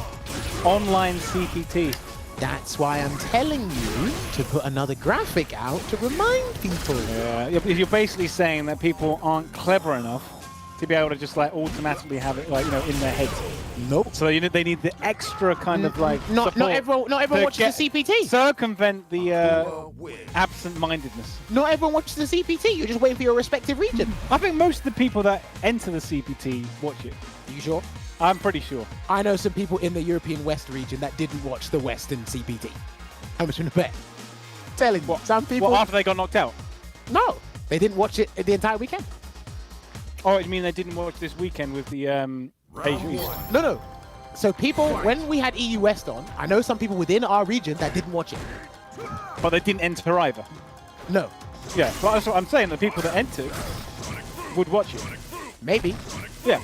online CPT. That's why I'm telling you to put another graphic out to remind people. Yeah, you're basically saying that people aren't clever enough to be able to just like automatically have it like in their heads. Nope. So they need the extra kind of like not everyone watches the CPT. Circumvent the absent-mindedness. Not everyone watches the CPT. You're just waiting for your respective region. I think most of the people that enter the CPT watch it. Are you sure? I'm pretty sure. I know some people in the European West region that didn't watch the Western CPT. How much in a bet? Telling you, some people. Well, after they got knocked out? No, they didn't watch it the entire weekend. Oh, you mean they didn't watch this weekend with the Asia East? No. So people, when we had EU West on, I know some people within our region that didn't watch it. But they didn't enter either? No. Yeah, but that's what I'm saying. The people that entered would watch it. Maybe. Yeah.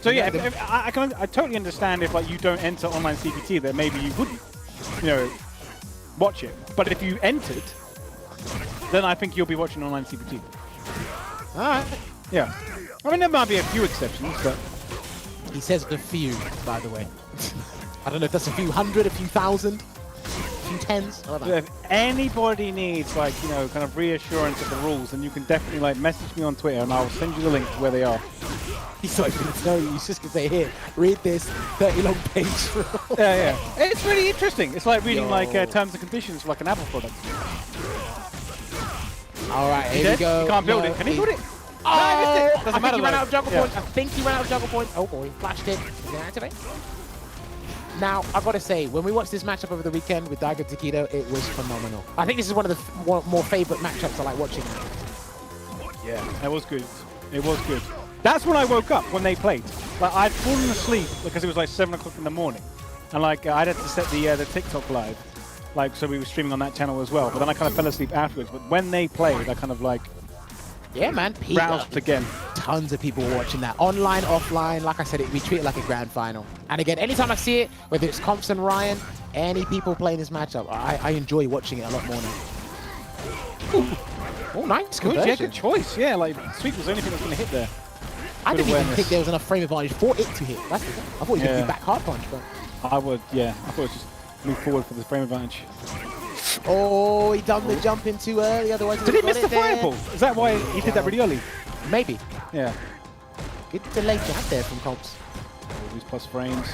So yeah, I totally understand if like you don't enter online CPT, that maybe you wouldn't, watch it. But if you entered, then I think you'll be watching online CPT. All right. Yeah. I mean, there might be a few exceptions, but he says a few, by the way. I don't know if that's a few hundred, a few thousand, a few tens. I don't know. If anybody needs like kind of reassurance of the rules, then you can definitely like message me on Twitter, and I'll send you the link to where they are. He's not even going to tell you. He's just going to say, here, read this 30-long page. Yeah. It's really interesting. It's like reading like terms and conditions for like an Apple product. All right, here we go. You can't build it. Can he build it? Oh, no, I missed it. Doesn't matter. He ran out of juggle points. I think he ran out of juggle points. Oh boy, flashed it. He's going to activate. Now, I've got to say, when we watched this matchup over the weekend with Daigo Takedo, it was phenomenal. I think this is one of the more favorite matchups I like watching. Yeah, it was good. It was good. That's when I woke up, when they played. Like, I'd fallen asleep because it was like 7 o'clock in the morning. And like, I'd had to set the TikTok live. Like, so we were streaming on that channel as well. But then I kind of fell asleep afterwards. But when they played, I kind of like... Yeah, man. Roused again. Tons of people watching that. Online, offline. Like I said, we treat it like a grand final. And again, anytime I see it, whether it's Confz and Ryan, any people playing this matchup, I enjoy watching it a lot more now. Ooh. Oh, nice conversion. Yeah, good choice. Yeah, like, Sweep was the only thing that was going to hit there. I didn't even think there was enough frame advantage for it to hit. That's the thing. I thought he was going to be back hard punch, but... I thought it was just move forward for the frame advantage. Oh, he done the jump in too early, otherwise did he miss the fireball? Is that why he did that really early? Maybe. Yeah. Good delay jab there from Confz. All these plus frames.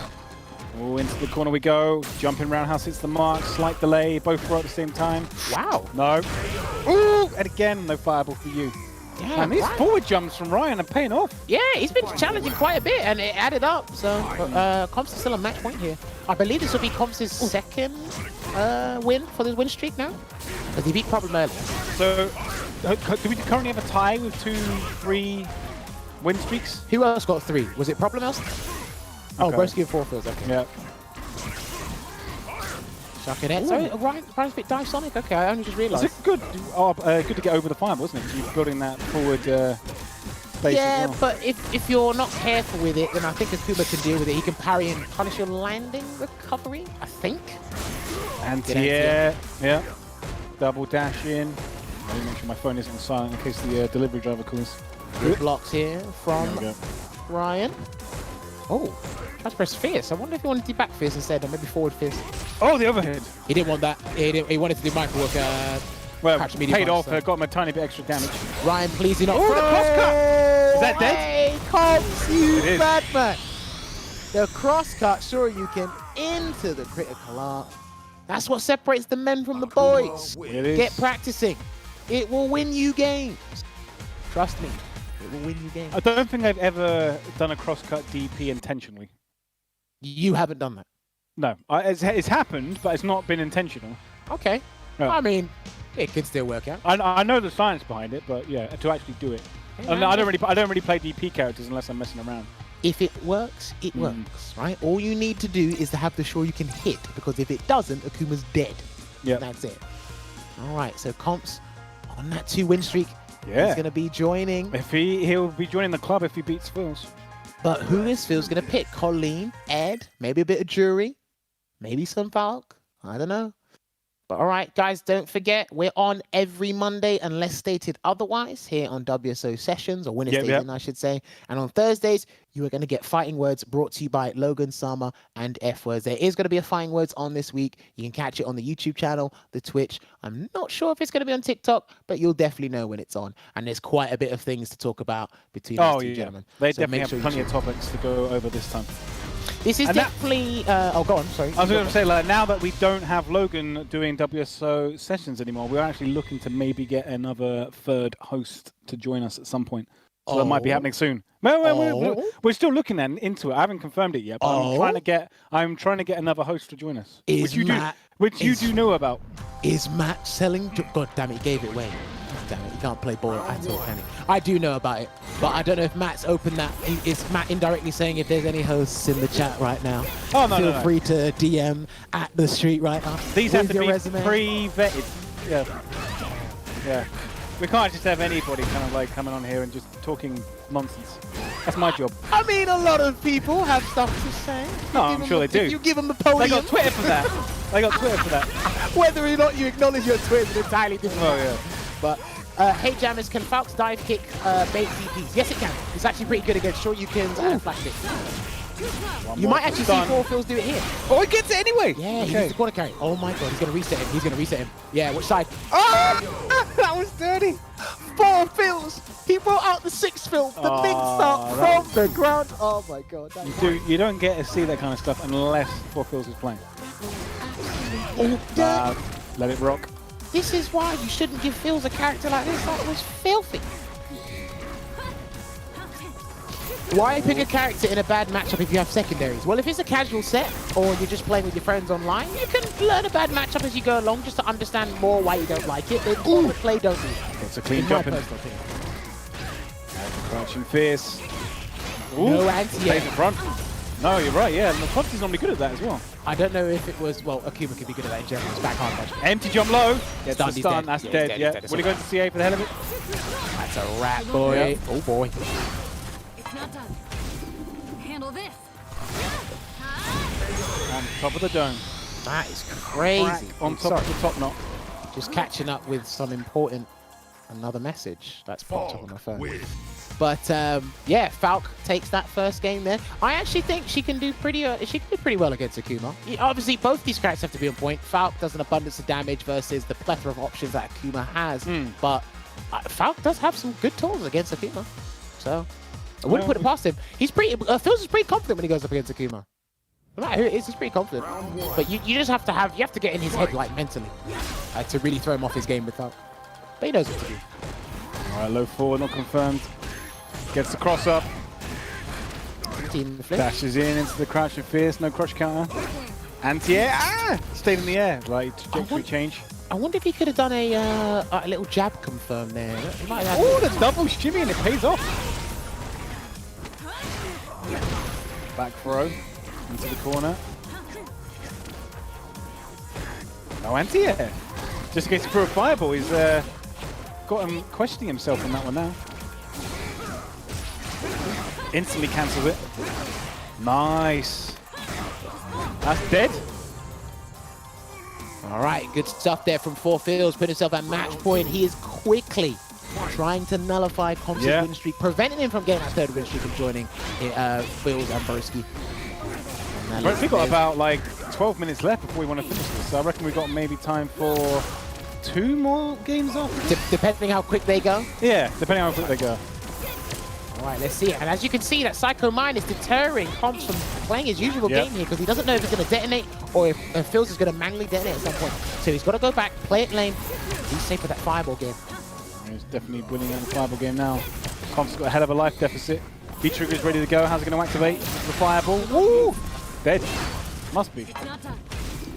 Oh, into the corner we go. Jumping roundhouse hits the mark. Slight delay. Both were at the same time. Wow. No. Ooh! And again, no fireball for you. Yeah, Man, these Ryan- forward jumps from Ryan are paying off. Yeah, he's been challenging quite a bit, and it added up. So Confz is still a match point here. I believe this will be Confz's second win for this win streak now, because he beat Problem earlier. So, do we currently have a tie with 2-3 win streaks? Who else got 3? Was it Problem else? Oh, Okay. Broski and 4Phillz. Okay. Yeah. Chuck it in. Sorry, Ryan's bit dive Sonic. Okay, I only just realised. It's good. Good to get over the fire, wasn't it? You're building that forward base Yeah, as well. but if you're not careful with it, then I think Akuma can deal with it. He can parry and punish your landing recovery, I think. And Get yeah. Double dash in. Let me make sure my phone isn't silent in case the delivery driver calls. Good blocks here from There we go. Ryan. Oh, try to press fierce. I wonder if he wanted to do back fierce instead, or maybe forward fierce. Oh, the overhead. He didn't want that. He wanted to do micro work. Well, Catch medium paid punch, off. so. Got him a tiny bit extra damage. Ryan, please do not. Oh, the cross cut! Is that dead? Hey, Confz, you It is. bad man. The cross cut, sure you can, into the critical art. That's what separates the men from the boys. It is. Get practicing. It will win you games. Trust me, it will win you games. I don't think I've ever done a cross-cut DP intentionally. You haven't done that. No, it's happened, but it's not been intentional. Okay. No. I mean, it could still work out. I know the science behind it, but yeah, to actually do it. And I don't really play DP characters unless I'm messing around. If it works, it works, right? All you need to do is to have the sure you can hit, because if it doesn't, Akuma's dead. Yeah. That's it. All right, so Confz on that 2-win streak. Yeah. He's going to be joining. If he'll be joining the club if he beats Phillz. But who is Phil's going to pick? Colleen, Ed, maybe a bit of Jury, maybe some Falk. I don't know. But all right, guys, don't forget, we're on every Monday, unless stated otherwise, here on WSO Sessions, or WinnerStaysOn, I should say. And on Thursdays, you are going to get Fighting Words brought to you by Logan Sama and F Words. There is going to be a Fighting Words on this week. You can catch it on the YouTube channel, the Twitch. I'm not sure if it's going to be on TikTok, but you'll definitely know when it's on. And there's quite a bit of things to talk about between these two gentlemen. They So definitely make have sure you plenty tune of topics to go over this time. This is And definitely. Oh, go on. Sorry. I was going to say, like, now that we don't have Logan doing WSO sessions anymore, we're actually looking to maybe get another third host to join us at some point. So that might be happening soon. We're still looking into it. I haven't confirmed it yet, but I'm trying to get another host to join us, which you do know about. Is Matt selling? God damn it, he gave it away. God damn it, he can't play ball at all, can he? I do know about it, but I don't know if Matt's opened that. Is Matt indirectly saying if there's any hosts in the chat right now? Oh, no, Feel free to DM at the street right now. These have to be resume. pre-vetted. Yeah. We can't just have anybody kind of like coming on here and just talking nonsense. That's my job. I mean, a lot of people have stuff to say. No, I'm sure they do. You give them the podium. They got Twitter for that. Whether or not you acknowledge your Twitter is entirely different. Oh, yeah. But, hey Jammers, can Falk's dive kick bait DPs? Yes, it can. It's actually pretty good against Shoryukens and flash kicks. You might actually see 4Phillz do it here. Oh, he gets it anyway. Yeah, he needs the corner carry. Oh my god, he's going to reset him. Yeah, which side? Oh, that was dirty. 4Phillz. He brought out the 6-Phillz, the big start from the ground. Oh my god. You don't get to see that kind of stuff unless 4Phillz is playing. Let it rock. This is why you shouldn't give Phillz a character like this. That was filthy. Why pick a character in a bad matchup if you have secondaries? Well, if it's a casual set or you're just playing with your friends online, you can learn a bad matchup as you go along just to understand more why you don't like it. But all the play don't do that. It's a clean In jump. my personal opinion. Crouching fierce. No anti-air. Stays in front. No, you're right, yeah. And Confz is normally good at that as well. I don't know if it was, well, Akuma could be good at that in general. It's back hard punch. Empty jump low. Gets Stunned, the he's stun. dead. That's Yeah, dead, he's yeah. dead. Will he go to CA for the hell of it? That's a rat, boy. Yeah. Oh, boy. It's not done. Handle this. On top of the dome. That is crazy. Crack on top of the top knot. Just catching up with some important, another message that's popped up on my phone. But yeah, Falk takes that first game there. I actually think she can do pretty well against Akuma. Obviously, both these characters have to be on point. Falk does an abundance of damage versus the plethora of options that Akuma has. But Falk does have some good tools against Akuma. So I wouldn't put it past him. He's pretty. Phillz is pretty confident when he goes up against Akuma. No matter who it is, he's pretty confident. But you just have to have, you have to get in his head like mentally to really throw him off his game with Falk. But he knows what to do. Alright, low forward, not confirmed. Gets the cross up. Team flip. Dashes in into the crouch and fierce, no crotch counter. Anti-air, stayed in the air. Right, trajectory change. I wonder if he could have done a little jab confirm there. Oh, the double shimmy and it pays off. Back throw into the corner. No anti-air. Just in case he threw a fireball, he's got him questioning himself on that one now. Instantly cancels it. Nice. That's dead. All right, good stuff there from 4Phillz. Put himself at match point. He is quickly trying to nullify Confz's win streak, preventing him from getting that third win streak and joining Phillz and Broski. We've got about like 12 minutes left before we want to finish this, so I reckon we've got maybe time for 2 more games after. Depending how quick they go? Yeah, depending on how quick they go. All right, let's see it. And as you can see, that Psycho Mine is deterring Confz from playing his usual game here because he doesn't know if he's going to detonate or if Phillz is going to manually detonate at some point. So he's got to go back, play it lane. He's safe with that fireball game. He's definitely winning on the fireball game now. Confz's got a hell of a life deficit. V-trigger's ready to go. How's it going to activate? The fireball. Woo! Dead. Must be. It's not done.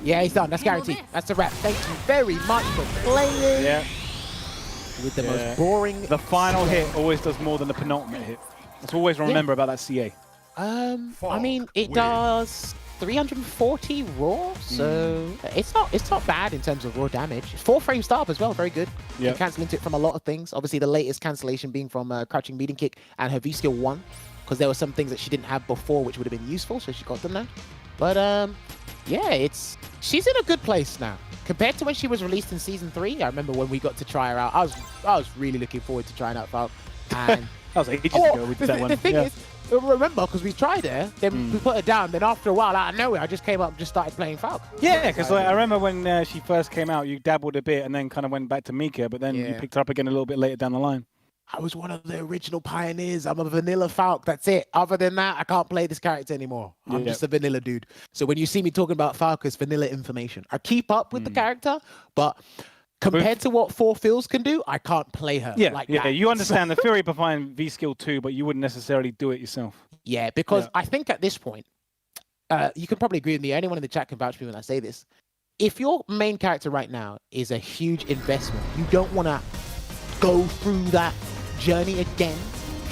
Yeah, he's done. That's guaranteed. That's a wrap. Thank you very much for playing. Yeah. With the most boring. The final hit always does more than the penultimate hit. That's always remember about that CA. I mean, it does 340 raw, so it's not bad in terms of raw damage. 4-frame startup as well, very good. You can cancel into it from a lot of things. Obviously, the latest cancellation being from crouching meeting kick and her V skill 1, because there were some things that she didn't have before which would have been useful, so she got them now. But yeah, she's in a good place now. Compared to when she was released in Season 3, I remember when we got to try her out, I was really looking forward to trying out Falk. And that was ages ago we did that one. The thing is, remember, because we tried her, then we put her down, then after a while, out of nowhere, I just came up and just started playing Falk. Yeah, because I remember when she first came out, you dabbled a bit and then kind of went back to Mika, but then you picked her up again a little bit later down the line. I was one of the original pioneers. I'm a vanilla Falk. That's it. Other than that, I can't play this character anymore. I'm just a vanilla dude. So when you see me talking about Falk, it's vanilla information. I keep up with the character, but compared to what 4Phillz can do, I can't play her like that. You understand the theory behind V skill 2, but you wouldn't necessarily do it yourself. Yeah, because I think at this point, you can probably agree with me. Anyone in the chat can vouch for me when I say this. If your main character right now is a huge investment, you don't want to go through that journey again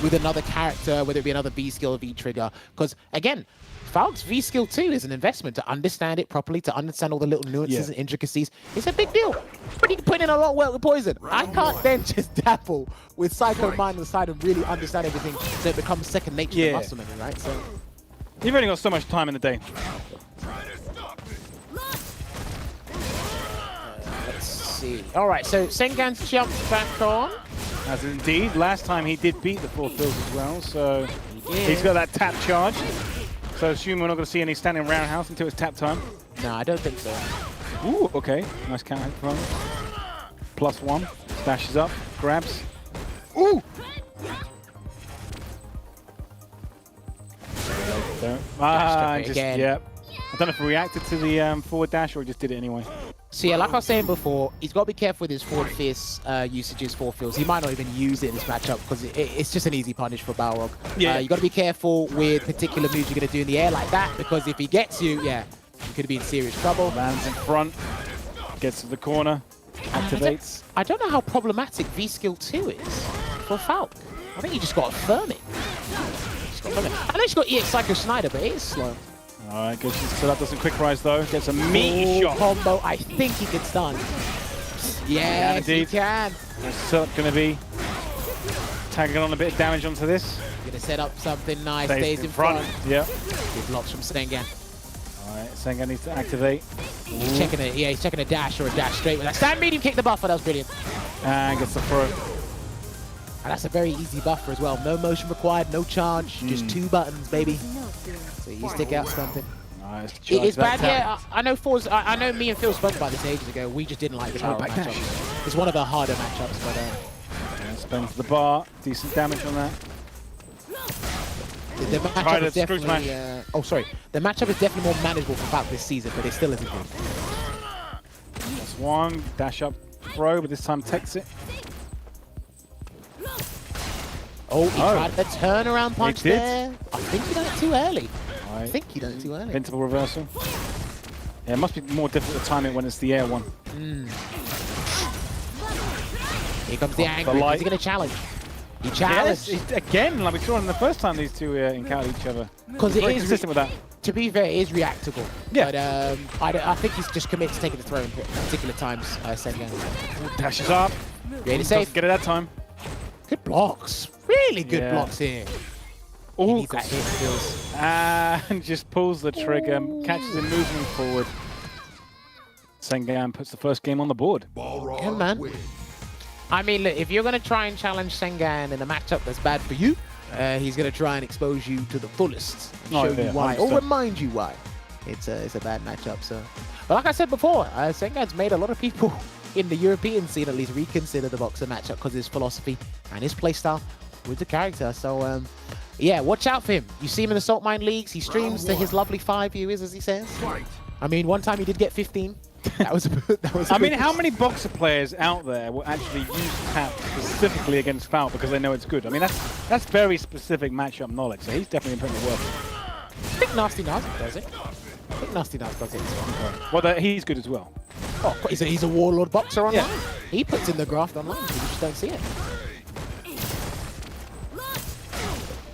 with another character, whether it be another V skill or V trigger, because again, Falk's V skill 2 is an investment to understand it properly, to understand all the little nuances and intricacies. It's a big deal, but you can put in a lot of work with Poison. I can't then just dabble with Psycho Mind on the side and really understand everything so it becomes second nature to muscle memory, right? So you've only got so much time in the day. Let's see. All right, so Sengan's jumped back on. As indeed, last time he did beat the 4Phillz as well, so he's got that tap charge. So assume we're not going to see any standing roundhouse until it's tap time. No, I don't think so. Ooh, okay. Nice counter from +1. Dashes up, grabs. Ooh! Again. I don't know if he reacted to the forward dash or he just did it anyway. So yeah, like I was saying before, he's got to be careful with his forward fierce usages, 4Phillz. He might not even use it in this matchup because it's just an easy punish for Balrog. Yeah. You got to be careful with particular moves you're going to do in the air like that, because if he gets you, you could be in serious trouble. Lands in front, gets to the corner, activates. I don't know how problematic V skill 2 is for Falk. I think you just got to firm it. I know she's got EX Psycho Schneider, but it is slow. Alright, good. So that doesn't quick rise though. Gets a meaty shot. Combo. I think he gets done. Yes, he can. What's Seth going to be? Tagging on a bit of damage onto this. Going to set up something nice. Stays in front. Yeah. Good blocks from Sengan. Alright, Sengan needs to activate. He's checking it. Yeah, he's checking a dash or a dash straight with that. Stand medium kick the buffer. That was brilliant. And gets the throw. And that's a very easy buffer as well. No motion required, no charge, just 2 buttons, baby. So you stick out something. Nice. It's bad, yeah. I know I know me and Phil spoke about this ages ago. We just didn't like the power matchup. It's one of the harder matchups, but spends the bar. Decent damage on that. The matchup is definitely. The matchup is definitely more manageable for Falk this season, but it still isn't good. +1, dash up, throw, but this time takes it. Oh, he tried the turnaround punch did. there. I think he done it too early. Right. I think he done it too early. Invincible reversal. Yeah, it must be more difficult to time it when it's the air one. Here comes the angry. Is he going to challenge? He challenged. Yes, again, like we saw him the first time these two encountered each other. Because it is consistent with that. To be fair, it is reactable. Yeah. But I think he's just committed to taking the throw in particular times. Sengan. Dashes up. Really safe. Get it that time. Good blocks. Really good blocks here. He Oh, needs that hit skills. and just pulls the trigger, catches him moving forward. Sengan puts the first game on the board. Yeah, man. I mean, look, if you're going to try and challenge Sengan in a matchup that's bad for you, he's going to try and expose you to the fullest, show you why, 100%. or remind you why. It's a bad matchup. So, but like I said before, Sengan's made a lot of people in the European scene at least reconsider the boxer matchup because of his philosophy and his playstyle with the character. So, yeah, watch out for him. You see him in the Salt Mine Leagues. He streams to his lovely 5 viewers, as he says. I mean, one time he did get 15. That was I mean, how many boxer players out there will actually use tap specifically against Falk because they know it's good? I mean, that's very specific matchup knowledge. So he's definitely putting the work in. I think Nasty Naz does it. I think Nasty Naz does it as well. Well, he's good as well. Oh, he's a warlord boxer online. Yeah. He puts in the graft online, so you just don't see it.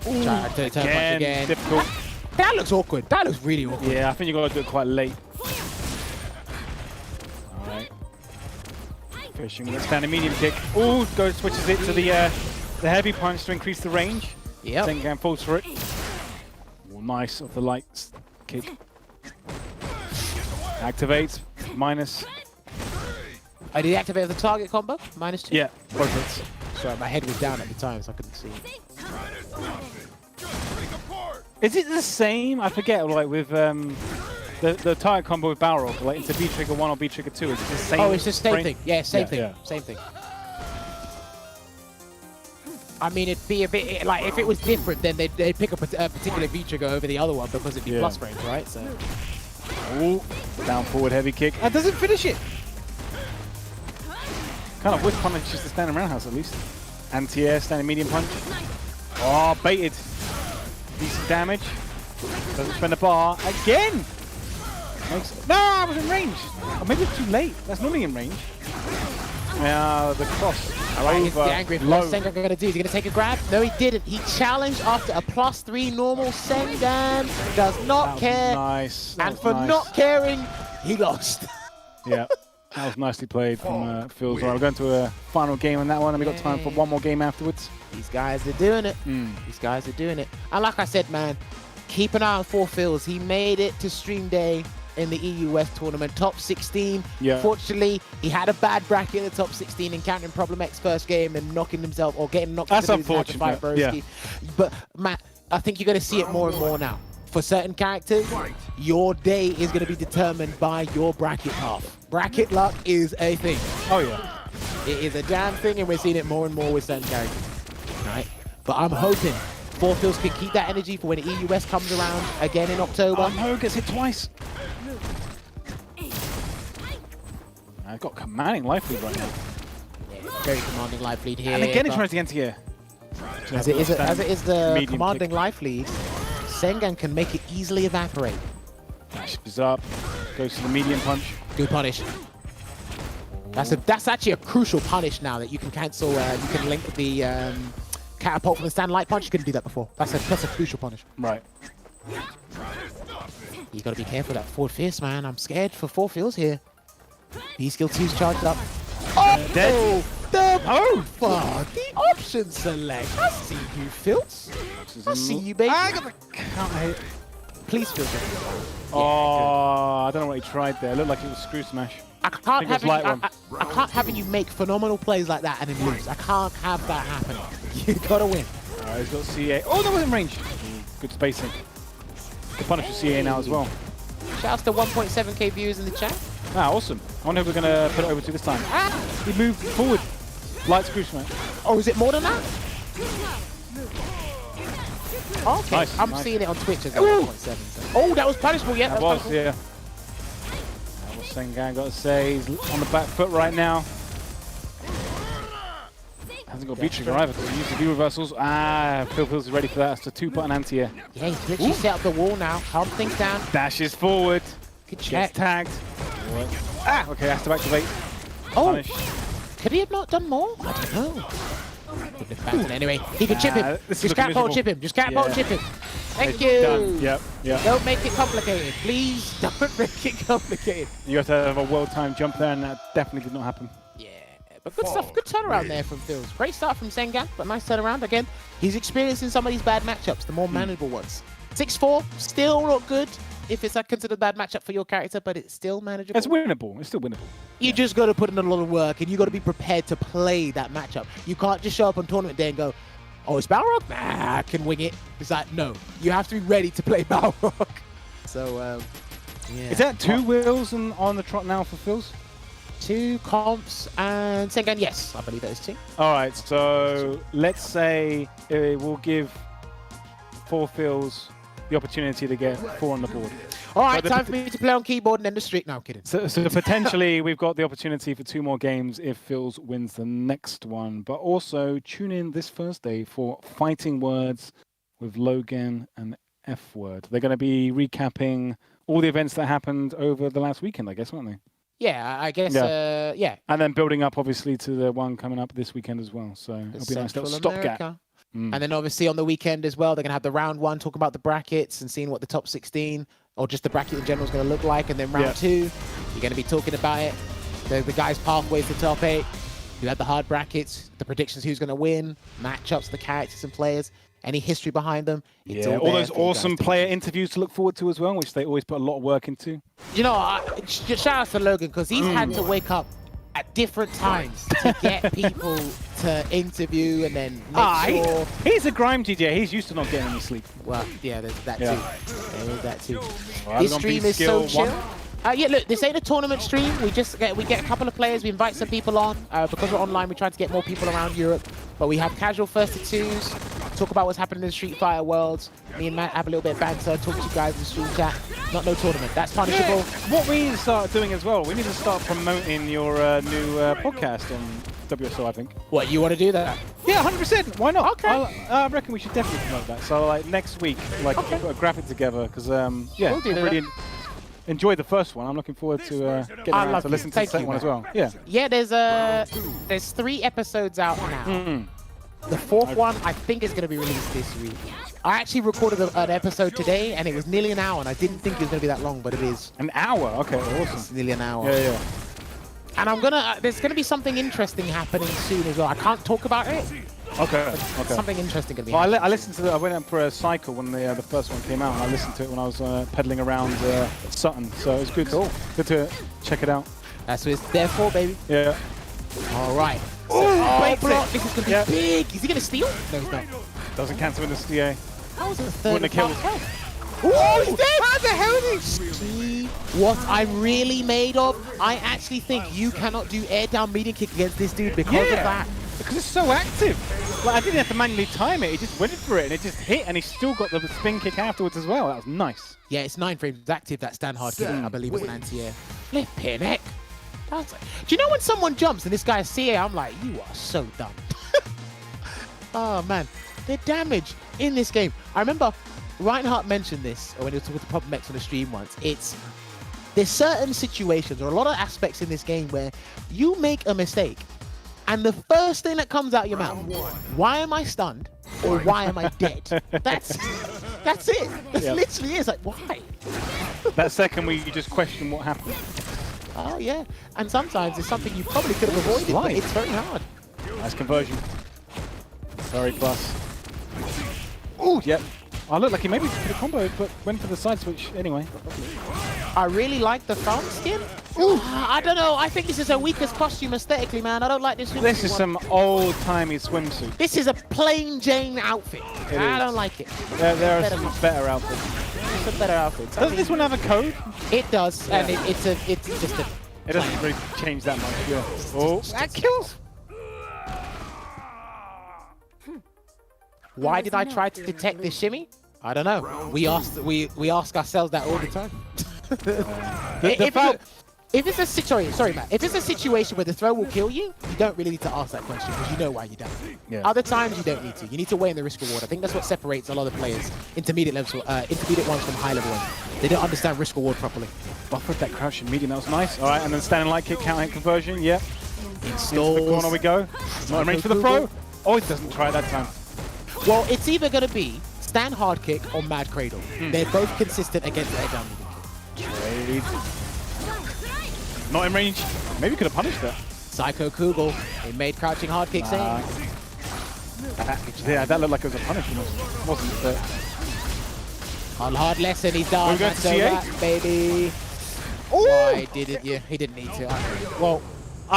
Try to turn punch again. Difficult. That looks awkward. That looks really awkward. Yeah, I think you got to do it quite late. All right. Fishing with a standing medium kick. Oh, switches it to the heavy punch to increase the range. Yep. Sengan falls for it. Oh, nice off the light kick. Activates. Minus. I did activate the target combo. -2. Yeah, perfect. Sorry, my head was down at the time, so I couldn't see. Is it the same? I forget. Like with the target combo with Balrog, like into B trigger 1 or B trigger 2. Is it the same? Oh, it's the same thing. Yeah, same thing. Yeah. Same thing. I mean, it'd be a bit like if it was different, then they'd pick up a particular V trigger over the other one because it'd be plus range, right? So. Ooh, down forward heavy kick. And doesn't finish it. Kind of whiff punishes the standing roundhouse at least. Anti-air, standing medium punch. Oh, baited. Decent damage. Doesn't spend a bar. Again! No, I was in range. Or maybe it's too late. That's normally in range. The cross. Alright, he's angry. What's Sengan going to do? Is he going to take a grab? No, he didn't. He challenged after a +3 normal. Sengan does not care. Nice. And for not caring, he lost. Yeah. That was nicely played from Phillz. Right, we're going to a final game on that one, and we've got time for one more game afterwards. These guys are doing it. These guys are doing it. And like I said, man, keep an eye on 4Phillz. He made it to Stream Day in the EU West tournament, top 16. Yeah. Fortunately, he had a bad bracket in the top 16, encountering Problem X first game and knocking himself, or getting knocked That's into losing to fight unfortunate. Broski. But, Matt, I think you're going to see it more and more now. For certain characters, your day is going to be determined by your bracket path. Bracket luck is a thing. Oh, yeah. It is a damn thing, and we're seeing it more and more with certain characters. Right? But I'm hoping 4Phillz can keep that energy for when the EU West comes around again in October. Ho gets hit twice. I've got commanding life lead right now. Yeah, very commanding life lead here. And again, it tries to get into As it is the commanding kick. life lead, Sengan can make it easily evaporate. Dashes up, goes to the medium punch. Good punish. That's actually a crucial punish now that you can cancel. You can link the catapult from the stand light punch. You couldn't do that before. That's a crucial punish. Right. You got to be careful of that forward fierce, man. I'm scared for 4Phillz here. B skill 2's charged up. Oh, dead. The option select. I see you, Phillz. I see you, baby. I got the counter hit. Please, Phillz. Oh, I don't know what he tried there. It looked like it was screw smash. I can't have you make phenomenal plays like that and then lose. I can't have that happening. You gotta win. Alright, he's got CA. Oh, that was in range. Good spacing. The punish for CA now as well. Shouts to 1.7k viewers in the chat. Ah, awesome. I wonder who we're gonna put it over to this time. He moved forward. Light screw smash. Oh, is it more than that? Okay, Nice, I'm nice. seeing it on Twitch as 1.7. So. Oh, that was punishable. Yeah, That was, yeah. That was Sengan, got to say. He's on the back foot right now. Hasn't got V-trigger either. So he used the V-reversals. 4Phillz is ready for that. It's a 2-button anti-air. Yeah, he's literally set up the wall now. Calm things down. Dashes forward. Good check. Gets tagged. Okay, has to activate. Oh, Punish. could he have not done more? I don't know. Couldn't have bounced it anyway. He could chip him. This is Just looking catapult miserable. chip him. Just catapult Yeah. chip him. Thank you. Done. Yep, yep. Don't make it complicated. Please don't make it complicated. You have to have a well-timed jump there, and that definitely did not happen. Yeah, but good stuff. Good turnaround there from Phillz. Great start from Sengan, but nice turnaround. Again, he's experiencing some of these bad matchups, the more manageable ones. 6-4, still not good if it's considered a bad matchup for your character, but it's still manageable. It's winnable. It's still winnable. You just got to put in a lot of work, and you got to be prepared to play that matchup. You can't just show up on tournament day and go, "Oh, it's Balrog? Nah, I can wing it." It's like, no, you have to be ready to play Balrog. So, yeah. Is that 2 wheels on the trot now for Phillz? 2 Confz and Sengan? Yes, I believe that is 2. All right, so let's say we'll give 4Phillz the opportunity to get 4 on the board. All right, time for me to play on keyboard and end the streak. No, I'm kidding. So potentially we've got the opportunity for 2 more games if Phillz wins the next one. But also tune in this Thursday for Fighting Words with Logan and F Word. They're going to be recapping all the events that happened over the last weekend, I guess, aren't they? Yeah, I guess, yeah. And then building up, obviously, to the one coming up this weekend as well. So it'll be a nice little stopgap. And then obviously on the weekend as well, they're going to have the round 1, talk about the brackets and seeing what the top 16 or just the bracket in general is going to look like. And then round 2, you're going to be talking about it. The guys' pathways to top 8. You had the hard brackets, the predictions who's going to win, matchups, the characters and players, any history behind them. It's all those awesome player interviews to look forward to as well, which they always put a lot of work into. You know, shout out to Logan because he's had to wake up at different times to get people to interview and then make sure. He's a grime DJ. He's used to not getting any sleep. Well, yeah, there's that too. There is that too. Well, This stream is so chill. Yeah, look, this ain't a tournament stream. We get a couple of players. We invite some people on. Because we're online, we try to get more people around Europe. But we have casual 1st-to-2s. Talk about what's happening in the Street Fighter world. Me and Matt have a little bit of banter. Talk to you guys in the stream chat. Not no tournament. That's punishable. Yeah. What we need to start doing as well, we need to start promoting your new podcast on WSO, I think. What, you want to do that? Yeah, 100%. Why not? Okay. I reckon we should definitely promote that. So, like, next week, like, put a graphic together, because, yeah, We'll do that. really enjoyed the first one. I'm looking forward to getting around to listen to the second one as well. Yeah. Yeah, there's 3 episodes out now. The 4th one, I think, is going to be released this week. I actually recorded an episode today, and it was nearly an hour, and I didn't think it was going to be that long, but it is. An hour? Okay, It's awesome. nearly an hour. Yeah. And there's going to be something interesting happening soon as well. I can't talk about it. Okay. Something interesting going to be Well, happening. I listened to I went up for a cycle when the first one came out, and I listened to it when I was pedaling around Sutton, so it was good. Cool. Good to check it out. That's what it's there for, baby. Yeah. All right. Breaks block. it. This is going to be big. Is he going to steal? No, he's not. Doesn't cancel in the CA. That was a third. Wouldn't have killed. Oh, he's dead! How the hell is he? See what I'm really made of? I actually think you cannot do air down medium kick against this dude because of that. Because it's so active. Like, I didn't have to manually time it. He just went for it, and it just hit, and he still got the spin kick afterwards as well. That was nice. Yeah, it's 9 frames active, that stand hard kick. I believe it's an anti-air. Flipping heck. Do you know when someone jumps and this guy is CA, I'm like, you are so dumb. Oh, man. The damage in this game. I remember Reinhardt mentioned this when he was talking to Problem X on the stream once. There's certain situations or a lot of aspects in this game where you make a mistake and the first thing that comes out of your mouth, why am I stunned or why am I dead? That's it. That's literally it. It's like, why? That second where you just question what happened. Oh, yeah. And sometimes it's something you probably could have avoided, but it's very hard. Nice conversion. Sorry, plus. Oh, yep. I looked like he maybe could have comboed, but went for the side switch anyway. I really like the Falk skin. Ooh, I don't know. I think this is a weakest costume aesthetically, man. I don't like this. This is some old-timey swimsuit. This is a plain Jane outfit. I don't like it. There are some better outfits. It's a better outfit. Does this one have a code? It does, and it's just a. It doesn't really change that much. Yeah. Oh, that kills. Why did I try to detect this shimmy? I don't know. We ask ourselves that all the time. If it's a sorry, Matt. If it's a situation where the throw will kill you, you don't really need to ask that question because you know why you're down. Yeah. Other times you don't need to. You need to weigh in the risk reward. I think that's what separates a lot of players, intermediate ones from high level ones. They don't understand risk reward properly. Buffered that crouching medium. That was nice. All right, and then standing light kick, counter hit conversion. Yep. Installs. Into the corner we go. Not in range for the throw. Oh, he doesn't try that time. Well, it's either going to be stand hard kick or mad cradle. They're both consistent against the edge down medium kick. Not in range. Maybe could have punished that. Psycho Kugel. They made crouching hard kick save. Yeah, that looked like it was a punishment. Wasn't it? Hard lesson. He's done. We're going to C8, baby. Why didn't you? He didn't need to. Well,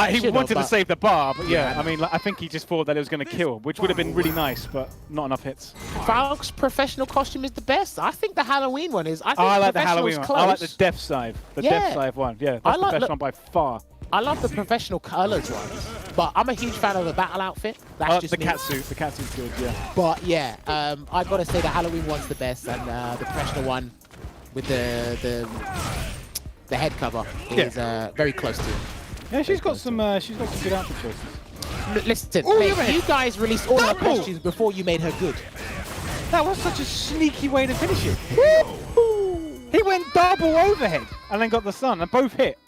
he wanted to save the bar, but yeah, I mean, like, I think he just thought that it was going to kill, which would have been really nice, but not enough hits. Falk's professional costume is the best. I think the Halloween one is. I like the Halloween one. I like the Death Scythe. The Death Scythe one. Yeah, that's the best one by far. I love the professional colors ones, but I'm a huge fan of the battle outfit. That's just the catsuit. The catsuit's good, yeah. But yeah, I gotta say the Halloween one's the best, and the professional one with the head cover is very close to it. Yeah, she's got some good outfit choices. Listen, mate, you guys released all her costumes before you made her good. That was such a sneaky way to finish it. He went double overhead and then got the sun, and both hit.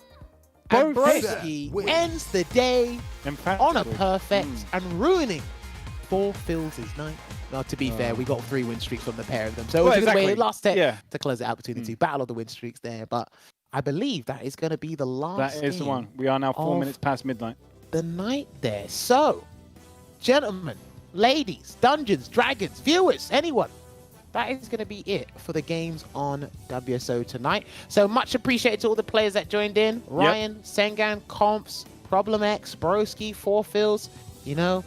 And Broski ends the day on a perfect and ruining 4Phillz' night. Now, to be fair, we got 3 win streaks from the pair of them. So we're going to wait last set to close it out between the two. Battle of the win streaks there. But I believe that is going to be the last That is the one. We are now 4 minutes past midnight. The night there. So, gentlemen, ladies, dungeons, dragons, viewers, anyone. That is going to be it for the games on WSO tonight. So much appreciated to all the players that joined in. Ryan, Sengan, Confz, Problem X, Broski, 4Phillz. You know,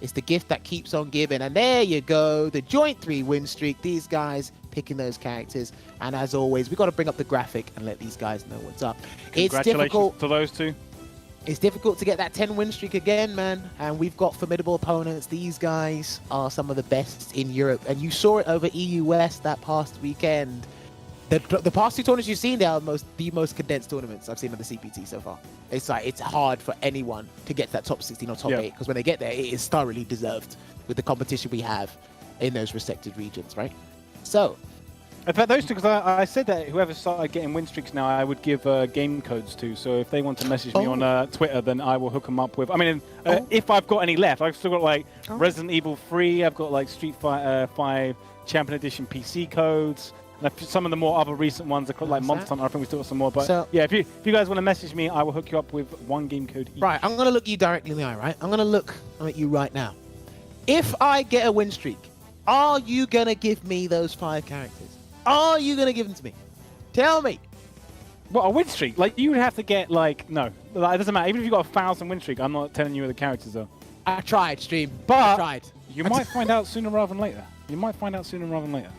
it's the gift that keeps on giving. And there you go. The joint 3 win streak. These guys picking those characters. And as always, we've got to bring up the graphic and let these guys know what's up. It's difficult to those two. It's difficult to get that 10 win streak again, man. And we've got formidable opponents. These guys are some of the best in Europe. And you saw it over EU West that past weekend. The past 2 tournaments you've seen, they are the most condensed tournaments I've seen on the CPT so far. It's like, it's hard for anyone to get to that top 16 or top 8. Because when they get there, it is thoroughly deserved with the competition we have in those respected regions, right? So, in fact, those two, because I said that whoever started getting win streaks now, I would give game codes to. So if they want to message me on Twitter, then I will hook them up with. I mean, if I've got any left, I've still got like Resident Evil 3. I've got like Street Fighter 5 Champion Edition PC codes. And some of the more other recent ones, I've got like Monster Hunter. I think we still got some more. But so, yeah, if you guys want to message me, I will hook you up with 1 game code each. Right, I'm gonna look you directly in the eye. Right, I'm gonna look at you right now. If I get a win streak, are you gonna give me those 5 characters? Are you going to give them to me? Tell me. What, a win streak? Like, you would have to get, like, no. Like, it doesn't matter. Even if you got 1,000 win streak, I'm not telling you who the characters are. I tried, Stream. But I tried. You might find out sooner rather than later. You might find out sooner rather than later.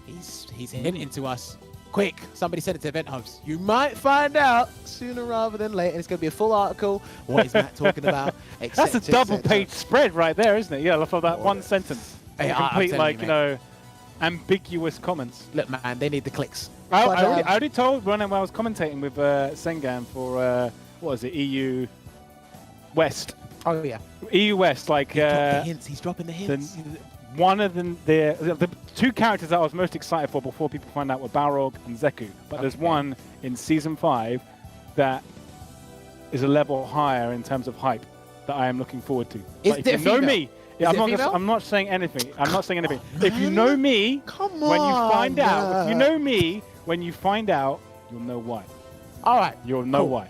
He's hinting to us. Quick, somebody send it to event hubs. You might find out sooner rather than later. It's going to be a full article. What is Matt talking about? That's a double-page spread right there, isn't it? Yeah, for that one sentence. Hey, complete, like, you know, ambiguous comments. Look, man, they need the clicks. I already told when I was commentating with Sengan for what was it, EU West. Oh yeah, EU West. Like he's dropping the hints. One of them, the 2 characters that I was most excited for before people find out were Balrog and Zeku. But there's one in season 5 that is a level higher in terms of hype that I am looking forward to. If you know me. Yeah, I'm not saying anything. I'm not saying anything. If you know me, when you find out, if you know me, when you find out, you'll know why. All right. You'll know why.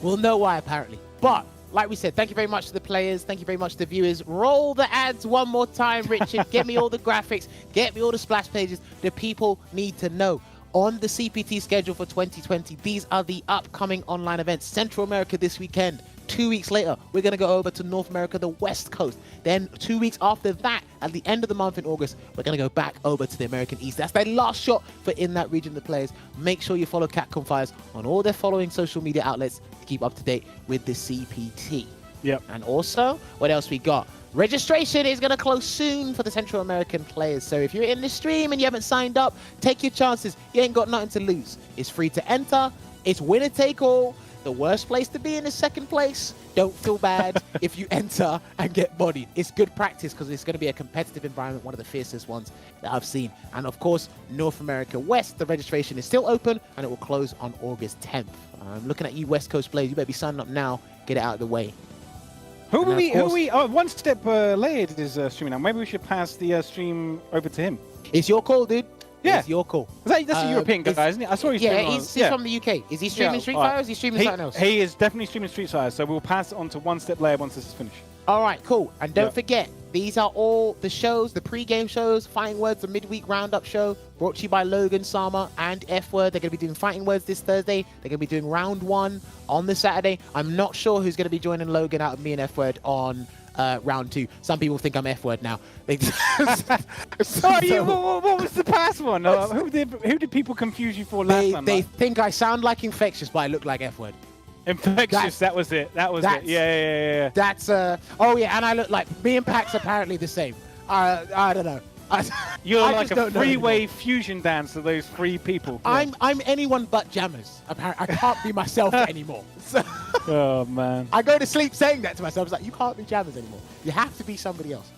We'll know why, apparently. But, like we said, thank you very much to the players. Thank you very much to the viewers. Roll the ads one more time, Richard. Get me all the graphics. Get me all the splash pages. The people need to know. On the CPT schedule for 2020, these are the upcoming online events. Central America this weekend. 2 weeks later, we're going to go over to North America, the West Coast. Then 2 weeks after that, at the end of the month in August, we're going to go back over to the American East. That's their last shot for in that region, the players. Make sure you follow Capcom Fires on all their following social media outlets to keep up to date with the CPT. Yep. And also, what else we got? Registration is going to close soon for the Central American players. So if you're in the stream and you haven't signed up, take your chances. You ain't got nothing to lose. It's free to enter. It's winner take all. the worst place to be in is second place. Don't feel bad if you enter and get bodied. It's good practice because it's going to be a competitive environment, one of the fiercest ones that I've seen. And of course, North America West, the registration is still open and it will close on August 10th. I'm looking at you West Coast players. You better be signing up now. Get it out of the way. Who are we? Oh, one step later is streaming now. Maybe we should pass the stream over to him. It's your call, dude. Yeah. It's your call. That's a European guy, isn't it? I saw he's streaming. He's from the UK. Is he streaming Street Fighter or is he streaming something else? He is definitely streaming Street Fighter, so we'll pass it on to one step later once this is finished. All right, cool. And don't forget, these are all the shows, the pre-game shows, Fighting Words, the midweek roundup show, brought to you by Logan Sama and F-Word. They're going to be doing Fighting Words this Thursday. They're going to be doing round 1 on the Saturday. I'm not sure who's going to be joining Logan out of me and F-Word on round 2. Some people think I'm F-Word now. Sorry, what was the past one? Who did people confuse you for last time? They think I sound like Infectious, but I look like F-Word. Infectious, that was it. Yeah. That's oh yeah, and I look like me and Pax apparently the same. I don't know. You're like a three-way fusion dance to those 3 people. I'm anyone but Jammers. Apparently, I can't be myself anymore. So oh man, I go to sleep saying that to myself. It's like, you can't be Jammers anymore. You have to be somebody else.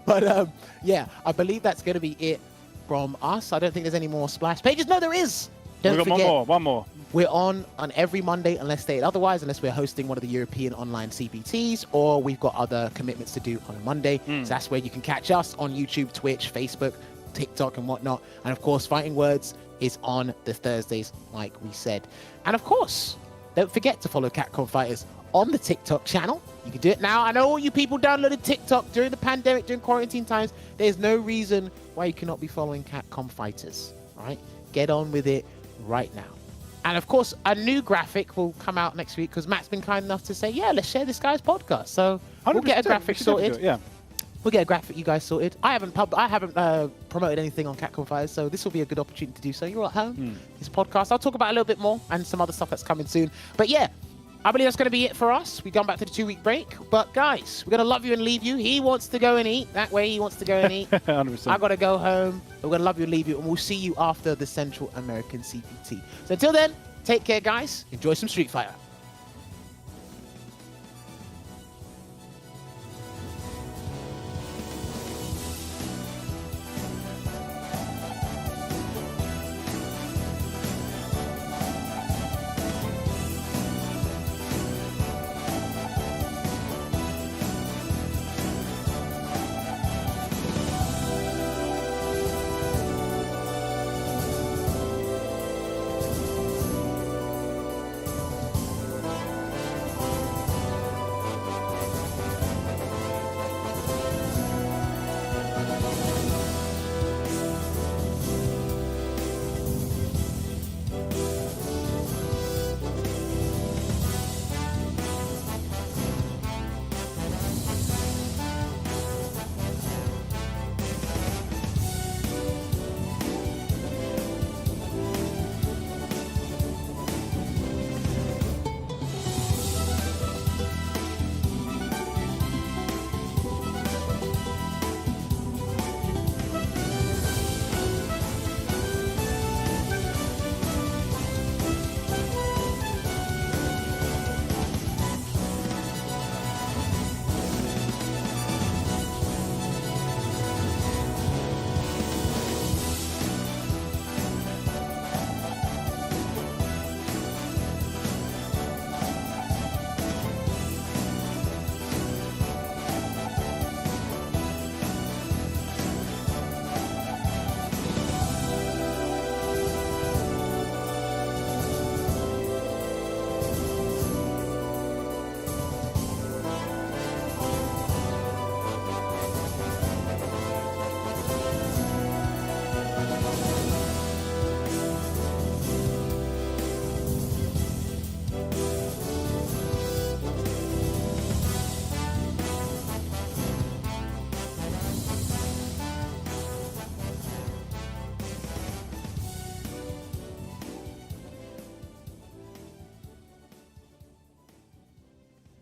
But yeah, I believe that's going to be it from us. I don't think there's any more splash pages. No, there is. Don't We've got forget, one more. We're on every Monday, unless stated otherwise, unless we're hosting one of the European online CPTs, or we've got other commitments to do on a Monday. So that's where you can catch us on YouTube, Twitch, Facebook, TikTok, and whatnot. And of course, Fighting Words is on the Thursdays, like we said. And of course, don't forget to follow Capcom Fighters on the TikTok channel. You can do it now. I know all you people downloaded TikTok during the pandemic, during quarantine times. There's no reason why you cannot be following Capcom Fighters. All right? Get on with it right now. And of course, a new graphic will come out next week because Matt's been kind enough to say, yeah, let's share this guy's podcast. So we'll get a graphic sorted. We'll get a graphic you guys sorted. I haven't promoted anything on Capcom Fighters, so this will be a good opportunity to do so. You're at home. His podcast. I'll talk about a little bit more and some other stuff that's coming soon. But yeah, I believe that's going to be it for us. We've gone back to the 2-week break. But guys, we're going to love you and leave you. He wants to go and eat. That way he wants to go and eat. 100%. I got to go home. We're going to love you and leave you. And we'll see you after the Central American CPT. So until then, take care, guys. Enjoy some Street Fighter.